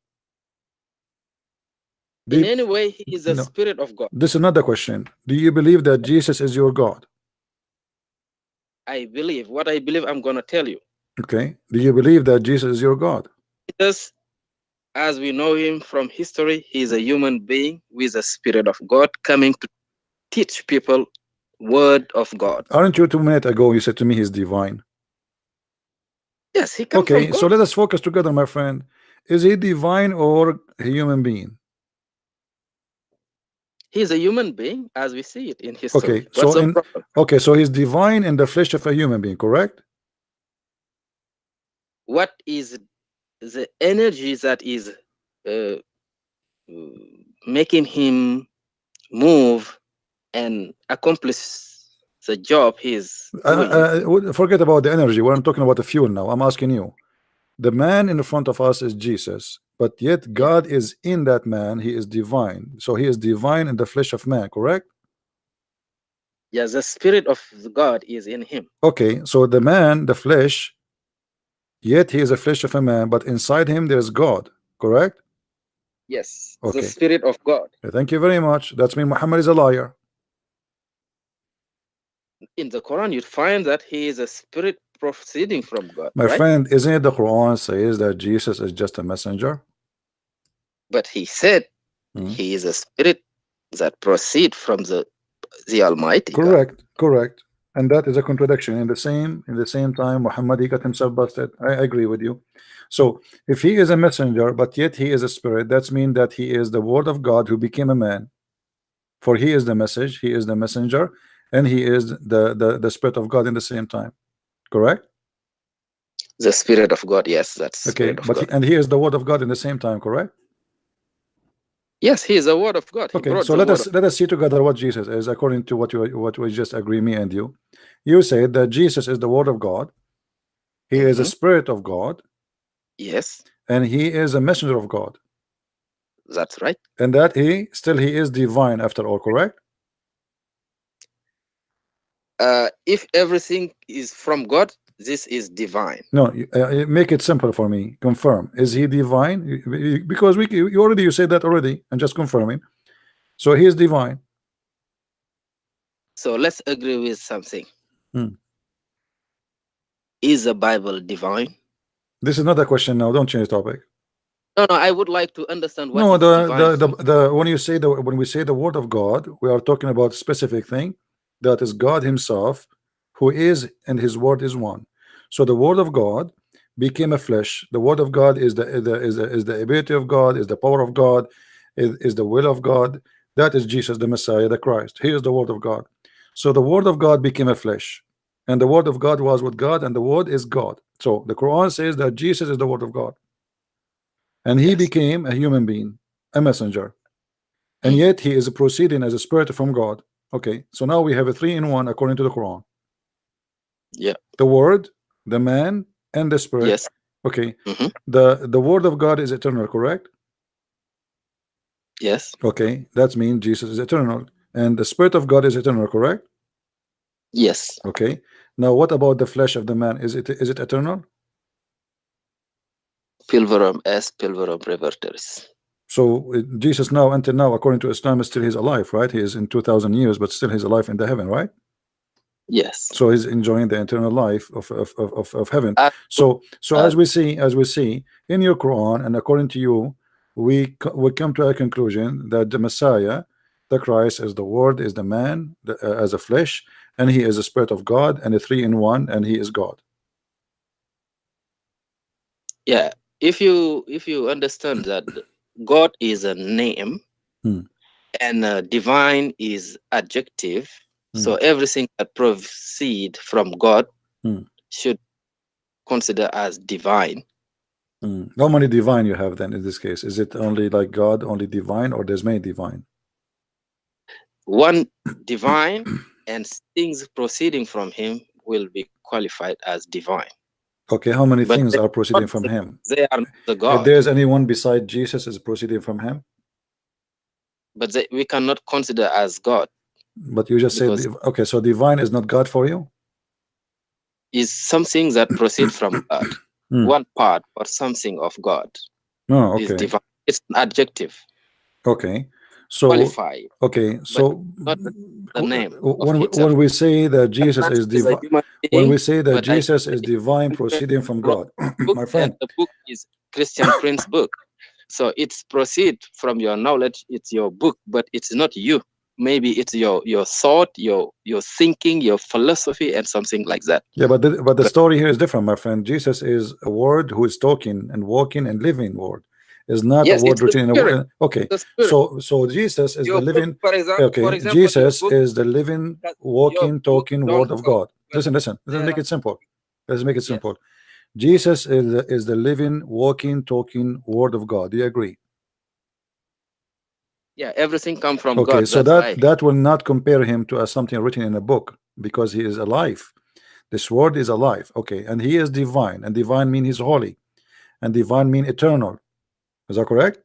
Do In you, any way, he is the no, spirit of God. this is another question. Do you believe that Jesus is your God? I believe what I believe. I'm gonna tell you. Okay. Do you believe that Jesus is your God? Jesus, as we know him from history, he is a human being with the spirit of God coming to teach people word of God. Aren't you 2 minutes ago you said to me he's divine? Yes, he come from Okay, so God. let us focus together, my friend. Is he divine or a human being? He is a human being as we see it in history. Okay, What's so the in problem? okay, so he's divine in the flesh of a human being, correct? What is the energy that is uh, making him move and accomplish the job he's doing? Forget about the energy. We're not talking about the fuel now. I'm asking you. The man in front of us is Jesus, but yet Yeah. God is in that man. He is divine. So he is divine in the flesh of man, correct? Yes, the spirit of God is in him. Okay, so the man, the flesh, yet he is a flesh of a man, but inside him there's God, correct? Yes, the Okay, spirit of God. thank you very much. That's mean Muhammad is a liar. In the Quran, you find that he is a spirit proceeding from God, My right? friend, isn't it the Quran says that Jesus is just a messenger? But he said Hmm. he is a spirit that proceed from the Almighty God. Correct, correct. And that is a contradiction. In the same time, Muhammad he got himself busted. I agree with you. So if he is a messenger, but yet he is a spirit, that's mean that he is the word of God who became a man. For he is the message, he is the messenger, and he is the spirit of God in the same time. Correct? The spirit of God, yes, that's Okay, spirit of but God. and he is the word of God in the same time, correct? Yes, he is the word of God. He Okay, brought so the let word of us let us see together what Jesus is according to what we just agree, me and you. You said that Jesus is the word of God, he is a Mhm. spirit of God, Yes, and he is a messenger of God, that's right. and that he is divine after all, correct? If everything is from God, this is divine. No, make it simple for me. Confirm. Is he divine? Because you said that already, and just confirming. So he is divine. So let's agree with something. Hmm. Is the Bible divine? This is not a question now. Don't change topic. No, no, I would like to understand what No, is divine from. when we say the word of God, we are talking about specific thing that is God Himself, who is and His word is one. So the word of God became a flesh. The word of God is the ability of God, is the power of God, is the will of God. That is Jesus, the Messiah, the Christ. He is the word of God. So the word of God became a flesh, and the word of God was with God, and the word is God. So the Quran says that Jesus is the word of God, and he Yes. became a human being, a messenger, and Mm. yet he is proceeding as a spirit from God. Okay, so now we have a three in one according to the Quran: Yeah. the word, the man, and the spirit. Yes. Okay, Hmm. the word of God is eternal, correct? Yes. Okay, that means Jesus is eternal, and the spirit of God is eternal, correct? Yes. Okay, now what about the flesh of the man? Is it eternal? Pilvarum est pilvarum reverteris. So Jesus now, until now, according to Islam, is still he's alive, right? He is in 2,000 years, but still he's alive in the heaven, right? Yes. So he's enjoying the eternal life of heaven. Uh, So uh, as we see in your Quran, and according to you, we come to a conclusion that the Messiah, the Christ, is the Word, is the man as a flesh, and he is the Spirit of God, and a three in one, and he is God. yeah. If you understand that God is a name, and divine is adjective, so everything that proceed from God should consider as divine. How many divine you have then in this case? Is it only like God, only divine, or there's many divine? One divine, and things proceeding from him will be qualified as divine. Okay, how many But things they are proceeding not from the- him? They are not the If God, there's anyone beside Jesus is proceeding from him, but we cannot consider as God, but you just said because okay, so divine is not God for you? is something that proceed from God. One part or something of God Oh, is okay, divine. It's an adjective. okay, so Qualified, okay, but so not the name of when itself. we say that Jesus That is is a divine, human when being, we say that but I Jesus is divine proceeding from wrote God, book, my and friend, the book is Christian Prince book. So it's proceed from your knowledge. It's your book, but it's not you. Maybe it's your thought, your thinking, your philosophy, and something like that. yeah, but the story here is different, my friend. Jesus is a word who is talking and walking and living word. Is not a Yes, word it's the written in a spirit. word. Okay, The spirit. so Jesus is the Your book, living. for example, Okay, your Jesus book, is the living, your walking, book talking don't word of talk, God. but Listen. Let's there make are, it simple. Let's make it yes, simple. Jesus is the living, walking, talking word of God. Do you agree? yeah, everything comes from Okay, God. so That's why. that will not compare him to something written in a book, because he is alive. This word is alive. Okay, and he is divine, and divine mean he's holy, and divine mean eternal. Is that correct?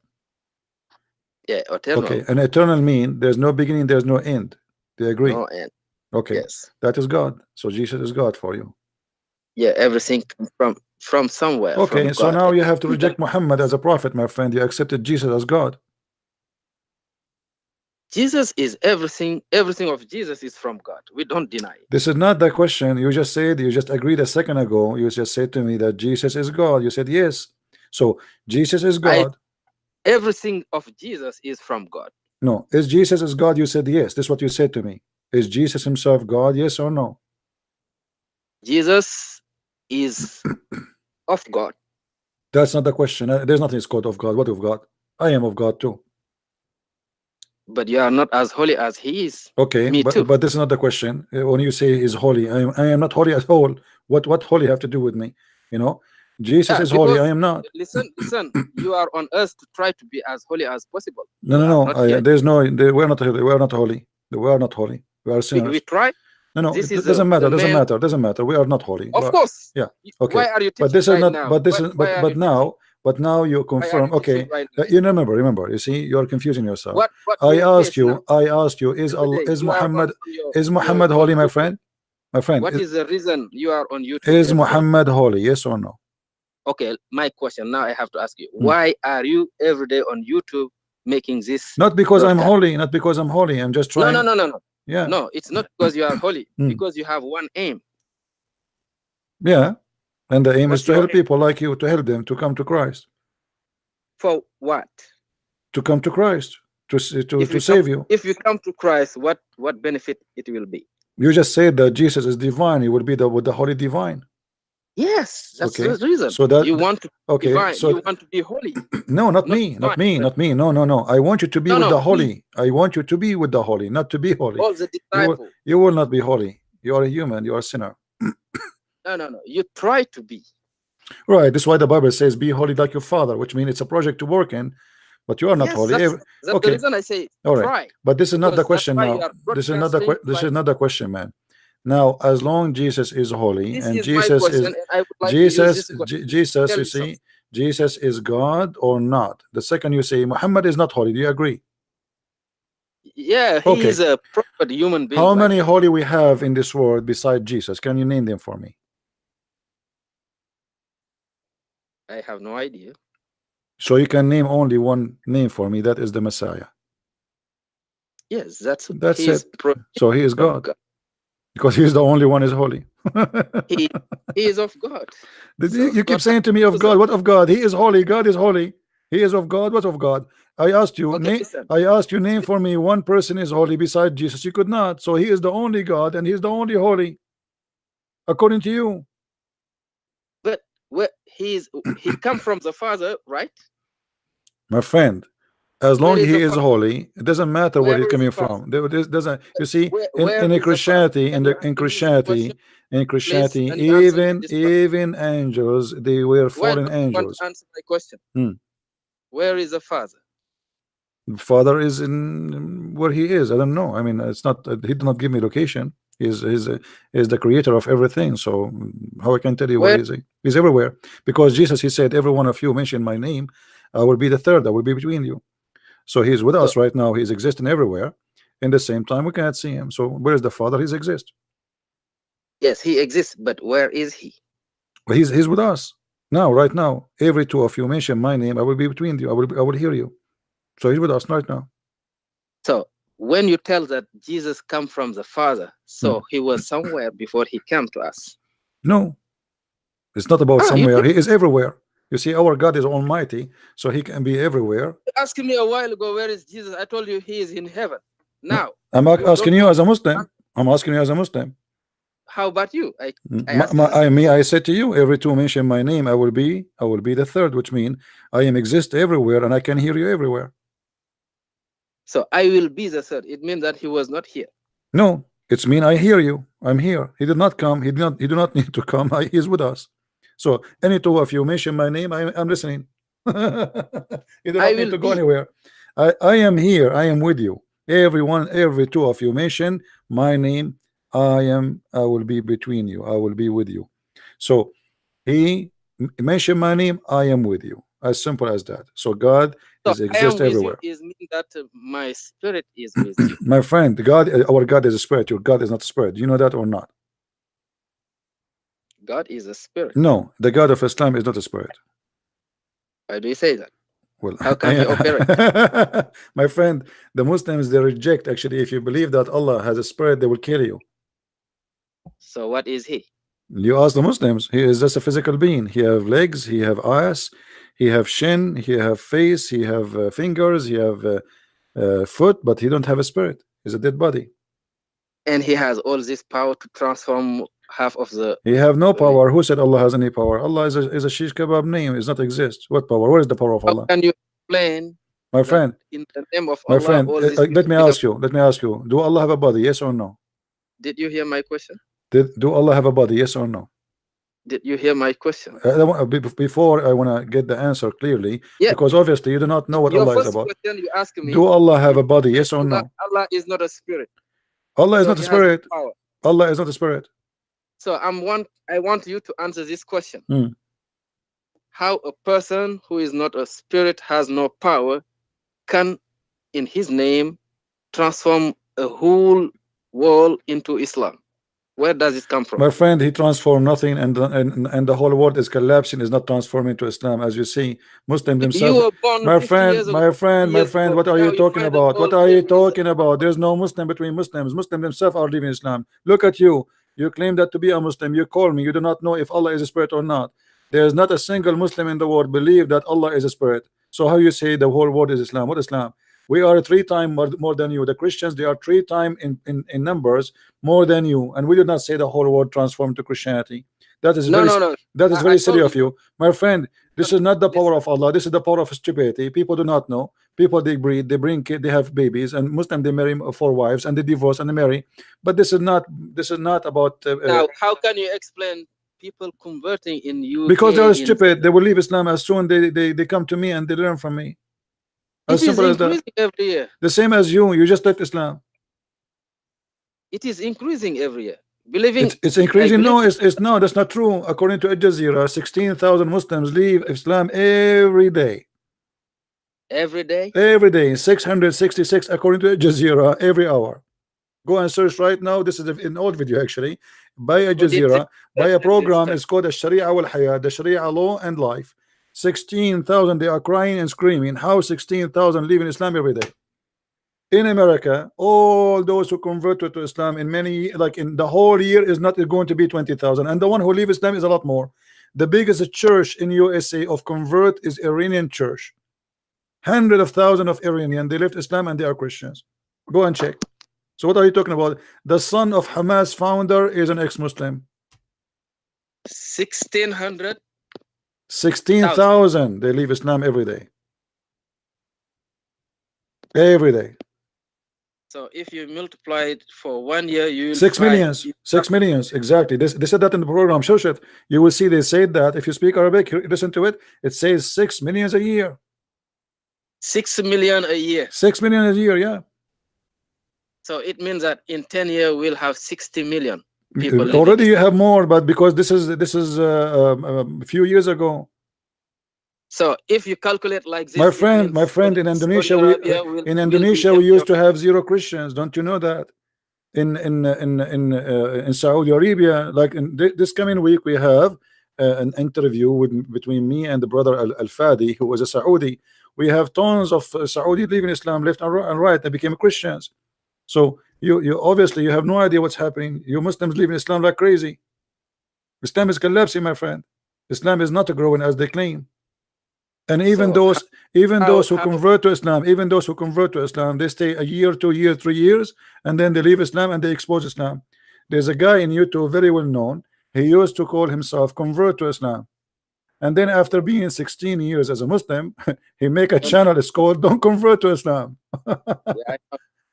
Yeah, eternal. Okay, and eternal mean there's no beginning, there's no end. Do you agree? No end. Okay, Yes. that is God. So Jesus is God for you. Yeah, everything comes from somewhere, Okay, from so God. now you have to reject Muhammad as a prophet, my friend. You accepted Jesus as God. Jesus is everything. Everything of Jesus is from God. We don't deny it. This is not the question. You just said, you just agreed a second ago. You just said to me that Jesus is God. You said yes. So Jesus is God. Everything of Jesus is from God. No, is Jesus is God? You said yes. This is what you said to me. Is Jesus himself God? Yes or no? Jesus is of God. That's not the question. There's nothing is called of God. What of God? I am of God too. But you are not as holy as he is. Okay, Me too. but this is not the question. When you say is holy, I am not holy at all. What holy have to do with me? You know, Jesus is holy. Because I am not. listen, you are on earth to try to be as holy as possible. No, You no, are no. not here. There's no. We're not holy. We're not holy. We are not holy. We are sinners. We try. No, This is doesn't matter. the Doesn't main. matter. Doesn't matter. We are not holy. Of course. Yeah. Okay. Why are you But teaching this is right not. now? But this is. Why are But you teaching? now. But now you Why are confirm. you teaching Okay. right now? You remember. You see, you are confusing yourself. What I asked now? you. I asked you. Is Every Allah? day Is you are Muhammad? on your Is Muhammad on holy, my YouTube. friend? My friend. What is the reason you are on YouTube Is every day? Muhammad holy? Yes or no? Okay, my question now I have to ask you. Why are you every day on YouTube making this? Not because I'm broadcast? holy. Not because I'm holy. I'm just trying. No. Yeah. No, it's not because you are holy. Because you have one aim. Yeah. And the aim is What's to your help aim? people like you, to help them to come to Christ. For what? To come to Christ, to save you. If you come to Christ, what benefit it will be? You just said that Jesus is divine. He will be with the holy divine. Yes, that's Okay. the reason. So that You want to be divine. So you want to be holy. no, not me. No. I want you to be with the holy. I want you to be with the holy, not to be holy. All the disciples. You will not be holy. You are a human. You are a sinner. No. You try to be. Right. This is why the Bible says, "Be holy like your Father," which means it's a project to work in. But you are not holy. That's okay. the reason I say all right. try. But this is not the question now. This is not the question, man. Now, as long Jesus is holy, this and is Jesus my question, is and I would like Jesus, to use this Jesus, you see, Jesus is God or not. The second you say Muhammad is not holy, do you agree? Yeah, he is a proper human being. How many holy we have in this world beside Jesus? Can you name them for me? I have no idea. So you can name only one name for me. That is the Messiah. Yes, that's That's his it. provision So he is of God God. because he is the only one is holy. He he is of God. So You keep God has saying to me of chosen. God. What of God? He is holy. God is holy. He is of God. What of God? I asked you Okay, name. listen. I asked you name for me one person is holy beside Jesus. You could not. So he is the only God and he is the only holy according to you, But where he come from the Father, right? my friend. As Where long is he the is Father? holy, it doesn't matter where Where he's is the coming Father? from. This doesn't. You see, Where in a is the Father? Christianity, Can you in answer me this question, Christianity, in please? Christianity, Can you answer me this question? even angels, they were Why fallen don't you want angels. to answer my question? Hmm. Where is the Father? Father is in where he is. I don't know. I mean, it's not. He did not give me location. He's the creator of everything. So how I can tell you where Where? is he? He's everywhere. Because Jesus, he said, every one of you mention my name, I will be the third. I will be between you. So he's with So us right now. He's existing everywhere. In the same time, we cannot see him. So where is the Father? He's exist. yes, he exists, but where is he? But he's with us now, right now. Every two of you mention my name, I will be between you. I will hear you. So he's with us right now. So when you tell that Jesus come from the Father, Hmm. so he was somewhere before he came to us. No, it's not about Ah, you somewhere. He is everywhere. You see, our God is almighty, so he can be everywhere. asked me a while ago, where is Jesus? I told you he is in heaven. No, Now I'm you asking don't you want as a to Muslim. answer. I'm asking you as a Muslim. How about you? I ask you the I same me, thing. I said to you, every two mention my name, I will be the third, which means I am exist everywhere and I can hear you everywhere. So I will be the third. It means that he was not here. No, it's mean I hear you. I'm here. He did not come. He do not need to come. He is with us. So any two of you mention my name, I'm listening. You do I not need will to go be. anywhere. I am here. I am with you. Everyone, every two of you mention my name. I will be between you. I will be with you. So he mention my name. I am with you. As simple as that. So God So is I am exist with you everywhere. is mean that my spirit is with you. My friend, God, our God is a spirit. Your God is not a spirit. Do you know that or not? God is a spirit. No, the God of Islam is not a spirit. Why do you say that? Well, How can he operate? my friend, the Muslims they reject actually. If you believe that Allah has a spirit, they will kill you. So what is he? You ask the Muslims, he is just a physical being. He have legs, he have eyes, he have shin, he have face, he have fingers, he have foot, but he don't have a spirit. He's a dead body. And he has all this power to transform half of the. He have no power. Who said Allah has any power? Allah is a shish kebab name. It does not exist. What power? Where is the power of How Allah? can you explain My that friend, in the name of my Allah friend, all these let me miracles? ask you. Let me ask you. Do Allah have a body? Yes or no? Did you hear my question? Do Allah have a body? Yes or no? Did you hear my question? Before I want to get the answer clearly, Yeah. because obviously you do not know what Your Allah is first about. question you ask Do me, Allah have you a body? said Yes or no? Allah is not a spirit, Allah is so not a he has no spirit. power. Allah is not a spirit. So I want you to answer this question. Hmm. How a person who is not a spirit, has no power, can in his name transform a whole world into Islam? Where does it come from? My friend, he transformed nothing, and the whole world is collapsing, is not transforming to Islam. As you see, Muslims You themselves. were born 50 years ago, 50 My years friend, ago. what are you Now you talking find that about? What all are you believe in Islam. talking about? There's no Muslim between Muslims. Muslims themselves are leaving Islam. Look at you. You claim that to be a Muslim. You call me. You do not know if Allah is a spirit or not. There is not a single Muslim in the world believe that Allah is a spirit. So how you say the whole world is Islam? What Islam? We are three times more than you. The Christians, they are three times in numbers more than you, and we did not say the whole world transformed to Christianity. That is No, very no, no. that is I very silly told you. of you, my friend. This is not the power Listen, of Allah. This is the power of stupidity. People do not know. People they breed, they bring kids, they have babies, and Muslim they marry four wives and they divorce and they marry. But this is not about now, how can you explain people converting in because they UK? are In stupid. They will leave Islam as soon they come to me and they learn from me. As it is simple as that. increasing every year. The same as you just left Islam. It is increasing every year. Believing, It's I increasing. believe No, it's no, that's not true. According to Al Jazeera, 16,000 Muslims leave Islam every day. every day. Every day, 666 according to Al Jazeera every hour. Go and search right now. This is an old video actually by Al Who did this Jazeera, by a program. study? It's called the Sharia wal Hayat, the Sharia law and life. 16,000, they are crying and screaming. How 16,000 live in Islam every day? In America, all those who converted to Islam in many, like in the whole year, is not going to be 20,000, and the one who leave Islam is a lot more. The biggest church in USA of convert is Iranian church. Hundreds of thousands of Iranian, they left Islam and they are Christians. Go and check. So what are you talking about? The son of Hamas founder is an ex-Muslim. 1,600. 16,000 they leave Islam every day. Every day. So if you multiply it for 1 year, you will 6 find millions. 6 millions, exactly. They said that in the program. Shoshef, you will see they said that if you speak Arabic, listen to it. It says 6 millions a year. 6 million a year. 6 million a year, yeah. So it means that in 10 years we'll have 60 million people. Already you have more, but because this is a few years ago. So if you calculate like this, my friend, in Indonesia, we used to have 0 Christians. Don't you know that? In Saudi Arabia, like in this coming week, we have an interview between me and the brother Al Fadi, who was a Saudi. We have tons of Saudi leaving Islam left and right. They became Christians. So you obviously you have no idea what's happening. You Muslims leaving Islam like crazy. Islam is collapsing, my friend. Islam is not growing as they claim. And even those who convert to Islam, they stay a year, 2 years, 3 years, and then they leave Islam and they expose Islam. There's a guy in YouTube, very well known. He used to call himself convert to Islam, and then after being 16 years as a Muslim, he make a channel. It's called "Don't Convert to Islam." Yeah,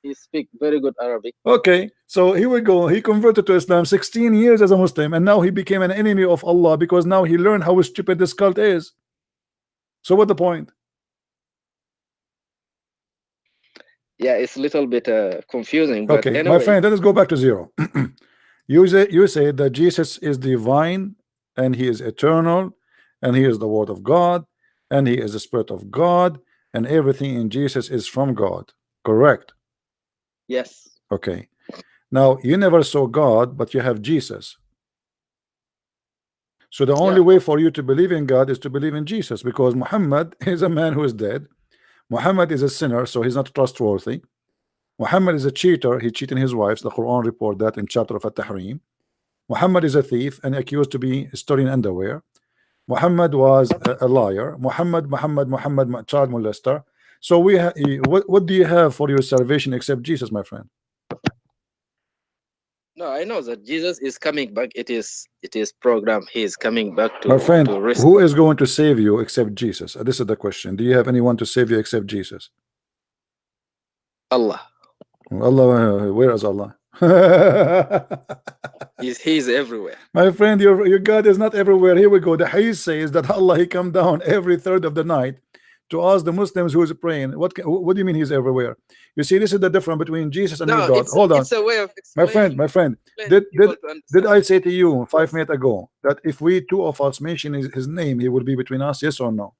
he speak very good Arabic. Okay, so here we go. He converted to Islam 16 years as a Muslim, and now he became an enemy of Allah because now he learned how stupid this cult is. So what the point? Yeah, it's a little bit confusing. But okay, anyway. My friend, let us go back to 0. you say that Jesus is divine and he is eternal and he is the word of God and he is the spirit of God and everything in Jesus is from God. Correct? Yes. Okay. Now you never saw God, but you have Jesus. So the only way for you to believe in God is to believe in Jesus, because Muhammad is a man who is dead. Muhammad is a sinner, so he's not trustworthy. Muhammad is a cheater. He cheated his wives. The Quran report that in chapter of At-Tahrim. Muhammad is a thief and accused to be storing underwear. Muhammad was a liar. Muhammad, child molester. So what do you have for your salvation except Jesus, my friend? No, I know that Jesus is coming back. It is programmed. He is coming back to. My friend, who is going to save you except Jesus? This is the question. Do you have anyone to save you except Jesus? Allah. Allah, where is Allah? He's everywhere. My friend, your God is not everywhere. Here we go. The hadith says that Allah, he come down every third of the night to ask the Muslims who is praying. What do you mean he's everywhere? You see, this is the difference between Jesus and your God. Hold on. It's a way of my friend, did I say to you 5 minutes ago that if we 2 of us mention his name, he will be between us? Yes or no?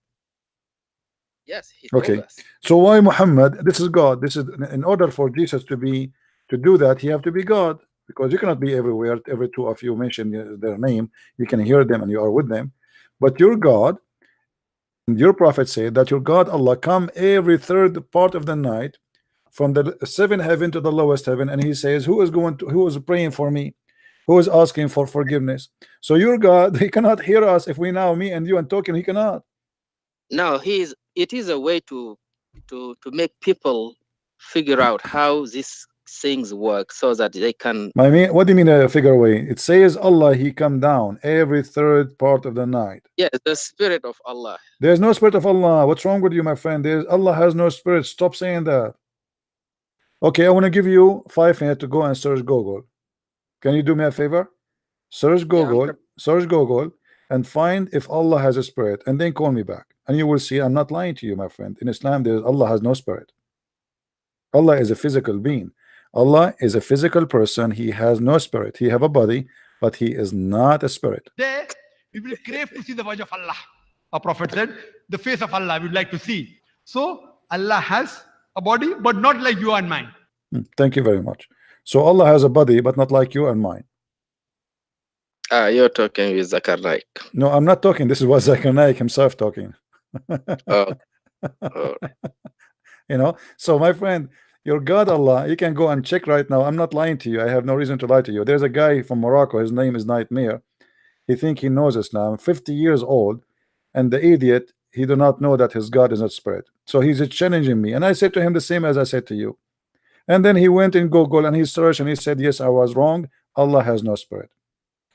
Yes, he told us. So why Muhammad? This is God. This is in order for Jesus to do that, he have to be God, because you cannot be everywhere. Every 2 of you mention their name, you can hear them and you are with them. But your God, and your prophet said that your God Allah come every third part of the night from the 7th heaven to the lowest heaven, and he says, who is praying for me, who is asking for forgiveness? So your God, he cannot hear us if we now me and you and talking, he cannot. No, it is a way to make people figure out how these things work so that they can. What do you mean figure away? It says Allah, he come down every third part of the night. Yeah, the spirit of Allah. There's no spirit of Allah. What's wrong with you, my friend? Allah has no spirit. Stop saying that. Okay, I want to give you 5 minutes to go and search Google. Can you do me a favor? Search Google and find if Allah has a spirit, and then call me back, and you will see I'm not lying to you, my friend. In Islam, Allah has no spirit. Allah is a physical being. Allah is a physical person. He has no spirit. He have a body, but he is not a spirit. We will crave to see the face of Allah. A prophet said, the face of Allah we would like to see. So Allah has a body, but not like you and mine. Thank you very much. So Allah has a body, but not like you and mine. You're talking with Zakar Naik. No, I'm not talking. This is what Zakir Naik himself talking. Oh, oh, You know, so my friend, your God Allah, you can go and check right now. I'm not lying to you. I have no reason to lie to you. There's a guy from Morocco. His name is Nightmare. He think he knows Islam, 50 years old, and the idiot, he do not know that his God is not spirit. So he's challenging me, and I said to him the same as I said to you. And then he went in Google and he searched and he said, yes, I was wrong. Allah has no spirit.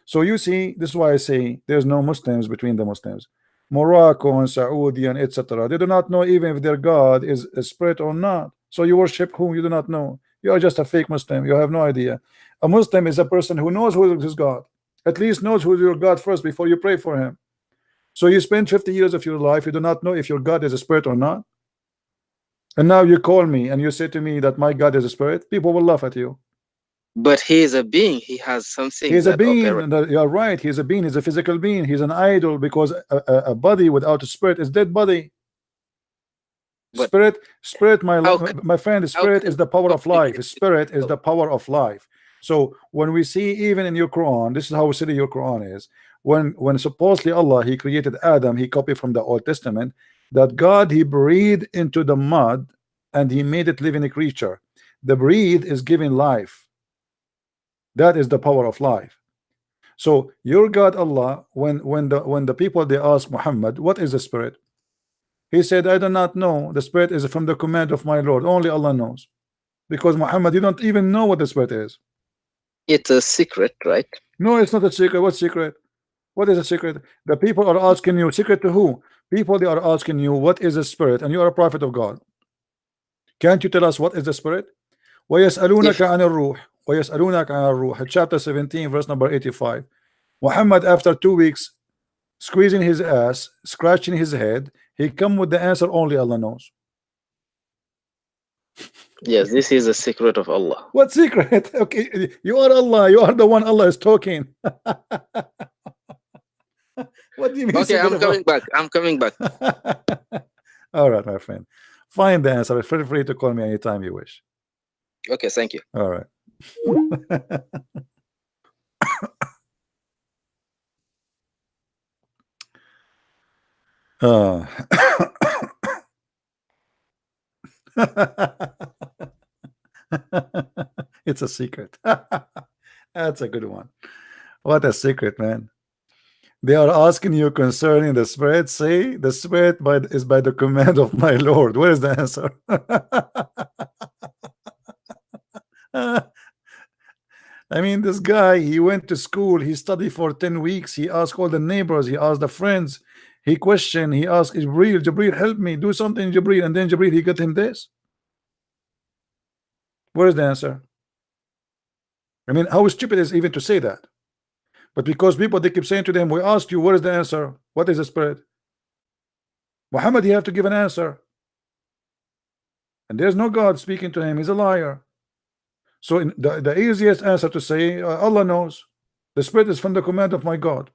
So you see, this is why I say there's no Muslims between the Muslims. Morocco and Saudi and etc. They do not know even if their God is a spirit or not. So you worship whom you do not know. You are just a fake Muslim. You have no idea. A Muslim is a person who knows who is his God. At least knows who is your God first before you pray for him. So you spend 50 years of your life, you do not know if your God is a spirit or not. And now you call me and you say to me that my God is a spirit. People will laugh at you. but he is a being. He has something He's a that being. operates. You are right. He's a being. He's a physical being. He's an idol because a body without a spirit is dead body. But Spirit, how can, my friend, how spirit can is the power of something life. Spirit is the power of life. So when we see even in your Quran, this is how silly your Quran is. When supposedly Allah he created Adam, he copied from the Old Testament that God he breathed into the mud and he made it living creature. The breathe is giving life. That is the power of life. So your God Allah, when the people they ask Muhammad, what is the spirit? He said, I do not know. The spirit is from the command of my Lord. Only Allah knows. Because Muhammad, you don't even know what the spirit is. it's a secret, right? No, it's not a secret. What secret? What is a secret? The people are asking you, secret to who? People they are asking you, what is a spirit? And you are a prophet of God. Can't you tell us what is the spirit? وَيَسْأَلُونَكَ If عَنِ الرُّوحِ وَيَسْأَلُونَكَ عَنِ الرُّوحِ chapter 17 verse number 85. Muhammad after 2 weeks squeezing his ass, scratching his head, he come with the answer only Allah knows. yes, this is a secret of Allah. What secret? Okay, you are Allah. You are the one Allah is talking. What do you mean Okay, secret I'm of coming back. I'm coming back. Allah? All right, my friend. Find the answer. Feel free to call me anytime you wish. Okay, thank you. All right. Uh, it's a secret. That's a good one. What a secret, man. They are asking you concerning the spirit. Say the spirit is by the command of my Lord. Where is the answer? I mean, this guy, he went to school, he studied for 10 weeks, he asked all the neighbors, he asked the friends, he questioned, he asked Jibril, Jibril, help me, do something, Jibril, and then Jibril, he got him this. Where is the answer? I mean, how stupid is even to say that? But because people, they keep saying to them, we ask you, where is the answer? What is the spirit? Muhammad, you have to give an answer. And there's no God speaking to him, he's a liar. So the easiest answer to say, Allah knows. The spirit is from the command of my God.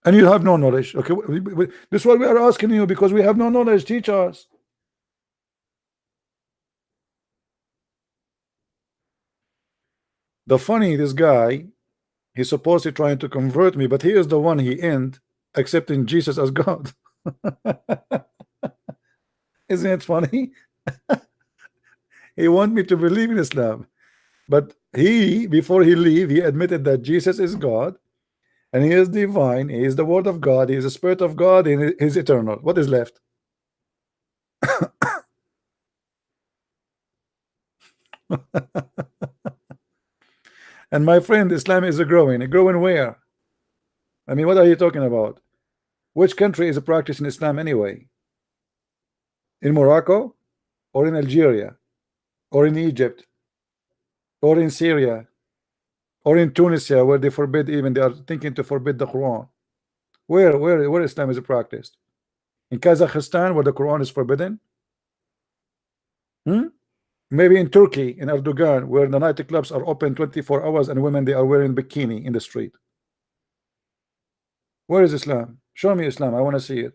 And you have no knowledge. Okay, this is what we are asking you because we have no knowledge. Teach us. The funny, this guy, he's supposedly trying to convert me, but he is the one he end accepting Jesus as God. Isn't it funny? He want me to believe in Islam, but he, before he leave, he admitted that Jesus is God and he is divine, he is the word of God, he is the spirit of God, and he is eternal. What is left? And my friend, Islam is growing. Growing where? I mean, what are you talking about? Which country is practicing Islam anyway? In Morocco, or in Algeria, or in Egypt, or in Syria, or in Tunisia, where they forbid, even they are thinking to forbid the Quran? Where Islam is practiced? In Kazakhstan, where the Quran is forbidden? Maybe in Turkey, in Erdogan, where the nightclubs are open 24 hours and women they are wearing bikini in the street. Where is Islam? Show me Islam. I want to see it.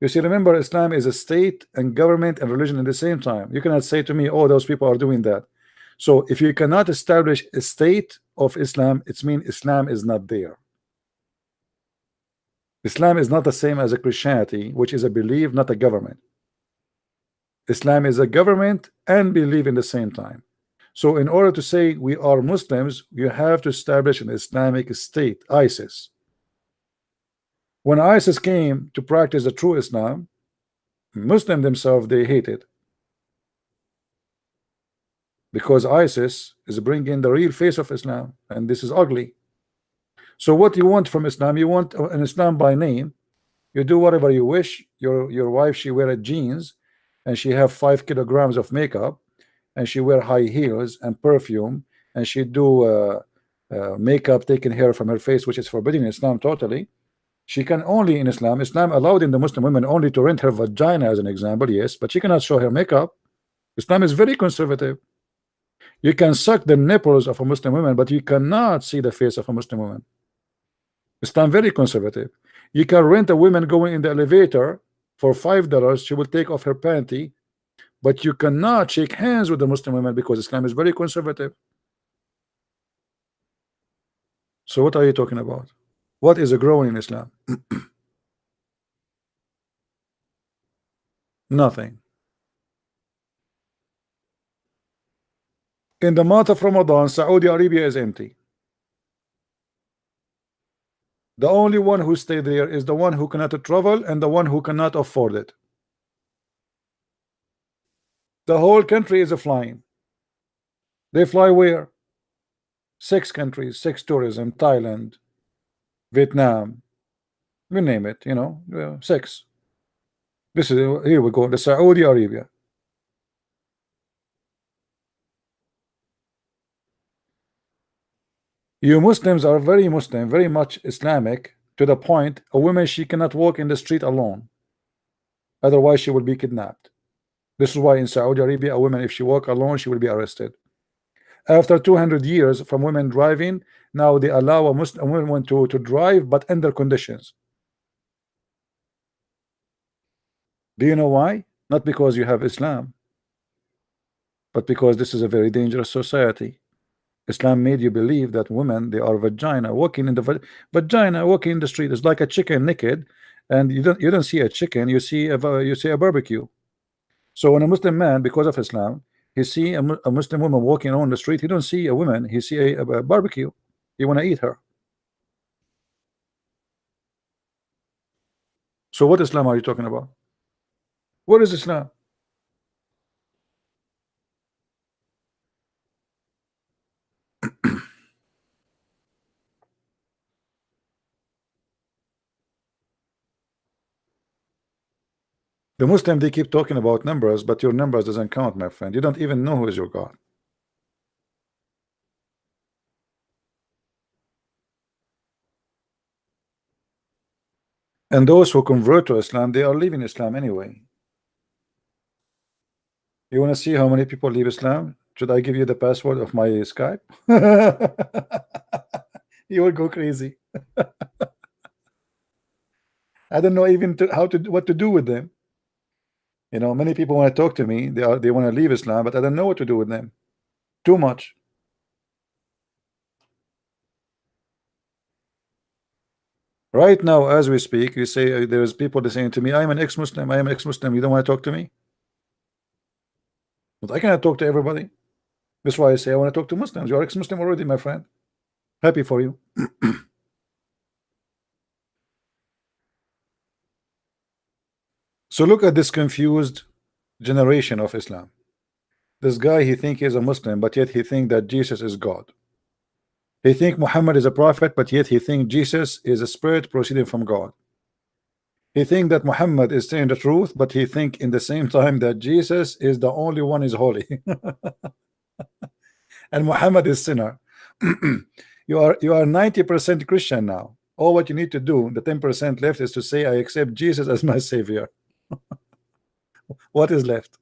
You see, remember, Islam is a state and government and religion at the same time. You cannot say to me, oh, those people are doing that. So if you cannot establish a state of Islam, it means Islam is not there. Islam is not the same as a Christianity, which is a belief, not a government. Islam is a government and belief in the same time. So in order to say we are Muslims, you have to establish an Islamic state, ISIS. When ISIS came to practice the true Islam, Muslims themselves, they hate it. Because ISIS is bringing the real face of Islam, and this is ugly. So what you want from Islam? You want an Islam by name. You do whatever you wish. Your wife, she wear jeans, and she have 5 kilograms of makeup, and she wear high heels and perfume, and she do makeup taking hair from her face, which is forbidden in Islam totally. She can only in Islam allowed in the Muslim women only to rent her vagina as an example, yes, but she cannot show her makeup. Islam is very conservative. You can suck the nipples of a Muslim woman, but you cannot see the face of a Muslim woman. Islam very conservative. You can rent a woman going in the elevator for $5. She will take off her panty, but you cannot shake hands with the Muslim woman because Islam is very conservative. So what are you talking about? What is a growing in Islam? Nothing. In the month of Ramadan, Saudi Arabia is empty. The only one who stay there is the one who cannot travel and the one who cannot afford it. The whole country is flying. They fly where? 6 countries, 6 tourism, Thailand, Vietnam, you name it, 6. This is, here we go, the Saudi Arabia. You Muslims are very Muslim, very much Islamic, to the point a woman, she cannot walk in the street alone. Otherwise, she will be kidnapped. This is why in Saudi Arabia, a woman, if she walk alone, she will be arrested. After 200 years from women driving, now they allow a Muslim woman to drive, but under conditions. Do you know why? Not because you have Islam, but because this is a very dangerous society. Islam made you believe that women, they are vagina walking in the vagina walking in the street is like a chicken naked, and you don't see a chicken, you see a barbecue. So when a Muslim man, because of Islam, he see a Muslim woman walking on the street, he don't see a woman, he see a barbecue. He want to eat her. So what Islam are you talking about? What is Islam? The Muslim, they keep talking about numbers, but your numbers doesn't count, my friend. You don't even know who is your God. And those who convert to Islam, they are leaving Islam anyway. You want to see how many people leave Islam? Should I give you the password of my Skype? You will go crazy. I don't know even what to do with them. Many people want to talk to me. They want to leave Islam, but I don't know what to do with them. Too much. Right now, as we speak, you say there's people that saying to me, "I'm an ex-Muslim. I am ex-Muslim. You don't want to talk to me?" But I cannot talk to everybody. That's why I say I want to talk to Muslims. You are ex-Muslim already, my friend. Happy for you. So look at this confused generation of Islam. This guy, he think he's a Muslim, but yet he think that Jesus is God. He think Muhammad is a prophet, but yet he think Jesus is a spirit proceeding from God. He think that Muhammad is saying the truth, but he think in the same time that Jesus is the only one is holy. And Muhammad is sinner. You are 90% Christian now. All what you need to do, the 10% left, is to say, I accept Jesus as my savior. What is left?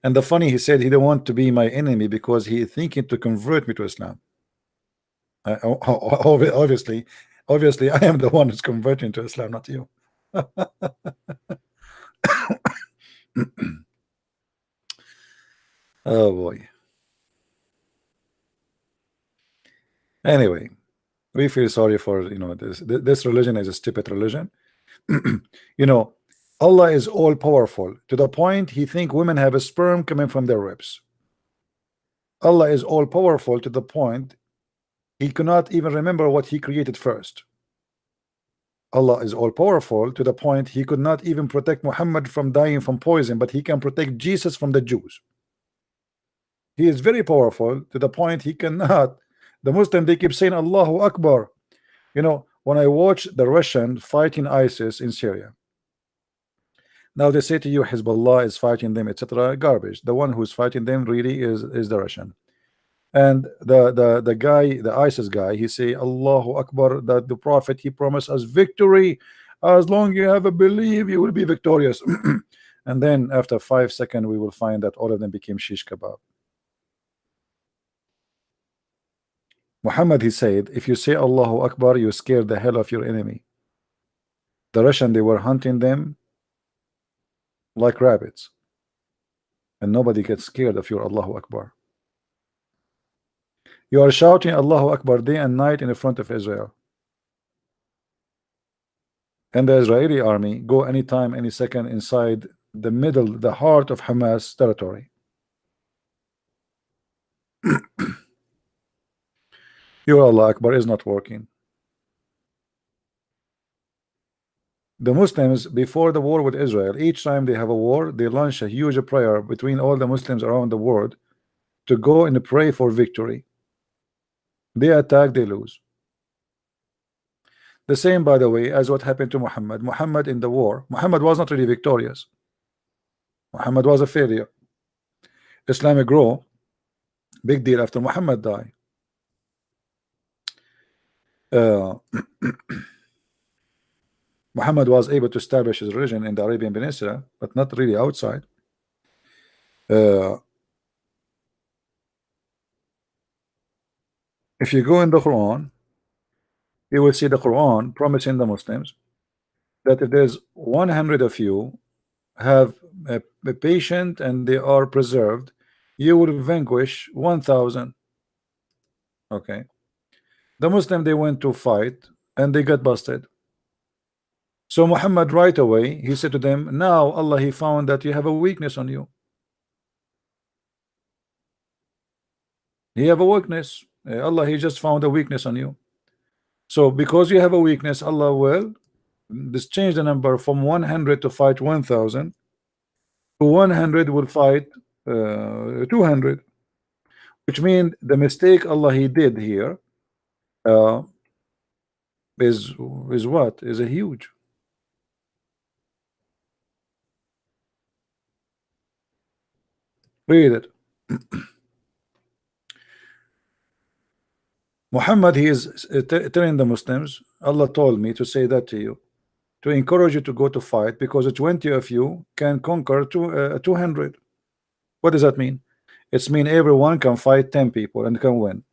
And the funny, he said he don't want to be my enemy because he is thinking to convert me to Islam. Obviously, I am the one who's converting to Islam, not you. Oh boy. Anyway, we feel sorry for this religion is a stupid religion. You know, Allah is all powerful to the point he think women have a sperm coming from their ribs. Allah is all powerful to the point he cannot even remember what he created first. Allah is all powerful to the point he could not even protect Muhammad from dying from poison, but he can protect Jesus from the Jews. He is very powerful to the point he cannot. The Muslim, they keep saying Allahu Akbar. When I watch the Russian fighting ISIS in Syria, now they say to you Hezbollah is fighting them, etc. Garbage. The one who's fighting them really is the Russian. And the guy, the ISIS guy, he say Allahu Akbar, that the Prophet, he promised us victory. As long you have a belief, you will be victorious. And then after 5 seconds, we will find that all of them became shish kebab. Muhammad, he said, if you say Allahu Akbar, you scare the hell of your enemy. The Russian, they were hunting them like rabbits, and nobody gets scared of your Allahu Akbar. You are shouting Allahu Akbar day and night in front of Israel, and the Israeli army go anytime, any second inside the heart of Hamas territory. Your Allah Akbar is not working. The Muslims, before the war with Israel, each time they have a war, they launch a huge prayer between all the Muslims around the world to go and pray for victory. They attack, they lose. The same, by the way, as what happened to Muhammad. Muhammad in the war, Muhammad was not really victorious. Muhammad was a failure. Islamic grow, big deal after Muhammad died. Muhammad was able to establish his religion in the Arabian Peninsula, but not really outside. If you go in the Quran, you will see the Quran promising the Muslims that if there's 100 of you have a patient and they are preserved, you will vanquish 1,000. Okay. The Muslim, they went to fight and they got busted. So Muhammad right away, he said to them, now Allah, he found that you have a weakness on you. He have a weakness. Allah, he just found a weakness on you. So because you have a weakness, Allah will just change the number from 100 to fight 1,000 to 100 will fight 200, which means the mistake Allah he did here is what is a huge. Read it. Muhammad, he is telling the Muslims, Allah told me to say that to you, to encourage you to go to fight, because 20 of you can conquer 200. What does that mean? It's mean everyone can fight 10 people and can win.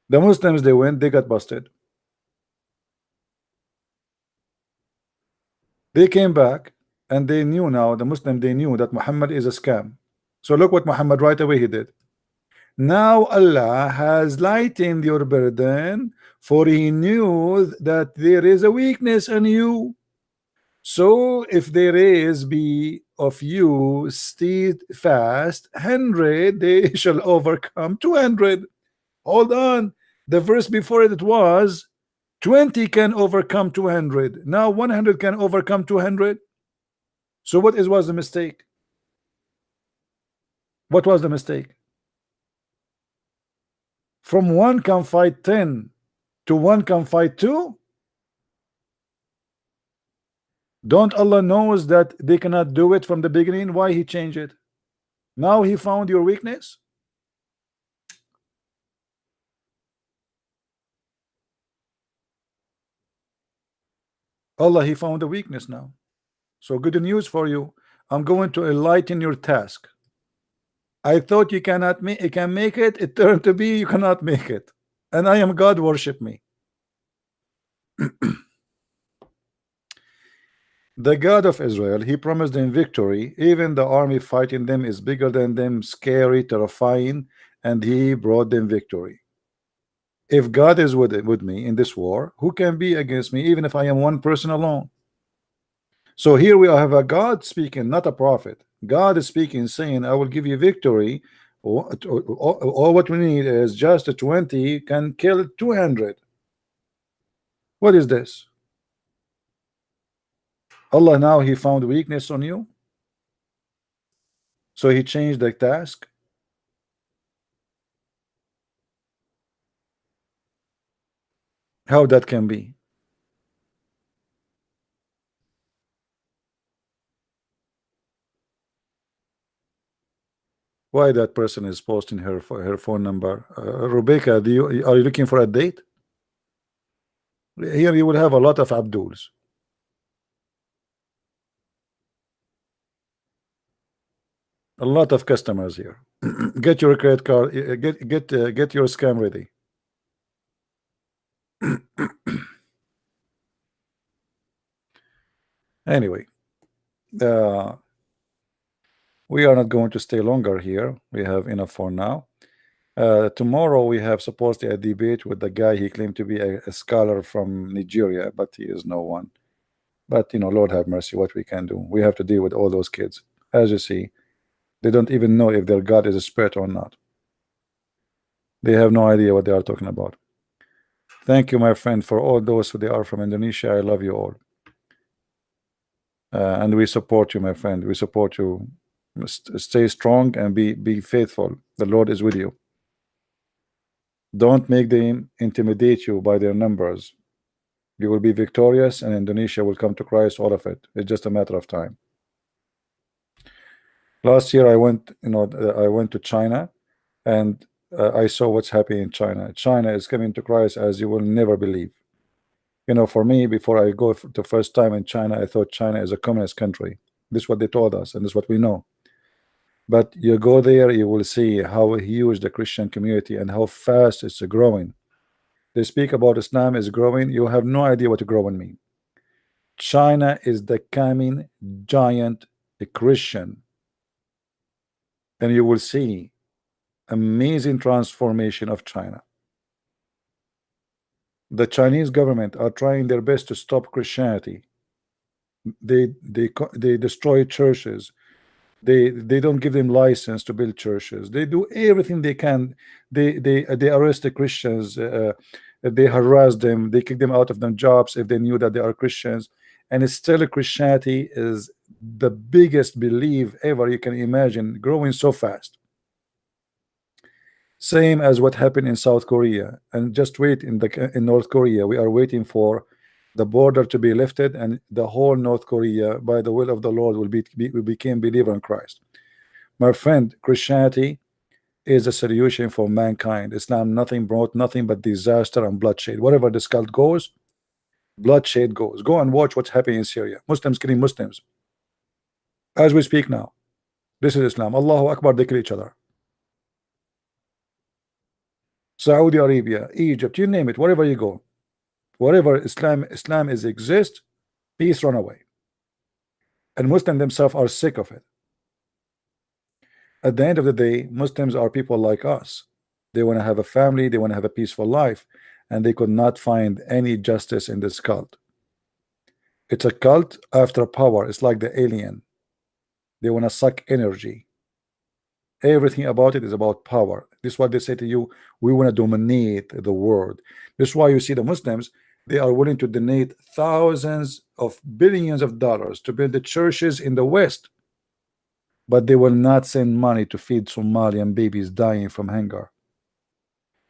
The Muslims, they win, they got busted. They came back and they knew, now the Muslim, they knew that Muhammad is a scam. So look what Muhammad right away he did. Now Allah has lightened your burden, for he knew that there is a weakness in you. So if there is be of you steadfast 100, they shall overcome 200. Hold on, the verse before it was 20 can overcome 200. Now 100 can overcome 200. So what was the mistake? What was the mistake? From 1 can fight 10 to 1 can fight 2. Don't Allah knows that they cannot do it from the beginning? Why he changed it? Now he found your weakness. Allah, he found a weakness now. So good news for you. I'm going to enlighten your task. I thought you cannot make it, can make it. It turned to be you cannot make it, and I am God. Worship me. The God of Israel, he promised them victory. Even the army fighting them is bigger than them, scary, terrifying, and he brought them victory. If God is with me in this war, who can be against me, even if I am one person alone? So here we have a God speaking, not a prophet. God is speaking, saying, I will give you victory. All what we need is just a 20 can kill 200. What is this? Allah now he found weakness on you, so he changed the task. How that can be? Why that person is posting her phone number? Rebecca, are you looking for a date? Here you will have a lot of Abduls. A lot of customers here. Get your credit card. Get your scam ready. Anyway, we are not going to stay longer here. We have enough for now. Tomorrow we have supposedly a debate with the guy he claimed to be a scholar from Nigeria, but he is no one. But you know, Lord have mercy, what we can do. We have to deal with all those kids. As you see, they don't even know if their God is a spirit or not. They have no idea what they are talking about. Thank you, my friend, for all those who they are from Indonesia. I love you all. And we support you, my friend. We support you. Stay strong and be faithful. The Lord is with you. Don't make them intimidate you by their numbers. You will be victorious, and Indonesia will come to Christ. All of it. It's just a matter of time. Last year, I went to China, and I saw what's happening in China. China is coming to Christ as you will never believe. You know, for me, before I go the first time in China, I thought China is a communist country. This is what they told us, and this is what we know. But you go there, you will see how huge the Christian community and how fast it's growing. They speak about Islam is growing. You have no idea what growing means. China is the coming giant Christian, and you will see amazing transformation of China. The Chinese government are trying their best to stop Christianity. They destroy churches. They don't give them license to build churches. They do everything they can. They arrest the Christians. They harass them. They kick them out of their jobs if they knew that they are Christians. And still, Christianity is the biggest belief ever you can imagine, growing so fast. Same as what happened in South Korea. And just wait, in North Korea, we are waiting for the border to be lifted, and the whole North Korea, by the will of the Lord, will become believer in Christ. My friend, Christianity is a solution for mankind. Islam nothing brought nothing but disaster and bloodshed. Wherever this cult goes, bloodshed goes. Go and watch what's happening in Syria. Muslims killing Muslims as we speak now. This is Islam. Allahu Akbar, they kill each other. Saudi Arabia, Egypt, you name it, wherever you go, wherever Islam is exist, peace run away. And Muslims themselves are sick of it. At the end of the day, Muslims are people like us. They want to have a family, they want to have a peaceful life, and they could not find any justice in this cult. It's a cult after power. It's like the alien. They want to suck energy. Everything about it is about power. This is what they say to you: we want to dominate the world. This is why you see the Muslims, they are willing to donate thousands of billions of dollars to build the churches in the West, but they will not send money to feed Somalian babies dying from hunger.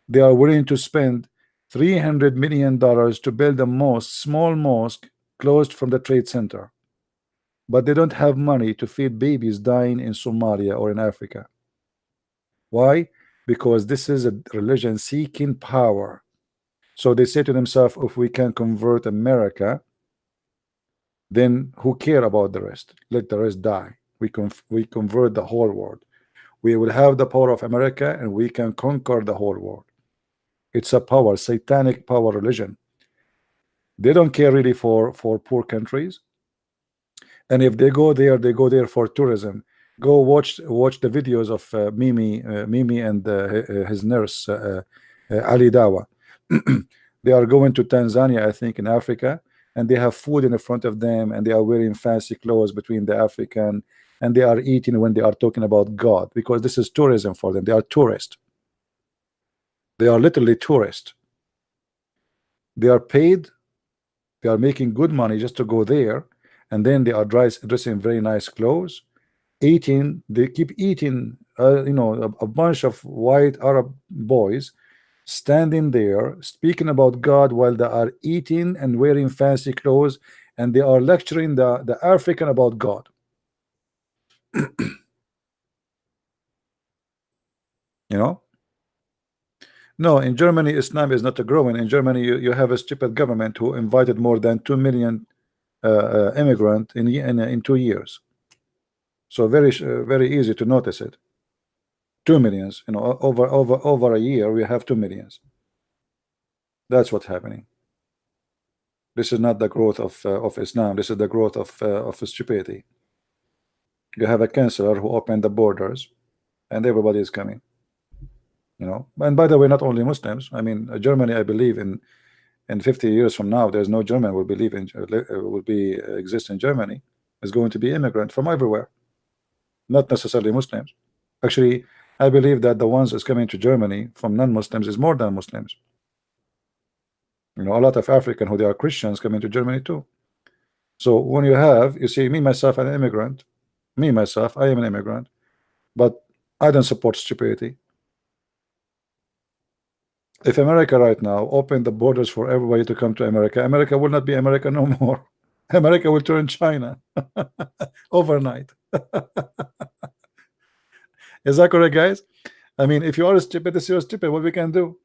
They are willing to spend $300 million to build a mosque, small mosque, closed from the trade center, but they don't have money to feed babies dying in Somalia or in Africa. Why? Because this is a religion seeking power. So they say to themselves, if we can convert America, then who care about the rest? Let the rest die. We convert the whole world. We will have the power of America, and we can conquer the whole world. It's a power, satanic power religion. They don't care really for poor countries. And if they go there, they go there for tourism. Go watch the videos of Mimi and his nurse Ali Dawa. They are going to Tanzania, I think, in Africa, and they have food in the front of them, and they are wearing fancy clothes between the African, and they are eating when they are talking about God, because this is tourism for them. They are tourists. They are literally tourists. They are paid. They are making good money just to go there, and then they are dressing very nice clothes, eating. They keep eating. A bunch of white Arab boys standing there speaking about God while they are eating and wearing fancy clothes, and they are lecturing the African about God. You know. No, in Germany, Islam is not growing. In Germany, you have a stupid government who invited more than 2 million immigrant in 2 years. So very easy to notice it. 2 millions, over a year we have 2 millions. That's what's happening. This is not the growth of Islam. This is the growth of stupidity. You have a chancellor who opened the borders, and everybody is coming. And by the way, not only Muslims. I mean, Germany, I believe in 50 years from now, there's no German will believe in exist in Germany. Is going to be immigrant from everywhere, not necessarily Muslims. Actually, I believe that the ones that's coming to Germany from non-Muslims is more than Muslims. A lot of African who they are Christians coming to Germany too. So when you see me myself an immigrant, I am an immigrant, but I don't support stupidity. If America right now opened the borders for everybody to come to America, America will not be America no more. America will turn China overnight. Is that correct, guys? I mean, if you are stupid, you're stupid. What we can do?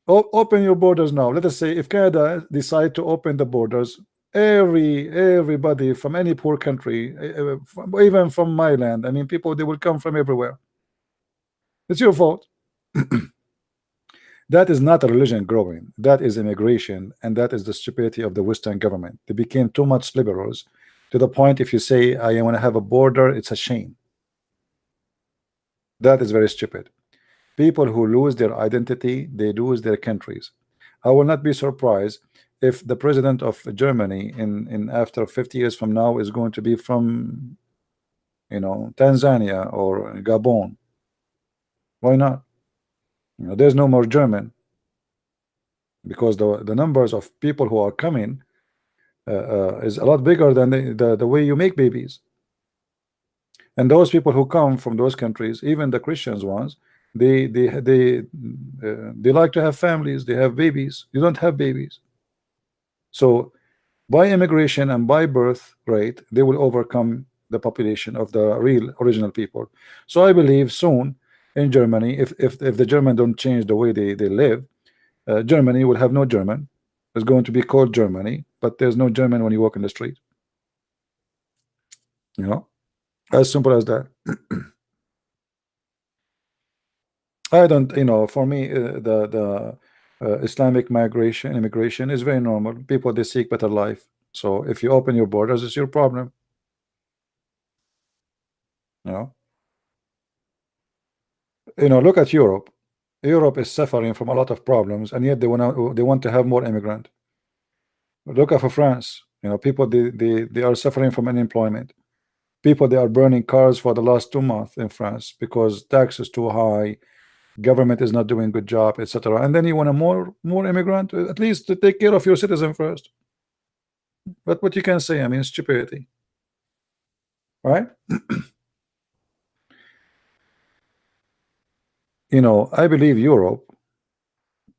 Open your borders now. Let us say if Canada decide to open the borders, everybody from any poor country, even from my land, I mean, people, they will come from everywhere. It's your fault. That is not a religion growing. That is immigration, and that is the stupidity of the Western government. They became too much liberals to the point if you say I want to have a border, it's a shame. That is very stupid. People who lose their identity, they lose their countries. I will not be surprised if the president of Germany in after 50 years from now is going to be from Tanzania or Gabon. Why not? There's no more German, because the numbers of people who are coming is a lot bigger than the way you make babies. And those people who come from those countries, even the Christians ones, they like to have families. They have babies. You don't have babies. So by immigration and by birth rate, they will overcome the population of the real original people. So I believe soon in Germany, if the German don't change the way they live, Germany will have no German. It's going to be called Germany, but there's no German when you walk in the street. As simple as that. I don't, for me, the Islamic immigration is very normal. People, they seek better life. So if you open your borders, it's your problem. Look at Europe. Europe is suffering from a lot of problems, and yet they want to have more immigrant. Look at France. People, they are suffering from unemployment. People, they are burning cars for the last 2 months in France because tax is too high, government is not doing a good job, etc. And then you want a more immigrant. At least to take care of your citizen first. But what you can say, I mean, stupidity, right? I believe Europe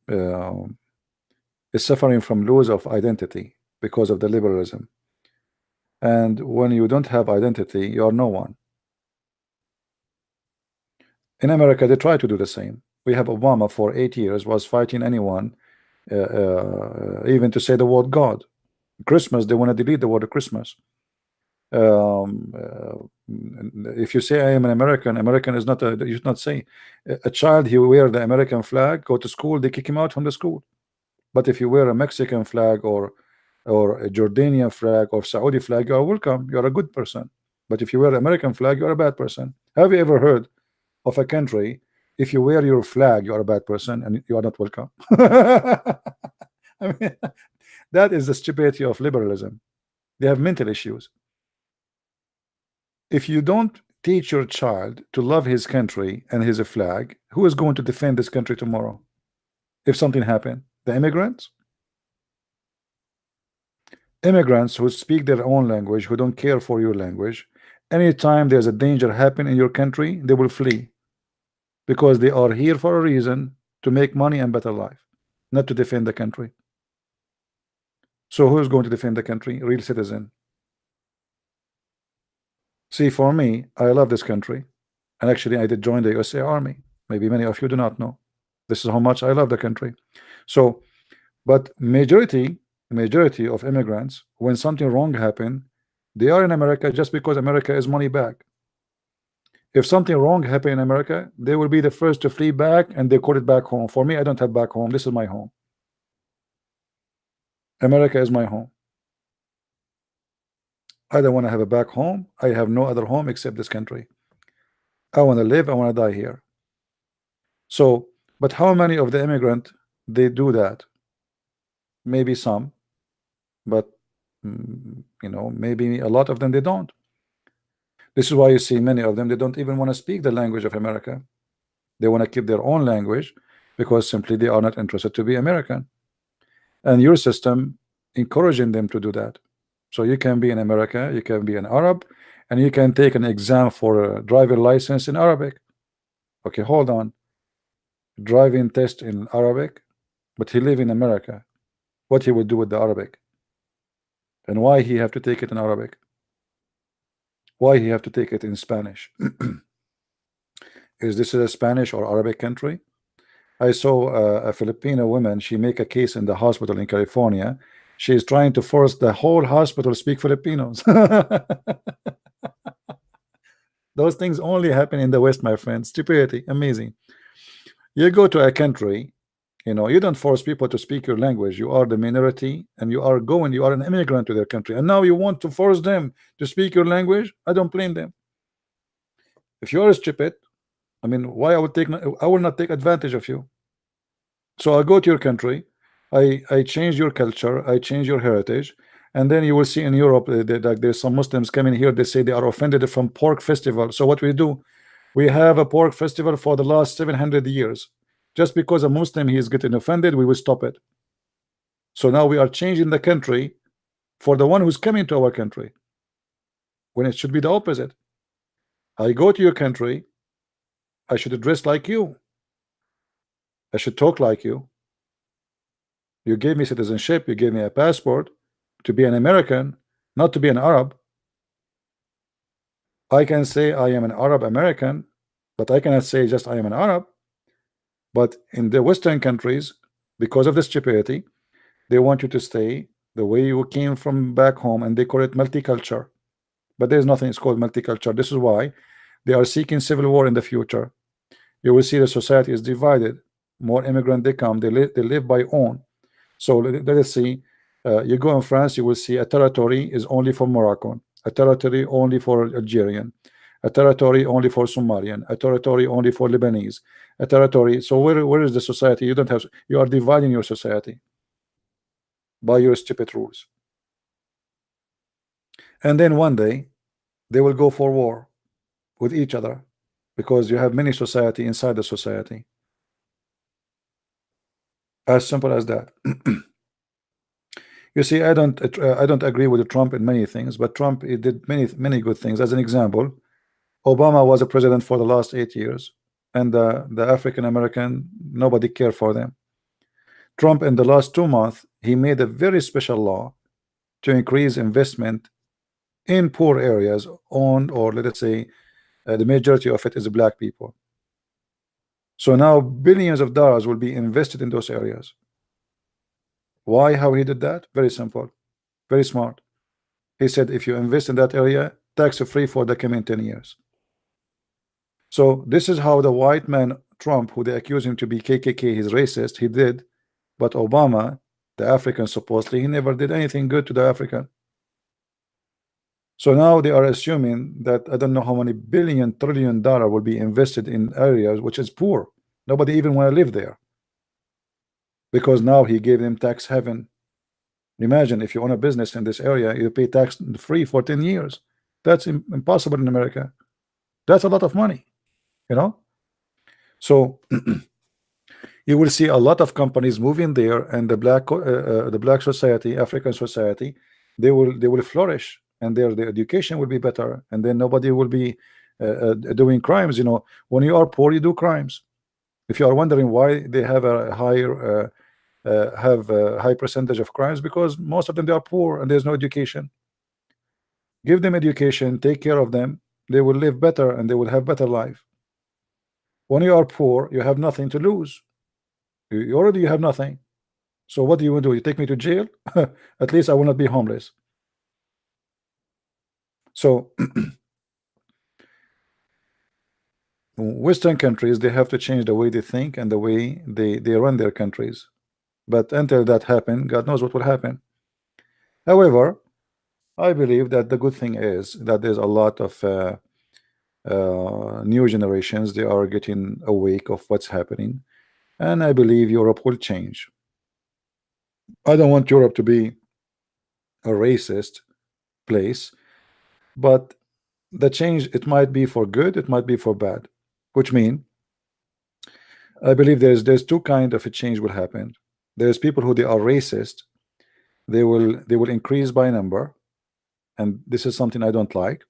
is suffering from loss of identity because of the liberalism. And when you don't have identity, you are no one. In America, they try to do the same. We have Obama for 8 years was fighting anyone, even to say the word God. Christmas, they want to delete the word of Christmas. If you say I am an American is not you should not say. A child, he wear the American flag, go to school, they kick him out from the school. But if you wear a Mexican flag or or a Jordanian flag or Saudi flag, you are welcome. You are a good person. But if you wear American flag, you are a bad person. Have you ever heard of a country, if you wear your flag, you are a bad person and you are not welcome? I mean, that is the stupidity of liberalism. They have mental issues. If you don't teach your child to love his country and his flag, who is going to defend this country tomorrow if something happened? The immigrants? Immigrants who speak their own language, who don't care for your language, anytime there's a danger happen in your country, they will flee, because they are here for a reason, to make money and better life, not to defend the country. So who is going to defend the country? Real citizen. See, for me, I love this country, and actually I did join the USA Army. Maybe many of you do not know. This is how much I love the country. So, but majority of immigrants, when something wrong happen, they are in America just because America is money back. If something wrong happen in America, they will be the first to flee back, and they call it back home. For me, I don't have back home. This is my home. America is my home. I don't want to have a back home. I have no other home except this country. I want to live. I want to die here. So, but how many of the immigrant they do that? Maybe some, but you know, maybe a lot of them they don't. This is why you see many of them, they don't even want to speak the language of America. They want to keep their own language because simply they are not interested to be American. And your system encouraging them to do that. So you can be in America, you can be an Arab, and you can take an exam for a driver license in Arabic. Okay, hold on. Driving test in Arabic, but he live in America. What he would do with the Arabic? And why he have to take it in Arabic? Why he have to take it in Spanish? Is this a Spanish or Arabic country? I saw a Filipino woman, she make a case in the hospital in California. She is trying to force the whole hospital to speak Filipinos. Those things only happen in the West, my friend. Stupidity, amazing. You go to a country, you know, you don't force people to speak your language. You are the minority, and you are an immigrant to their country, and now you want to force them to speak your language. I don't blame them. If you are stupid, I mean, why I will not take advantage of you. So I go to your country, I change your culture, I change your heritage, and then you will see in Europe that there's some Muslims coming here, they say they are offended from pork festival. So what we do, we have a pork festival for the last 700 years. Just because a Muslim he is getting offended, we will stop it. So now we are changing the country for the one who's coming to our country, when it should be the opposite. I go to your country, I should dress like you, I should talk like you. You gave me citizenship, you gave me a passport to be an American, not to be an Arab. I can say I am an Arab American, but I cannot say just I am an Arab. But in the Western countries, because of the stupidity, they want you to stay the way you came from back home, and they call it multicultural. But there's nothing, it's called multicultural. This is why they are seeking civil war in the future. You will see the society is divided. More immigrant they come, they live by own. So let us see, you go in France, you will see a territory is only for Moroccan, a territory only for Algerian, a territory only for Somalian, a territory only for Lebanese, a territory. So where is the society? You don't have, you are dividing your society by your stupid rules. And then one day they will go for war with each other, because you have many society inside the society. As simple as that. You see, I don't agree with Trump in many things, but Trump, he did many good things. As an example, Obama was a president for the last 8 years, and the African American, nobody cared for them. Trump, in the last 2 months, he made a very special law to increase investment in poor areas, owned, or let us say the majority of it is black people. So now billions of dollars will be invested in those areas. Why? How he did that? Very simple, very smart. He said, if you invest in that area, tax free for the coming 10 years. So this is how the white man Trump, who they accuse him to be KKK, he's racist, he did. But Obama, The African supposedly he never did anything good to the African. So now they are assuming that I don't know how many billion trillion dollar will be invested in areas which is poor. Nobody even want to live there because now he gave them tax heaven. Imagine if you own a business in this area, you pay tax free for 10 years. That's impossible in America. That's a lot of money, you know. So you will see a lot of companies moving there, and the black society, African society, they will flourish, and their education will be better, and then nobody will be doing crimes. You know, when you are poor, you do crimes. If you are wondering why they have a higher have a high percentage of crimes, because most of them they are poor and there's no education. Give them education, take care of them, they will live better and they will have better life. When you are poor, you have nothing to lose. You already have nothing. So what do you want to do? You take me to jail? At least I will not be homeless. So Western countries, they have to change the way they think and the way they run their countries. But until that happen, God knows what will happen. However, I believe that the good thing is that there's a lot of new generations. They are getting awake of what's happening, and I believe Europe will change. I don't want Europe to be a racist place, but the change, it might be for good, it might be for bad, which mean I believe there's two kind of a change will happen. There's people who they are racist, they will increase by number, and this is something I don't like.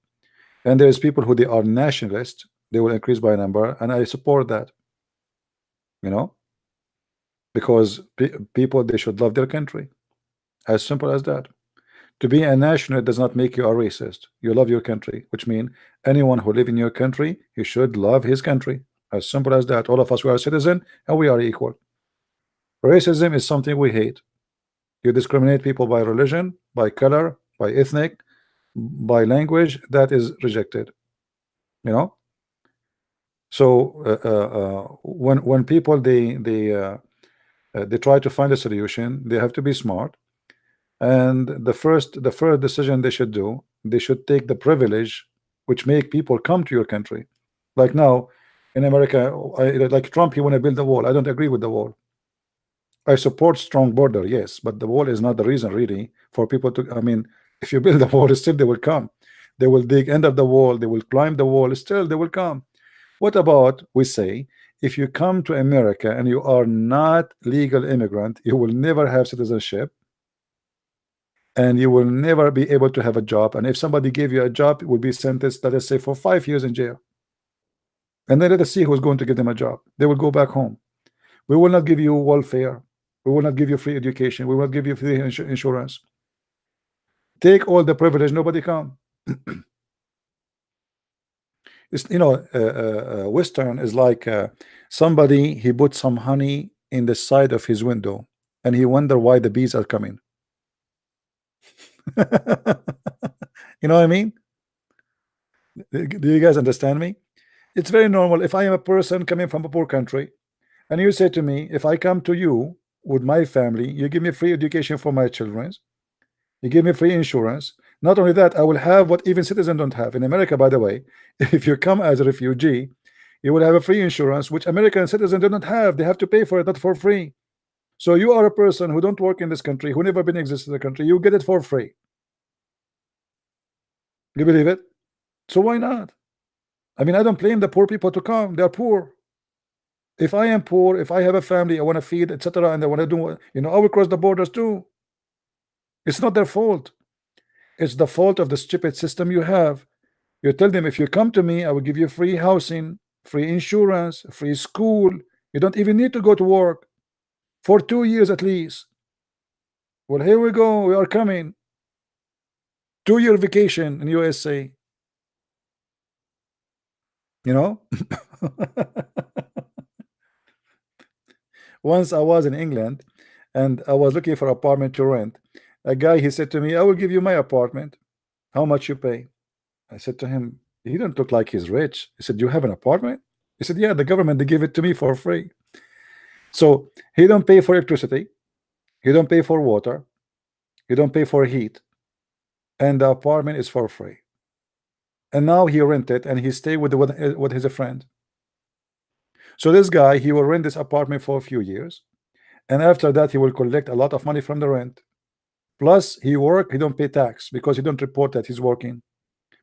And there's people who they are nationalist, they will increase by number, and I support that, you know, because people, they should love their country, as simple as that. To be a nationalist does not make you a racist. You love your country, which means anyone who live in your country, he should love his country, as simple as that. All of us, we are citizen and we are equal. Racism is something we hate. You discriminate people by religion, by color, by ethnic, by language, that is rejected, you know. So when people they try to find a solution, they have to be smart, and the first decision they should do, they should take the privilege which make people come to your country. Like now in America, like Trump, he want to build a wall. I don't agree with the wall. I support strong border, yes, but the wall is not the reason really for people to. I mean, if you build a wall, still they will come. They will dig under the wall. They will climb the wall. Still they will come. What about we say, if you come to America and you are not legal immigrant, you will never have citizenship, and you will never be able to have a job. And if somebody gave you a job, it will be sentenced, let us say, for 5 years in jail. And then let us see who's going to give them a job. They will go back home. We will not give you welfare. We will not give you free education. We will not give you free insurance. Take all the privilege, nobody come. It's, you know, Western is like somebody, he put some honey in the side of his window and he wonder why the bees are coming. You know what I mean? Do you guys understand me? It's very normal. If I am a person coming from a poor country and you say to me, if I come to you with my family, you give me free education for my children, you give me free insurance. Not only that, I will have what even citizens don't have. In America, by the way, if you come as a refugee, you will have a free insurance, which American citizens do not have. They have to pay for it, not for free. So you are a person who don't work in this country, who never been exist in the country, you get it for free. You believe it? So why not? I mean, I don't blame the poor people to come. They're poor. If I am poor, if I have a family, I want to feed, etc., and I want to do, you know, I will cross the borders too. It's not their fault. It's the fault of the stupid system you have. You tell them, if you come to me, I will give you free housing, free insurance, free school. You don't even need to go to work for 2 years at least. Well, here we go. We are coming. 2-year vacation in USA. You know? Once I was in England and I was looking for an apartment to rent. A guy, he said to me, I will give you my apartment. How much you pay? I said to him, he didn't look like he's rich. He said, you have an apartment? He said, yeah, the government, they give it to me for free. So he don't pay for electricity. You don't pay for water, you don't pay for heat, and the apartment is for free. And now he rent it and he stay with his friend. So this guy, he will rent this apartment for a few years, and after that he will collect a lot of money from the rent. Plus he work, he don't pay tax because he don't report that he's working.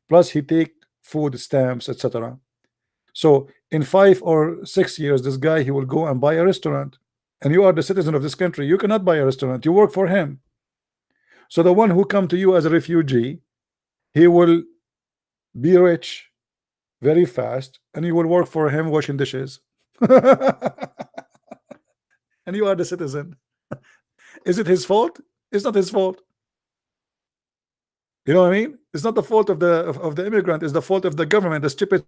Plus he take food stamps, etc. So in 5 or 6 years, this guy, he will go and buy a restaurant. And you are the citizen of this country, you cannot buy a restaurant, you work for him. So the one who come to you as a refugee, he will be rich very fast, and you will work for him washing dishes. And you are the citizen. Is it his fault? It's not his fault. You know what I mean? It's not the fault of the immigrant, it's the fault of the government, the stupid